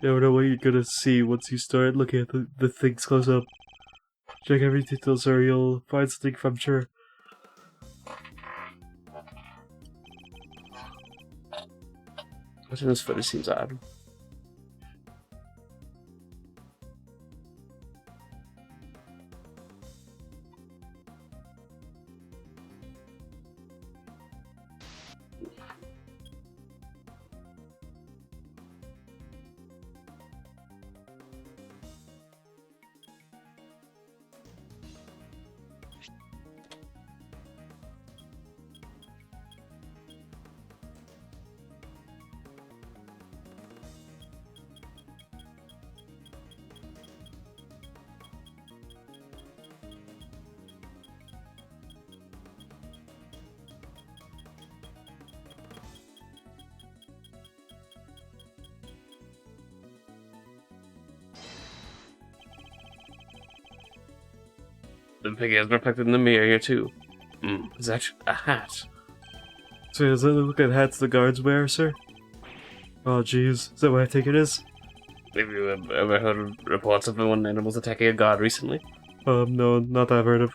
You never know what you're gonna see once you start looking at the things close up. Check every detail, sir. You'll find something I'm sure. Watching this footage seems odd. The figure is reflected in the mirror here too. Is that a hat? So does that look like hats the guards wear, sir? Oh jeez, is that what I think it is? Have you ever heard of reports of one animals attacking a guard recently? No, not that I've heard of.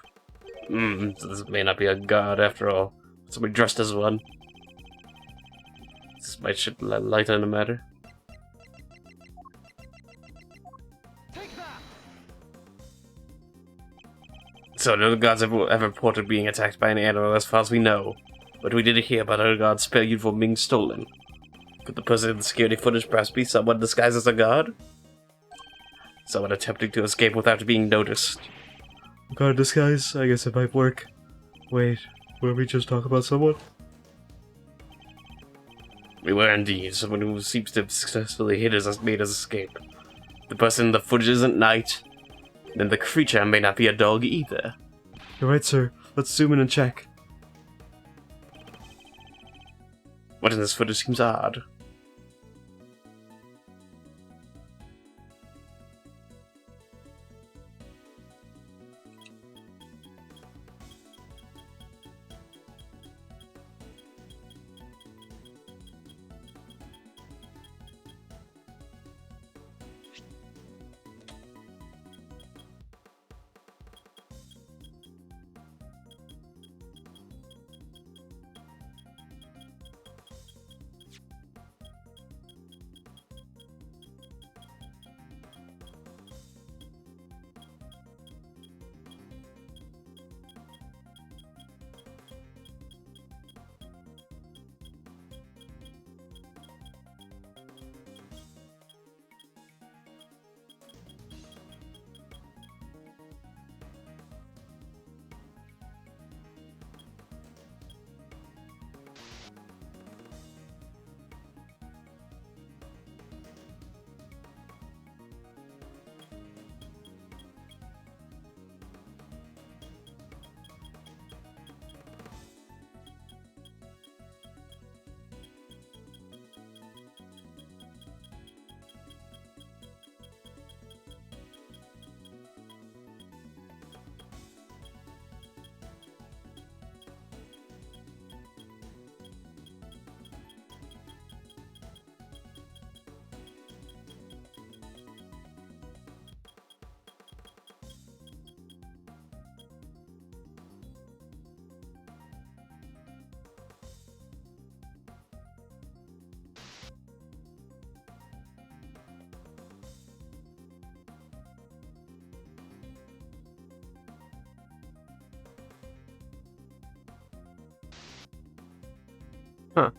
So this may not be a guard after all. Somebody dressed as one. This might shed light on the matter. So no guards ever reported being attacked by an animal as far as we know. But we did hear about a guard's spare uniform being stolen. Could the person in the security footage perhaps be someone disguised as a guard? Someone attempting to escape without being noticed. Guard disguise? I guess it might work. Wait, were we just talking about someone? We were indeed. Someone who seems to have successfully made his escape. The person in the footage isn't Knight. Then the creature may not be a dog either. You're right, sir. Let's zoom in and check. What in this footage seems odd. Huh.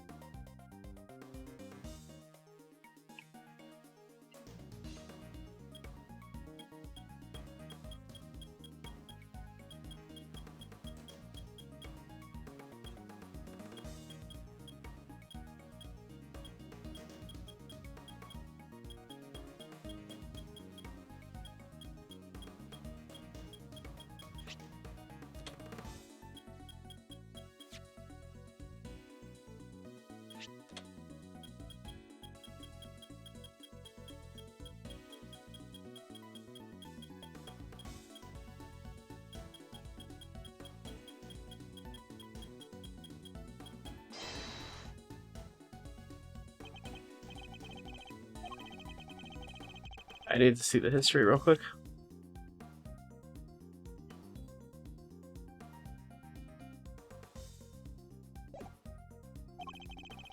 I need to see the history real quick.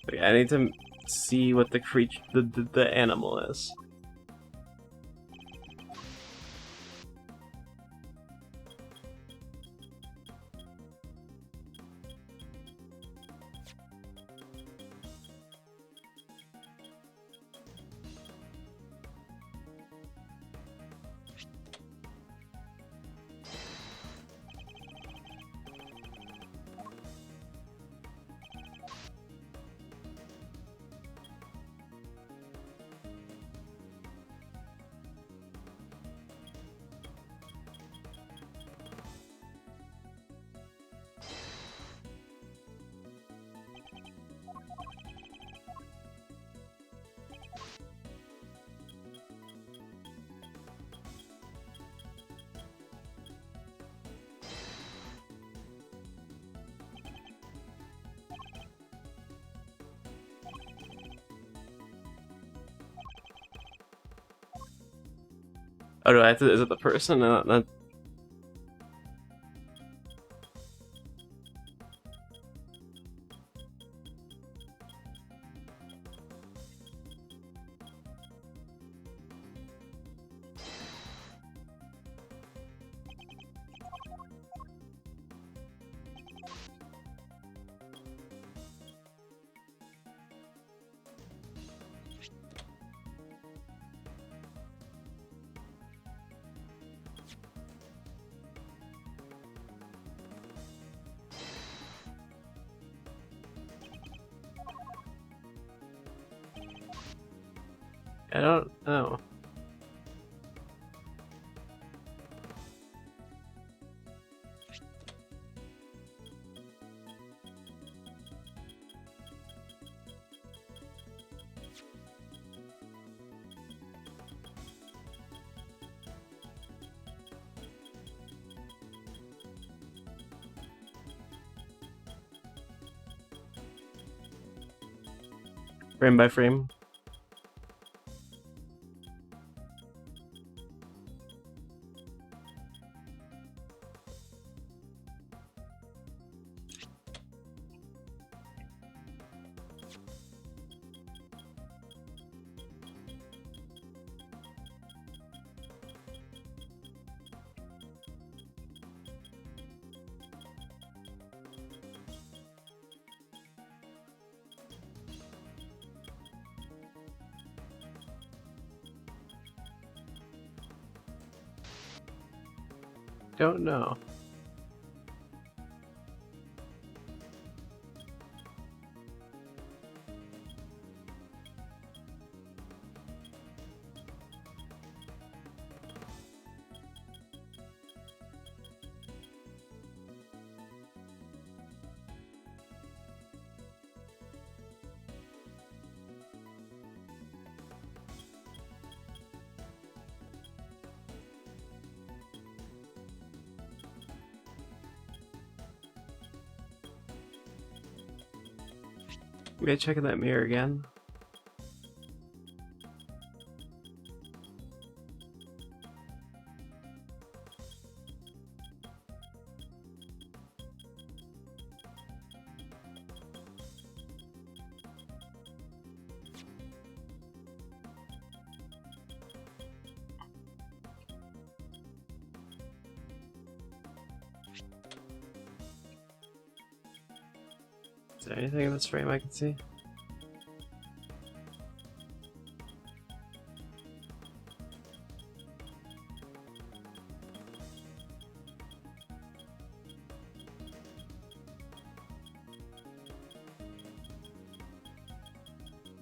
Okay, I need to see what the creature, the animal is. Oh, do I have to? Is it the person? No. I don't know. Frame by frame. Don't know. Okay, checking that mirror again. Is there anything in this frame I can see?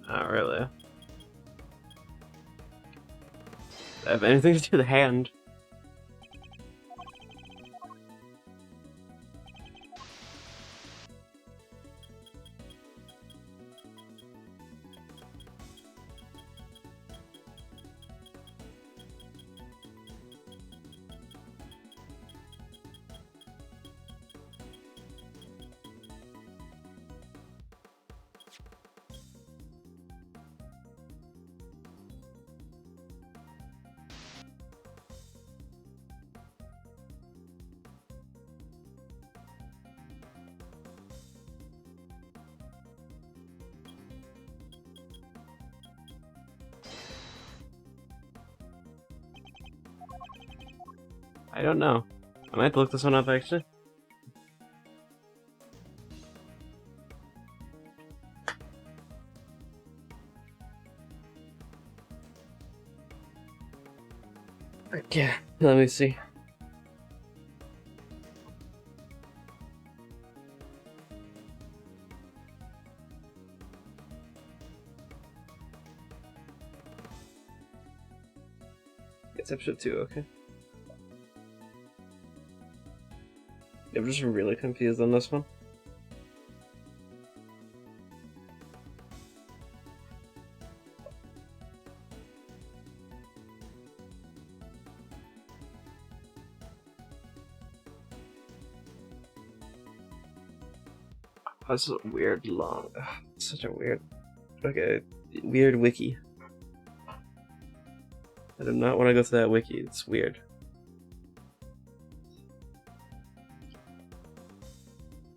Not really. I have anything to do with the hand. I don't know. I might look this one up actually. Yeah, let me see. It's episode 2, okay. I'm just really confused on this one. That's a weird long. Such a weird. Okay, weird wiki. I do not want to go to that wiki. It's weird.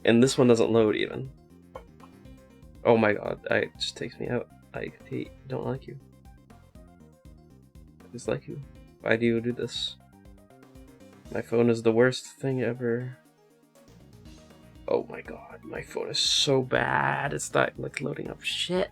And this one doesn't load even. Oh my god, it just takes me out. I don't like you. I dislike you. Why do you do this? My phone is the worst thing ever. Oh my god, my phone is so bad. It's not like loading up shit.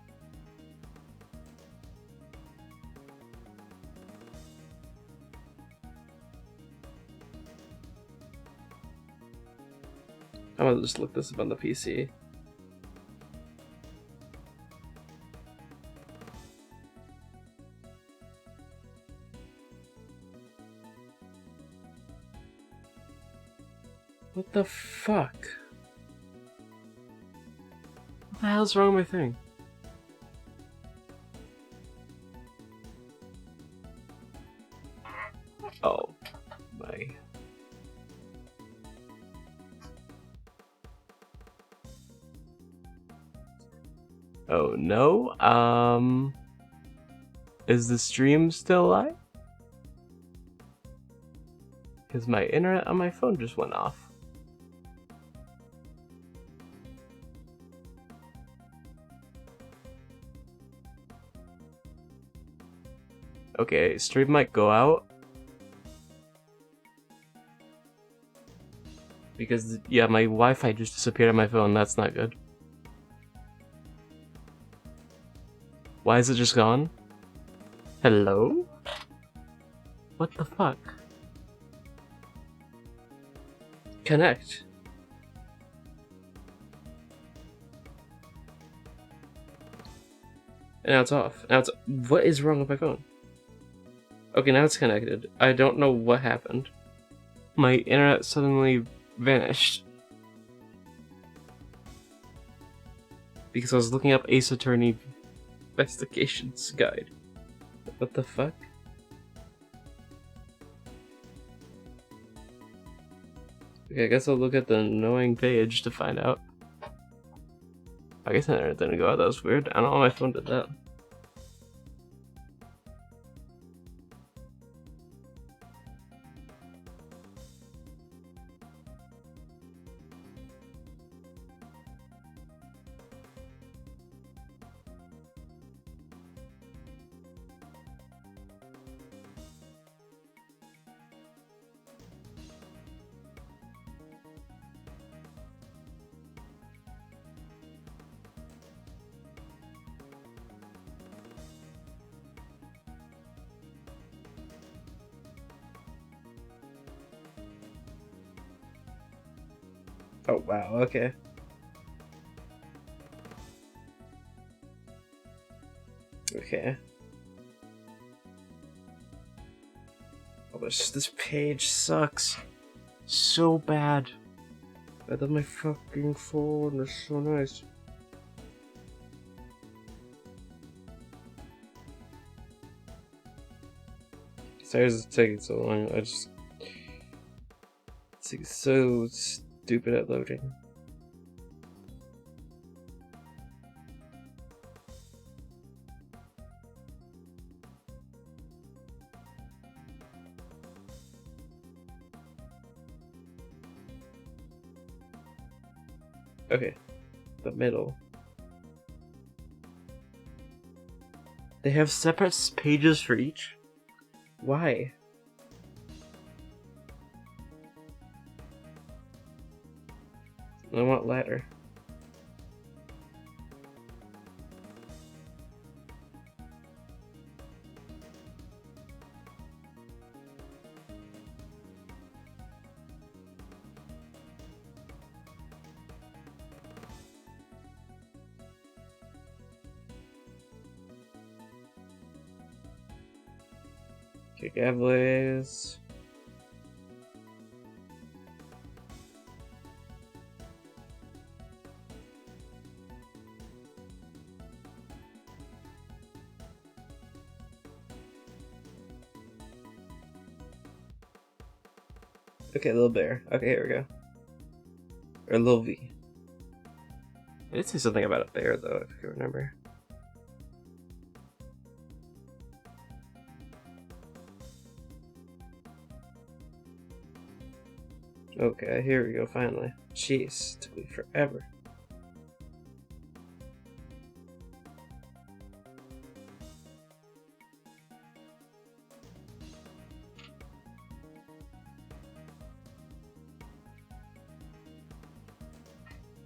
I'm gonna just look this up on the PC. What the fuck? What the hell's wrong with my thing? Oh my. Oh no, is the stream still live? Because my internet on my phone just went off. Okay, stream might go out. Because, yeah, my Wi-Fi just disappeared on my phone, that's not good. Why is it just gone? Hello? What the fuck? Connect. And now it's off. Now it's... What is wrong with my phone? Okay, now it's connected. I don't know what happened. My internet suddenly vanished. Because I was looking up Ace Attorney Investigations Guide. What the fuck? Okay, I guess I'll look at the annoying page to find out. I guess my internet didn't go out, that was weird. I don't know why my phone did that. Oh wow, okay. Okay. Oh, this page sucks. So bad. I love my fucking phone, it's so nice. Sorry it's taking so long, it's like so stupid at loading. Okay, the middle. They have separate pages for each? Why? I want ladder. Okay, Gablaze. Okay, Little Bear. Okay, here we go. Or Lil V. I did say something about a bear, though, if you remember. Okay, here we go, finally. Jeez, took me forever.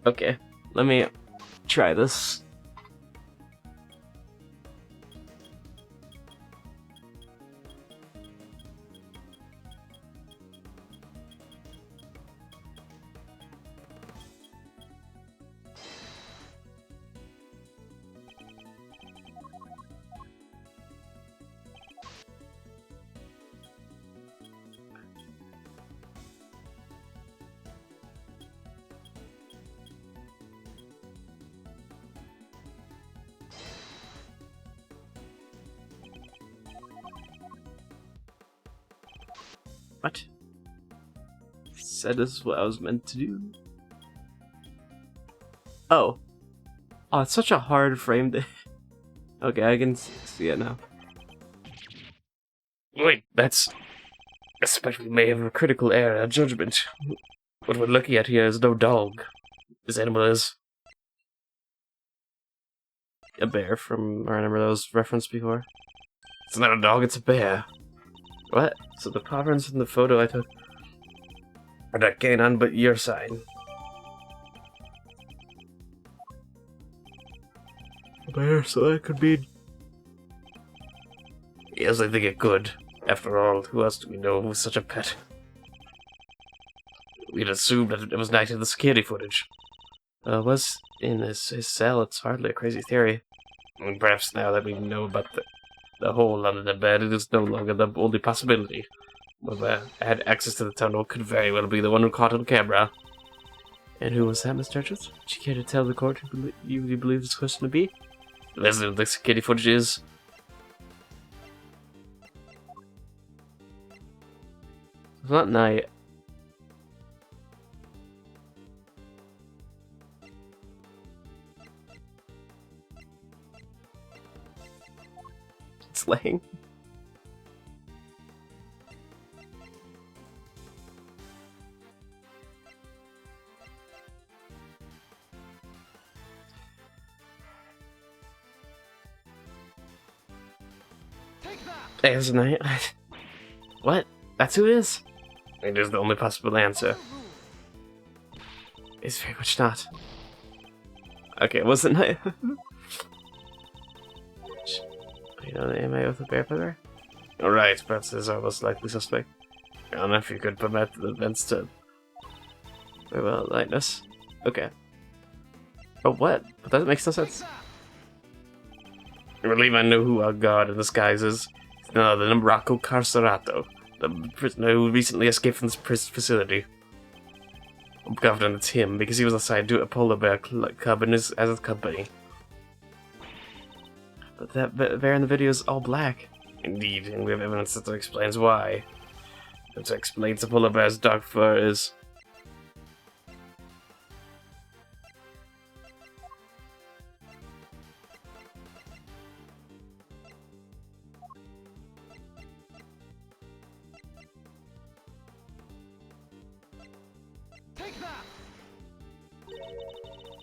Okay, let me try this. What? Said this is what I was meant to do. Oh. Oh, it's such a hard frame to... Okay, I can see it now. Wait, that's... I suspect we may have a critical error of judgment. What we're looking at here is no dog. This animal is... A bear from... I remember those referenced before. It's not a dog, it's a bear. What? So the patterns in the photo I took are not canine, but your sign. A bear, so that could be... Yes, I think it could. After all, who else do we know with such a pet? We'd assumed that it was night in the security footage. it was in his cell. It's hardly a crazy theory. I mean, perhaps now that we know about the hole under the bed, it is no longer the only possibility. Whoever had access to the tunnel could very well be the one who caught on camera. And who was that, Miss Churches? Would you care to tell the court who you believe this question to be? The rest of the security footage is... It's not night. It's laying. Hey, it's night. What? That's who it is? It is the only possible answer. It's very much not. Okay, wasn't night. You know the MA with the bear feather? Alright, perhaps this is our most likely suspect. I don't know if you could permit the events to... Very well, lightness. Okay. Oh, what? But that makes no sense. I believe I know who our guard in disguise is. It's none other than Rocco Carcerato, the prisoner who recently escaped from this prison facility. I'm confident it's him because he was assigned to a polar bear cub as his company. But that bear in the video is all black. Indeed, and we have evidence that explains why. That explains the polar bear's dark fur is...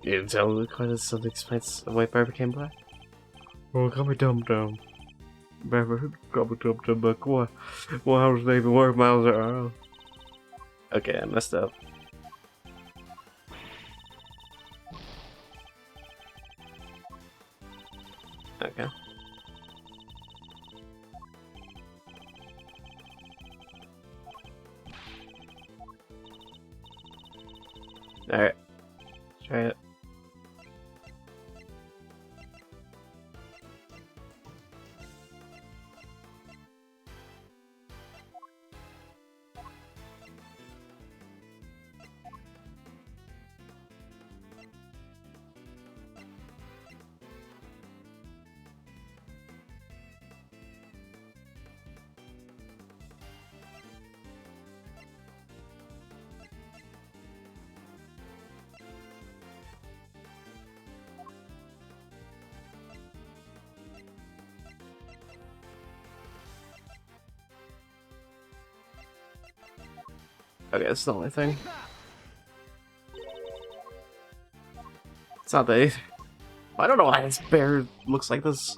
You didn't tell me? Quite as something explains the white bear became black. Oh, call me Dum Dum. Bear, call me Dum Dum, but what? Well, how does they even work miles an hour? Okay, I messed up. Okay. Alright. Try it. Okay, that's the only thing. It's not the... I don't know why this bear looks like this.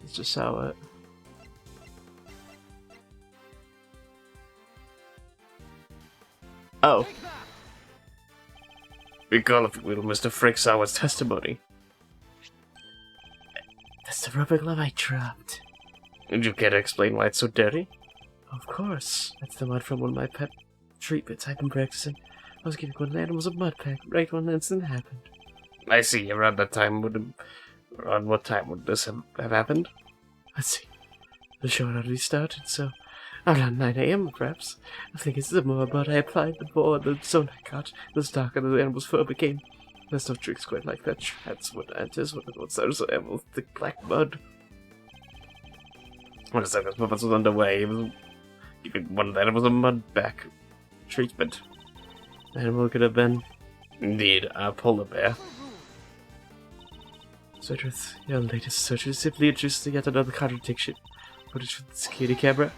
Let's just sell it. Oh. Recall, if you will, Mr. Fricksour's testimony. That's the rubber glove I dropped. Would you care to explain why it's so dirty? Of course. That's the mud from one of my pet treatments I've been practicing. I was giving one of the animals a mud pack right when the incident happened. I see. Around that time around what time would this have happened? Let's see. The show had already started, so around 9 a.m. perhaps. I think it's the more mud I applied, the more the zone I got, the darker the animal's fur became. There's no tricks quite like that. That's what enters when there's an animal thick black mud. What is that? This purpose was underway. Even one of that was a mud back treatment. The animal could have been Indeed, a polar bear. Sodrith, your latest searches simply introduced yet another contradiction. Footage from the security camera.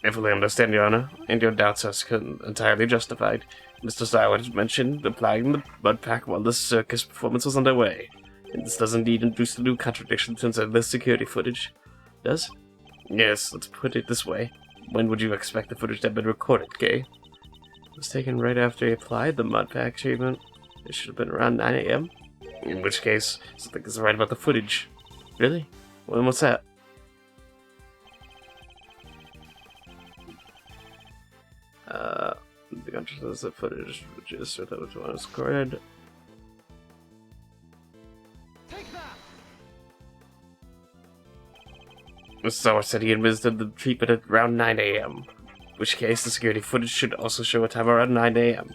I fully understand, Your Honor, and your doubts are entirely justified. Mr. Syward mentioned applying the mud pack while the circus performance was underway. And this does indeed introduce a new contradiction since the security footage. Does? Yes, let's put it this way. When would you expect the footage to have been recorded, Kay? It was taken right after he applied the mud pack treatment. It should have been around 9 a.m. In which case, something is right about the footage. Really? Well, then what's that? The country says the footage registered that which one was recorded. Mr. Sawyer said he administered the treatment at around 9 a.m. In which case, the security footage should also show a time around 9 a.m.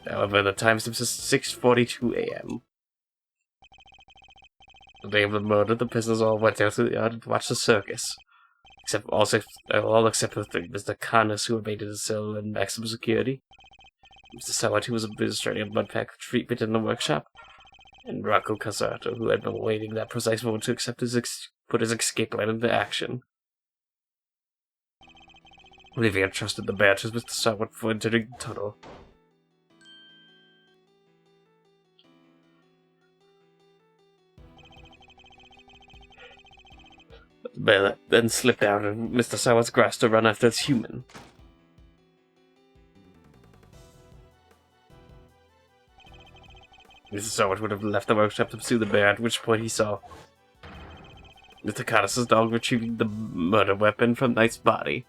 However, the timestamp says 6:42 a.m. The day of the murder, the prisoners all went out to the yard to watch the circus. All except for Mr. Carnes, who remained in his cell in maximum security. Mr. Sawat, who was administering a mud pack treatment in the workshop. And Rocco Casato, who had been waiting that precise moment to put his escape plan into action. Olivia trusted the badges Mr. Sawat for entering the tunnel. The bear then slipped out and Mr. Sawat's grasp to run after its human. Mr. Sawat would have left the workshop to pursue the bear, at which point he saw Mr. Carnes' dog retrieving the murder weapon from Knight's body.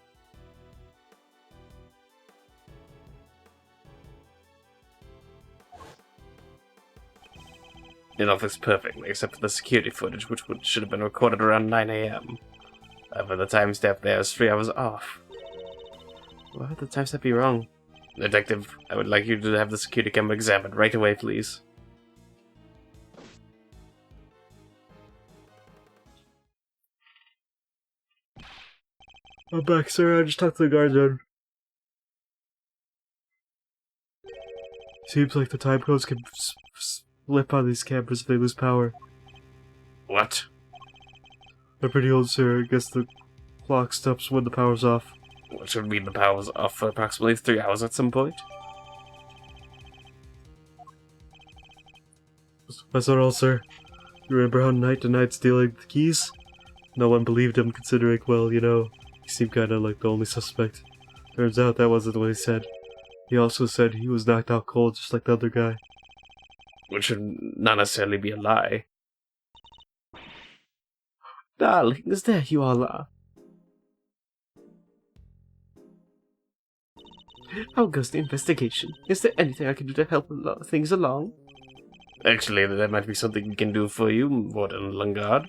It all fits perfectly, except for the security footage, which should have been recorded around 9 a.m. However, the timestamp there is 3 hours off. Why would the timestamp be wrong? Detective, I would like you to have the security camera examined right away, please. I'm back, sir. I just talked to the guardian. Seems like the time codes can slip on these cameras if they lose power. What? They're pretty old, sir. I guess the clock stops when the power's off. What should mean the power was off for approximately 3 hours at some point? That's not all, sir. You remember how Knight denied stealing the keys? No one believed him, considering, well, you know, he seemed kinda like the only suspect. Turns out that wasn't what he said. He also said he was knocked out cold, just like the other guy. Which should not necessarily be a lie. Darlings, there you all are. How goes the investigation? Is there anything I can do to help things along? Actually, there might be something we can do for you, Warden Lungard.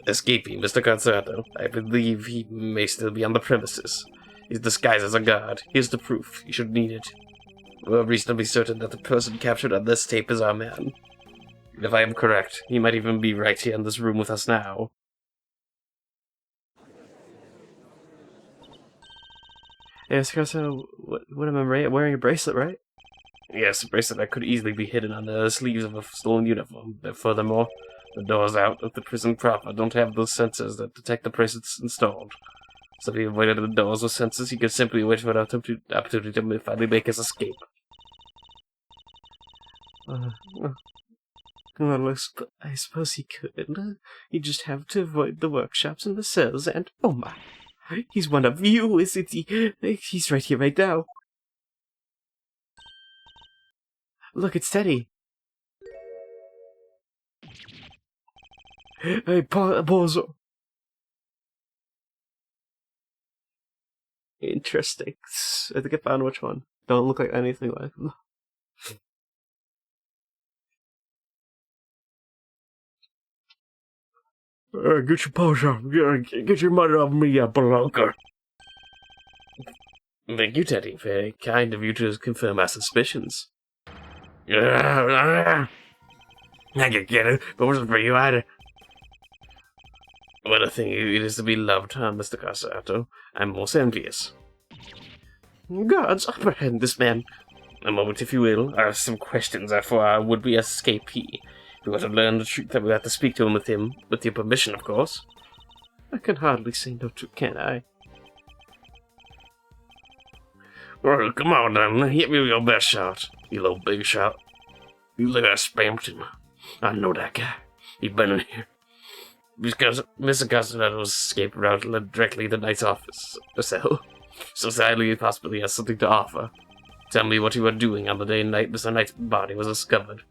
Escapee, Mr. Cazzato. I believe he may still be on the premises. He's disguised as a guard. Here's the proof. You should need it. We're reasonably certain that the person captured on this tape is our man. And if I am correct, he might even be right here in this room with us now. Yes, Casa, what am I wearing a bracelet, right? Yes, a bracelet that could easily be hidden on the sleeves of a stolen uniform. But furthermore, the doors out of the prison proper don't have those sensors that detect the bracelets installed. So if he avoided the doors with sensors, he could simply wait for an opportunity to finally make his escape. Well, I suppose he could. He'd just have to avoid the workshops and the cells, and oh my, he's one of you, isn't he? He's right here right now. Look, it's Teddy. Hey, Bozo. Interesting. I think I found which one. Don't look like anything like them. Get your paws off. Get your mother off me, you belunker. Thank you, Teddy. Very kind of you to confirm our suspicions. I can get it, but it wasn't for you either. What a thing it is to be loved, huh, Mr. Casato? I'm most envious. Gods, apprehend this man. A moment, if you will. I have some questions for our would-be escapee. If we were to learn the truth, that we have to speak to him, with your permission, of course. I can hardly say no to, can I? Well, come on, then. Hit me with your best shot, you little big shot. You live at Spampton. I know that guy. He's been in here. Because Mr. Casanato's escape route led directly to the Knight's office, cell. So sadly, he possibly has something to offer. Tell me what you were doing on the day Mr. Knight's body was discovered.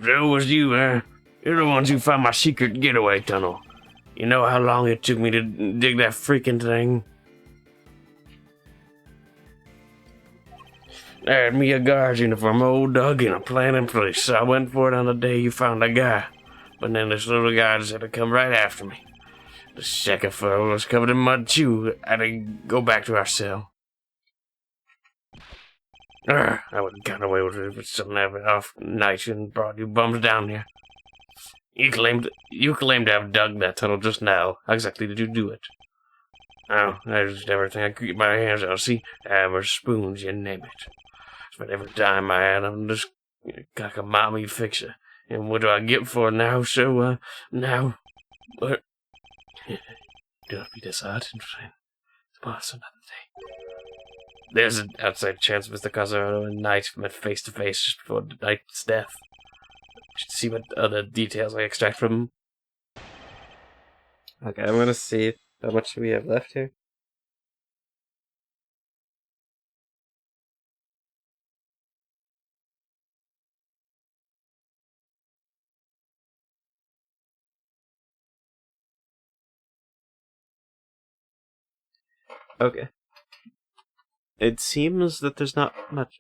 So it was you, eh? You're the ones who found my secret getaway tunnel. You know how long it took me to dig that freaking thing? I had me a guard's uniform, old Doug, and a plan in place, so I went for it on the day you found the guy. But then this little guy just had to come right after me. The second fellow was covered in mud, too. I had to go back to our cell. I would have gotten away with it if it still never off night and brought you bums down here. You claimed to have dug that tunnel just now. How exactly did you do it? Oh, I just everything I could get my hands on. See, hammers, spoons, you name it. Spent every dime I had on just like a mommy fixer. And what do I get for it now? So, now, what? Do not be disheartened, friend. Tomorrow's another day. There's an outside chance Mr. Casarano and Knight met face to face just before the Knight's death. Should see what other details I extract from him. Okay, I'm gonna see how much we have left here. Okay. It seems that there's not much.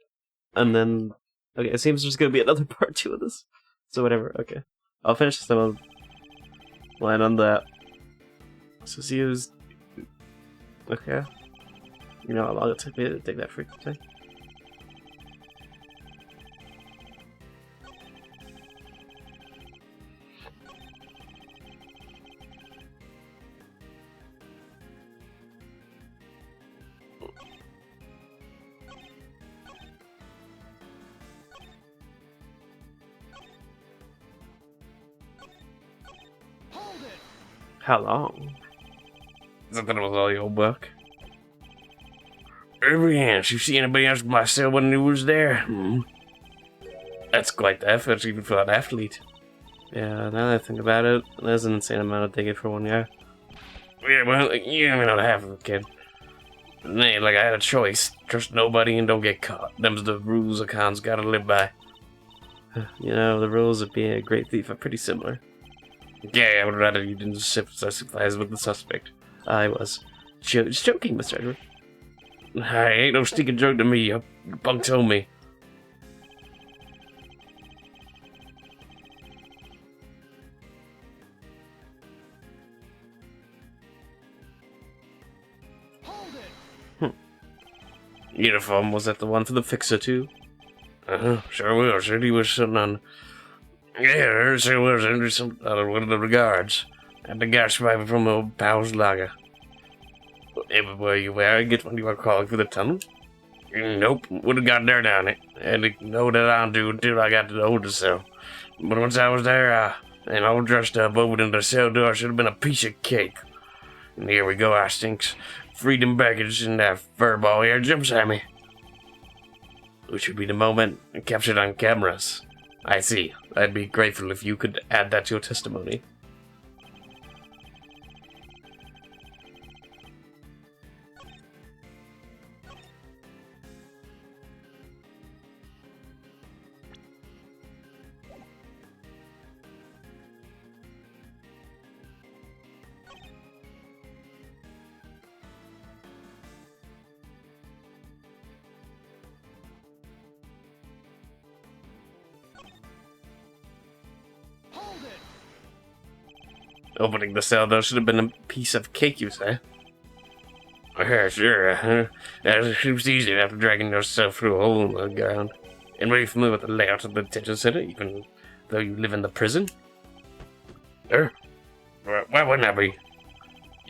And then... Okay, it seems there's gonna be another part 2 of this. So whatever, okay. I'll finish this, then I'll land on that. So see who's... Okay. You know how long it took me to dig that freaking thing? How long? Something was all your work. Every chance you see anybody else but myself when he was there. That's quite the effort, even for an athlete. Yeah, now that I think about it, there's an insane amount of digging for one guy. Yeah, well, you don't even have a kid. Hey, like I had a choice. Trust nobody and don't get caught. Them's the rules a con's gotta live by. You know, the rules of being a great thief are pretty similar. Yeah, I would rather you didn't sympathize with the suspect. I was just joking, Mr. Edward. I ain't no stinking joke to me, you punk told me. Uniform, was that the one for the fixer too? Sure was. Said he was sitting on Yeah, she was under some other one of the regards. And the gas survivor from old Powell's lager. Everywhere you were, I get when you were calling for the tunnel. Nope, would have got there down it. And to know that I'll do until I got to the older cell. But once I was there, and all dressed up over in the cell door should have been a piece of cake. And here we go, I stinks. Freedom package and that furball here jumps at me. Which would be the moment captured on cameras. I see. I'd be grateful if you could add that to your testimony. Opening the cell, though, should have been a piece of cake, you say? Yeah, sure. It seems easy after dragging yourself through a hole in the ground. And were you familiar with the layout of the detention center, even though you live in the prison? Why wouldn't I be?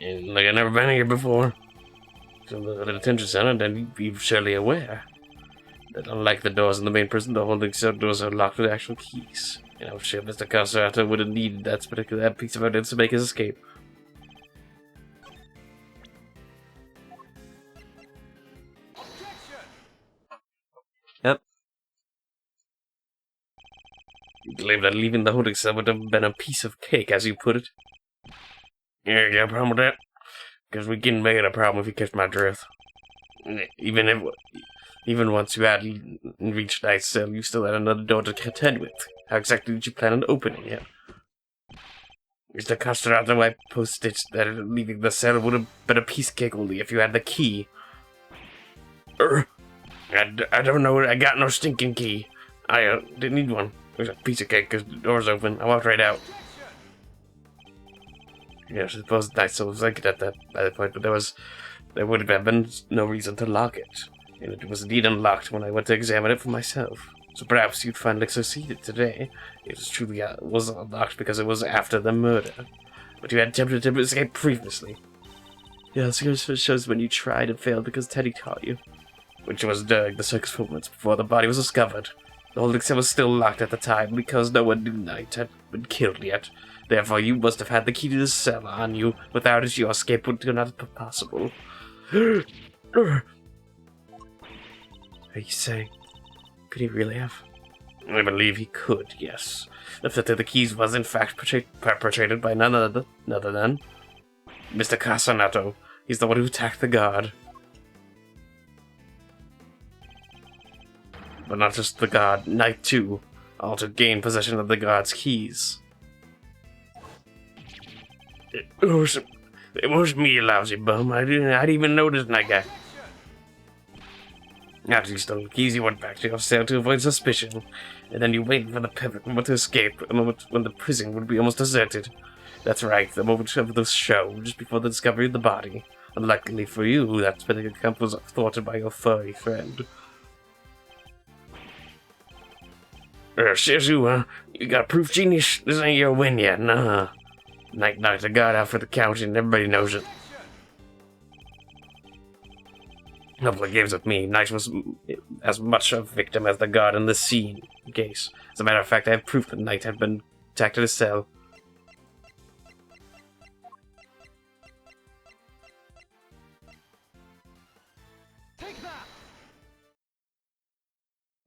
Like I've never been here before. So the detention center, then you're surely aware that unlike the doors in the main prison, the holding cell doors are locked with actual keys. And I'm sure Mr. Castrato would have needed that piece of evidence to make his escape. Yep. You believe that leaving the holding cell would have been a piece of cake, as you put it? Yeah, you got a problem with that? Because we can make it a problem if you catch my drift. Even once you had reached that cell, you still had another door to contend with. How exactly did you plan on opening it? Mr. Castrato, I posted that leaving the cell would have been a piece of cake only if you had the key. I don't know, I got no stinking key. I didn't need one. There's a piece of cake because the door's open. I walked right out. Yeah, I suppose the night cell was like that by the point, but there would have been no reason to lock it. And it was indeed unlocked when I went to examine it for myself. So perhaps you'd finally succeeded today. It was truly was unlocked because it was after the murder. But you had attempted to escape previously. Yeah, this shows when you tried and failed because Teddy caught you. Which was during the 6 moments before the body was discovered. The holding cell was still locked at the time because no one knew Knight had been killed yet. Therefore, you must have had the key to the cell on you. Without it, your escape would not have been possible. Are you saying? Could he really have? I believe he could, yes. The theft of the keys was in fact perpetrated by none other than Mr. Casanato. He's the one who attacked the guard. But not just the guard, Knight too, all to gain possession of the guard's keys. It was me, you lousy bum. I didn't even notice that guy. After you stole the keys, you went back to your cell to avoid suspicion, and then you waited for the perfect moment to escape, a moment when the prison would be almost deserted. That's right, the moment of the show, just before the discovery of the body. Unluckily for you, that spending camp was thwarted by your furry friend. Says you, huh? You got proof, genius? This ain't your win yet, nah. Knight knocked the guard out for the couch, and everybody knows it. No play games with me. Knight was as much a victim as the guard in the scene case. As a matter of fact, I have proof that Knight had been attacked in his cell.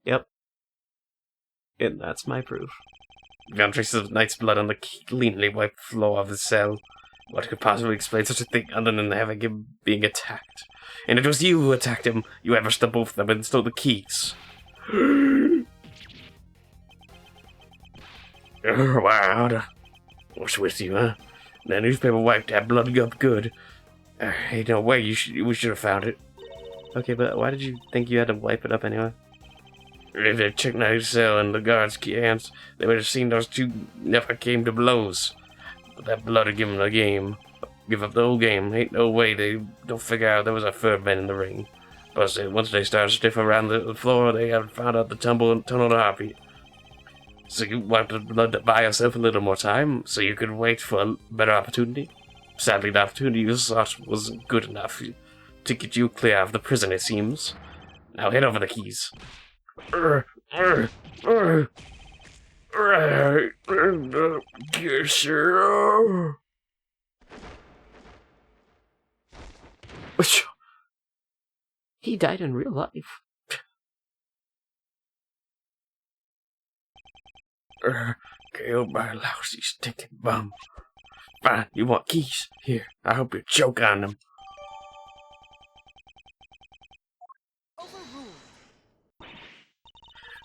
Yep. And that's my proof. Found traces of Knight's blood on the cleanly wiped floor of his cell. What could possibly explain such a thing other than having him being attacked? And it was you who attacked him. You ambushed the both of them and stole the keys. Wow. What's with you, huh? That newspaper wiped that blood up good. Ain't no way we should have found it. Okay, but why did you think you had to wipe it up anyway? If they checked Knight's cell and the guard's hands, they would have seen those two never came to blows. But that blood would give them the game. Give up the whole game. Ain't no way they don't figure out there was a third man in the ring. Plus, once they started sniffing around the floor, they had found out the tunnel to heartbeat. So you want to buy yourself a little more time so you could wait for a better opportunity? Sadly, the opportunity you sought wasn't good enough to get you clear of the prison, it seems. Now head over the keys. Yes, sir. He died in real life. Kill my lousy stinking bum. Fine, you want keys? Here, I hope you choke on them.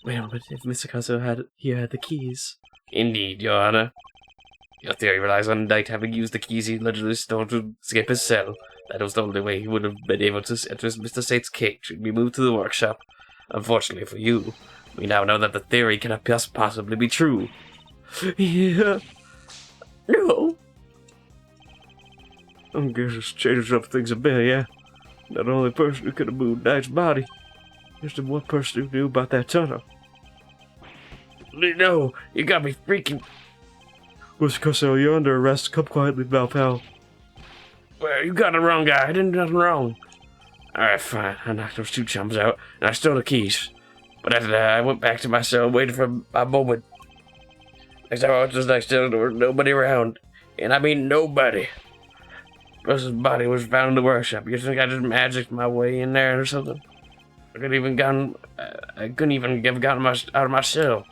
Wait a moment, if Mr. Casso had the keys. Indeed, Your Honor. Your theory relies on Knight having used the keys he allegedly stole to escape his cell. That was the only way he would have been able to enter Mr. Sate's cage and be moved to the workshop. Unfortunately for you, we now know that the theory cannot possibly be true. Yeah. No. I guess it's changed up things a bit, yeah? Not the only person who could have moved Knight's body. There's the one person who knew about that tunnel. No, you got me freaking... Mr. Casso, you're under arrest. Come quietly, Valpal. Well, you got the wrong guy. I didn't do nothing wrong. Alright, fine. I knocked those two chums out, and I stole the keys. But after that, I went back to my cell, waiting for my moment. Next time I went to the next cell, there was nobody around. And I mean nobody. Russ's body was found in the workshop. You think I just magicked my way in there or something? I couldn't even have gotten out of my cell.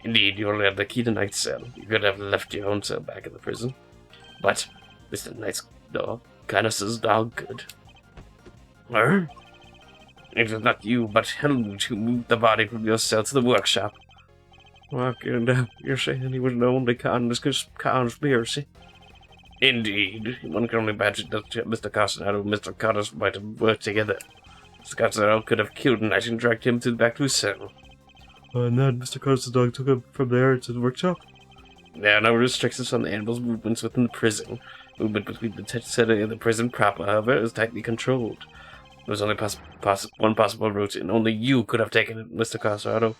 Indeed, you only had the key to Knight's cell. You could have left your own cell back in the prison. But Mr. Knight's dog kinda says dog good. It was not you, but Helmut who moved the body from your cell to the workshop. Well, you're saying he was the only conspiracy? Indeed. One can only imagine that Mr. Castanado and Mr. Cottas might have worked together. Mr. Castanado could have killed Knight and dragged him back to his cell. And then Mr. Cottas' dog took him from there to the workshop? There are no restrictions on the animal's movements within the prison. Movement between the detention center and the prison proper, however, is tightly controlled. There was only one possible route, and only you could have taken it, Mr. Castanado.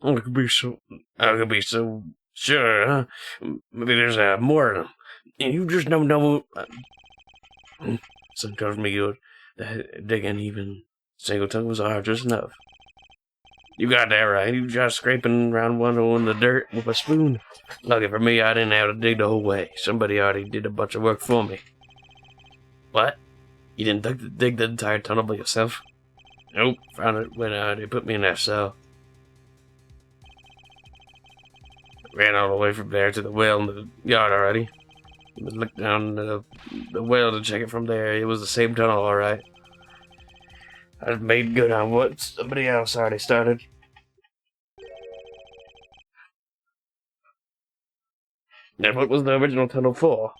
I could be so sure, huh? Maybe there's more of them. And you just don't know. Some tells me that digging even single tongue was hard just enough. You got that right. You just scraping around one hole in the dirt with a spoon. Lucky for me, I didn't have to dig the whole way. Somebody already did a bunch of work for me. What? You didn't dig the entire tunnel by yourself? Nope. Found it when they put me in that cell. Ran all the way from there to the well in the yard already. Looked down the well to check it from there. It was the same tunnel, alright. I made good on what somebody else already started. And what was the original tunnel for?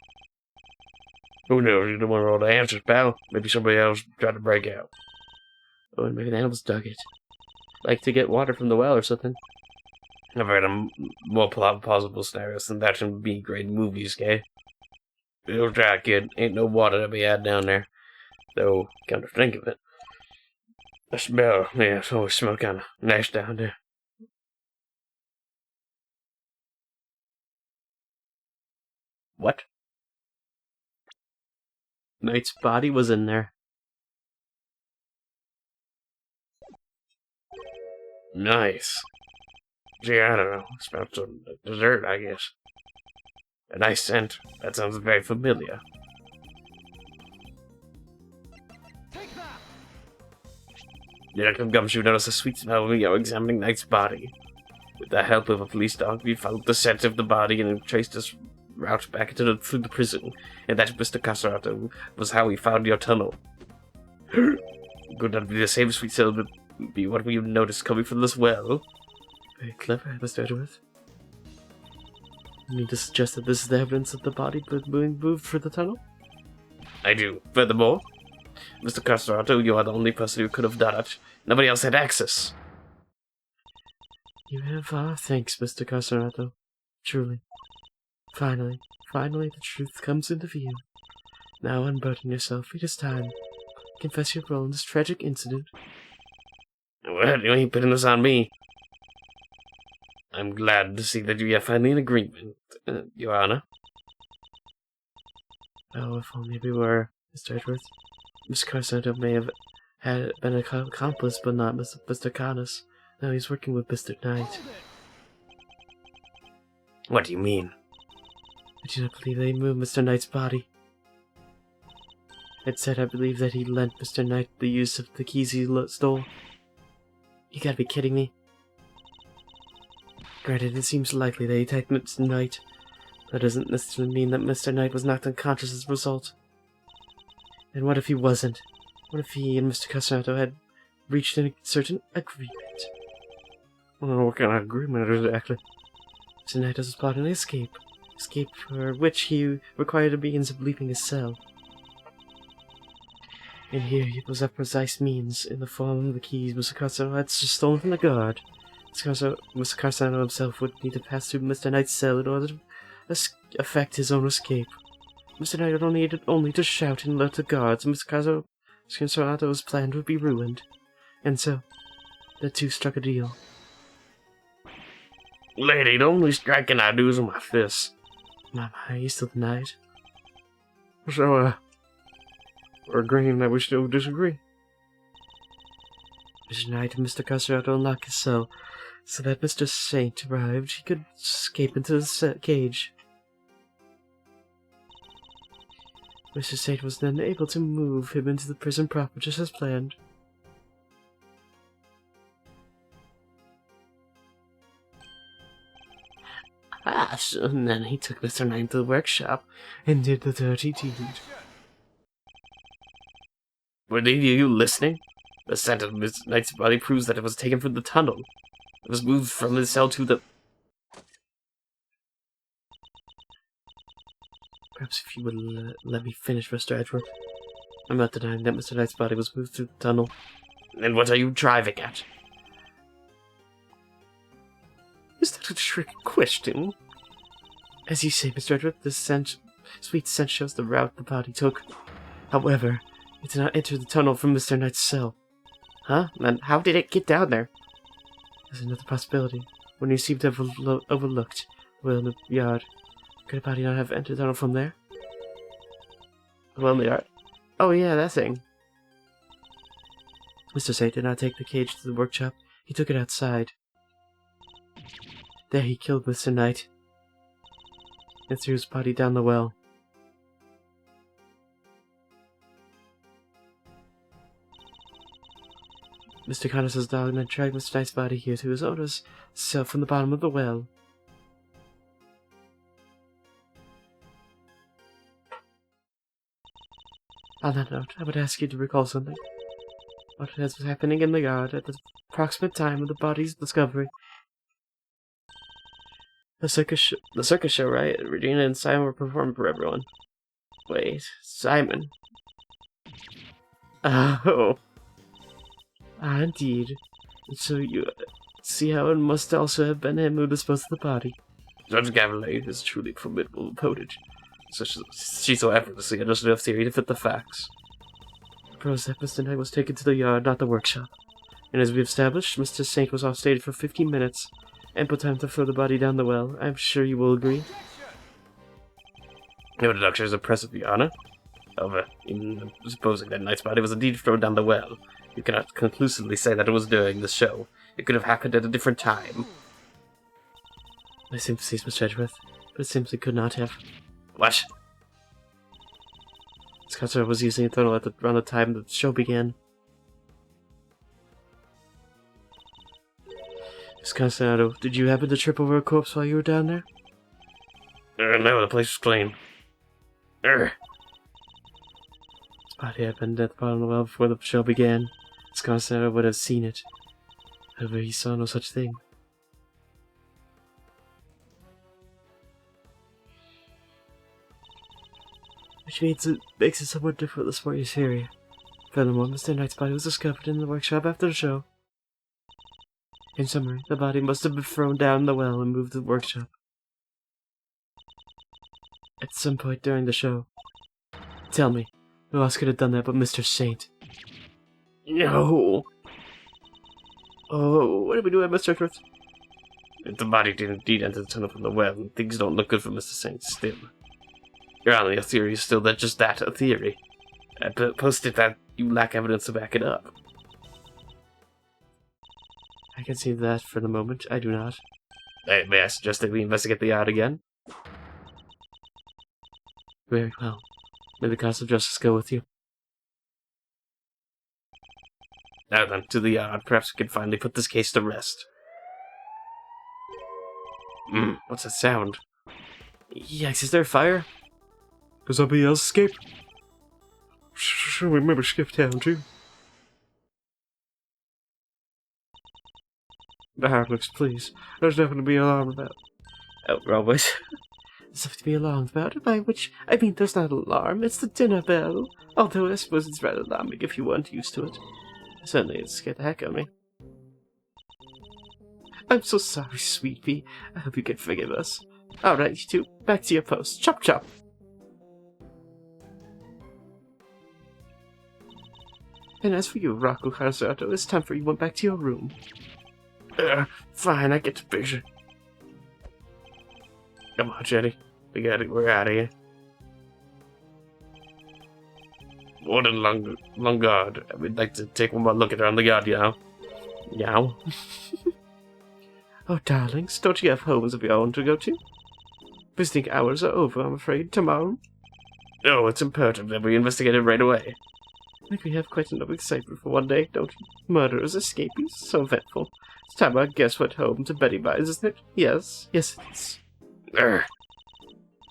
Who knows? You don't want all the answers, pal. Maybe somebody else tried to break out. Oh, maybe the animals dug it. Like to get water from the well or something. I've heard of more plausible scenarios than that in B-grade movies, okay? It'll try, kid. Ain't no water to be had down there. Though, come to think of it. The smell, yeah, it's always smell kind of nice down there. What? Knight's body was in there. Nice. Gee, I don't know. It smells like dessert, I guess. A nice scent. That sounds very familiar. Detective Gumshoe noticed a sweet smell when we were examining Knight's body. With the help of a police dog, we followed the scent of the body and traced his route back through the prison. And that, Mr. Casarato, was how we found your tunnel. Could not be the same sweet smell, but be what we noticed coming from this well. Very clever, Mr. Edgeworth. You mean to suggest that this is the evidence of the body being moved through the tunnel? I do. Furthermore, Mr. Casarato, you are the only person who could have done it. Nobody else had access. You have our thanks, Mr. Casarato. Truly. Finally, the truth comes into view. Now unburden yourself. It is time. Confess your role in this tragic incident. Well, you ain't putting this on me. I'm glad to see that you are finally in agreement, Your Honor. Oh, if only we were, Mr. Edwards. Mr. Carsanto may have been an accomplice, but not Mr. Canis. Now he's working with Mr. Knight. What do you mean? I do not believe they moved Mr. Knight's body. Instead, I believe that he lent Mr. Knight the use of the keys he stole. You gotta be kidding me. Granted, it seems likely that he attacked Mr. Knight. That doesn't necessarily mean that Mr. Knight was knocked unconscious as a result. And what if he wasn't? What if he and Mr. Casato had reached a certain agreement? I don't know what kind of agreement exactly. Mr. Knight was plotting an escape. Escape for which he required a means of leaving his cell. And here was a precise means in the form of the keys Mr. Carsano had stolen from the guard. Mr. Carsano himself would need to pass through Mr. Knight's cell in order to effect his own escape. Mr. Knight needed only to shout and alert the guards, and Mr. Carsano's plan would be ruined. And so, the two struck a deal. Lady, the only striking I do is with my fists. Mama, are you still denied? So, we're agreeing that we still disagree. Mr. Knight and Mr. Carsano unlocked his cell, so that Mr. Saint arrived, he could escape into the cage. Mr. Saint was then able to move him into the prison proper, just as planned. So and then he took Mr. Knight to the workshop and did the dirty deed. Were you listening? The scent of Mr. Knight's body proves that it was taken from the tunnel. It was moved from his cell to the... Perhaps if you would let me finish, Mr. Edward. I'm not denying that Mr. Knight's body was moved through the tunnel. And what are you driving at? Is that a trick question? As you say, Mr. Edward, the sweet scent shows the route the body took. However, it did not enter the tunnel from Mr. Knight's cell. Huh? And how did it get down there? There's another possibility. When you seemed to have overlooked the well in the yard, could a body not have entered the tunnel from there? The well in the yard? Oh yeah, that thing. Mr. Saint did not take the cage to the workshop. He took it outside. There he killed Mr. Knight and threw his body down the well. Mr. Connors' dog then dragged Mr. Knight's body here to his owner's cell from the bottom of the well. On that note, I would ask you to recall something. What was happening in the yard at the approximate time of the body's discovery. The circus show, right? Regina and Simon were performing for everyone. Wait, Simon. Oh. Ah, indeed. And so you see how it must also have been him who disposed of the body. Judge Gavlet is truly formidable opponent. She's so effortlessly and just enough theory to fit the facts. The pros that Mr. Knight was taken to the yard, not the workshop. And as we have established, Mr. Saint was off stage for 15 minutes. Ample time to throw the body down the well. I'm sure you will agree. Your deduction is impressive, Your Honor. However, even supposing that Knight's body was indeed thrown down the well, you cannot conclusively say that it was during the show. It could have happened at a different time. My sympathies, Mr. Edgeworth, but it simply could not have. What? Scotsar was using a tunnel around the time the show began. Miss Castanado, did you happen to trip over a corpse while you were down there? No, the place was clean. His body had been at the bottom of the well before the show began. Miss Castanado would have seen it. However, he saw no such thing. Which means it makes it somewhat difficult to support your theory. Furthermore, Mr. Knight's body was discovered in the workshop after the show. In summary, the body must have been thrown down the well and moved to the workshop at some point during the show. Tell me, who else could have done that but Mr. Saint? No! Oh, what do we do at Mr. Edwards? If the body did indeed enter the tunnel from the well, things don't look good for Mr. Saint still. Your Honor, your theory is still that just that, a theory. I posted that you lack evidence to back it up. I can see that for the moment. I do not. May I suggest that we investigate the yard again? Very well. May the cause of justice go with you. Now then, to the yard. Perhaps we can finally put this case to rest. What's that sound? Yikes, is there a fire? Could somebody else escape? Should we maybe skip town too? The Harlocks, please. There's nothing to be alarmed about. Oh, wrong voice. There's something to be alarmed about, by which I mean there's not an alarm, it's the dinner bell. Although I suppose it's rather alarming if you weren't used to it. Certainly it scared the heck out of me. I'm so sorry, sweet pea. I hope you can forgive us. Alright, you two, back to your post. Chop chop! And as for you, Rocco Carzato, it's time for you went back to your room. Fine, I get the picture. Come on, Jenny. We're out of here. Warden Lungard, we'd like to take one more look around the yard, you know. Yow. Oh, darlings, don't you have homes of your own to go to? Visiting hours are over, I'm afraid, tomorrow. No, it's imperative that we investigate it right away. I think we have quite enough excitement for one day, don't we? Murderers escaping, so eventful. It's time I guess what home to Betty buys, isn't it? Yes, yes it is.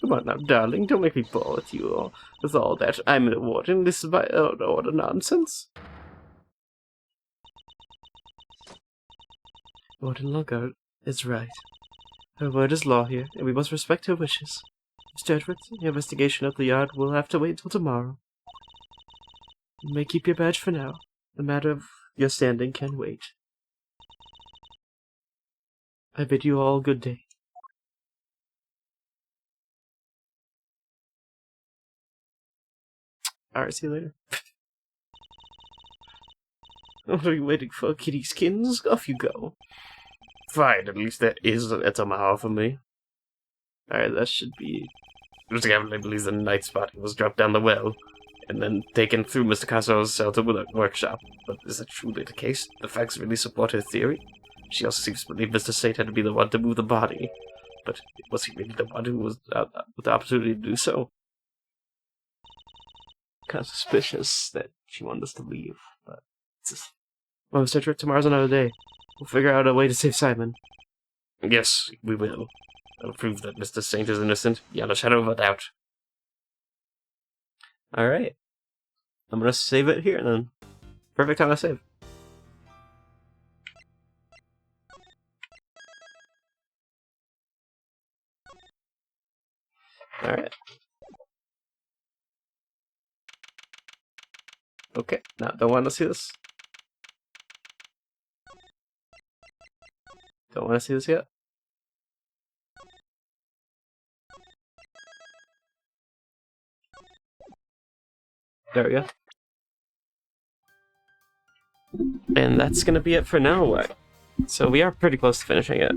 Come on now, darling, don't make me bore with you all with all that. I'm a warden, this is my own order nonsense. Warden Lungard is right. Her word is law here, and we must respect her wishes. Mr. Edwards, the investigation of the yard will have to wait until tomorrow. You may keep your badge for now. The matter of your standing can wait. I bid you all good day. Alright, see you later. What are you waiting for, kitty skins? Off you go. Fine, at least that is a tomahawk for me. Alright, that should be... Mr. Gambit believes the knight's body was dropped down the well, and then taken through Mr. Casso's cell to the workshop. But is that truly the case? The facts really support her theory? She also seems to believe Mr. Saint had to be the one to move the body. But was he really the one who was with the opportunity to do so? Kind of suspicious that she wanted us to leave, but it's just... Well, Mr. Trick, tomorrow's another day. We'll figure out a way to save Simon. Yes, we will. I'll prove that Mr. Saint is innocent, beyond a shadow of a doubt. Alright. I'm gonna save it here, then. Perfect time to save. Alright. Okay, now don't want to see this. Don't want to see this yet. There we go. And that's gonna be it for now. So we are pretty close to finishing it.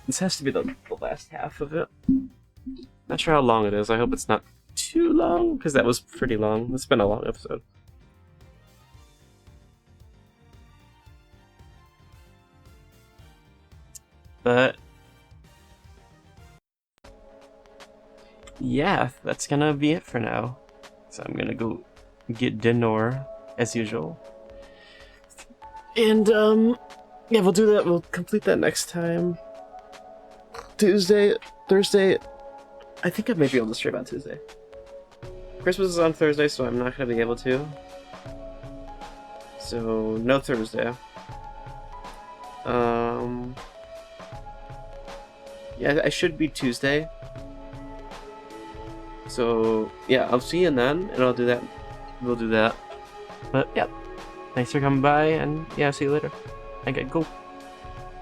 This has to be the last half of it. Not sure how long it is. I hope it's not too long, because that was pretty long. It's been a long episode. But yeah, that's gonna be it for now. So I'm gonna go get dinner as usual. And yeah, we'll do that. We'll complete that next time. Tuesday, Thursday. I think I may be able to stream on Tuesday. Christmas is on Thursday, so I'm not gonna be able to. So no Thursday. Yeah, I should be Tuesday. So yeah, I'll see you then, and I'll do that. We'll do that. But yeah, thanks for coming by, and yeah, see you later. Okay, go.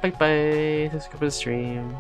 Bye bye. Subscribe to the stream.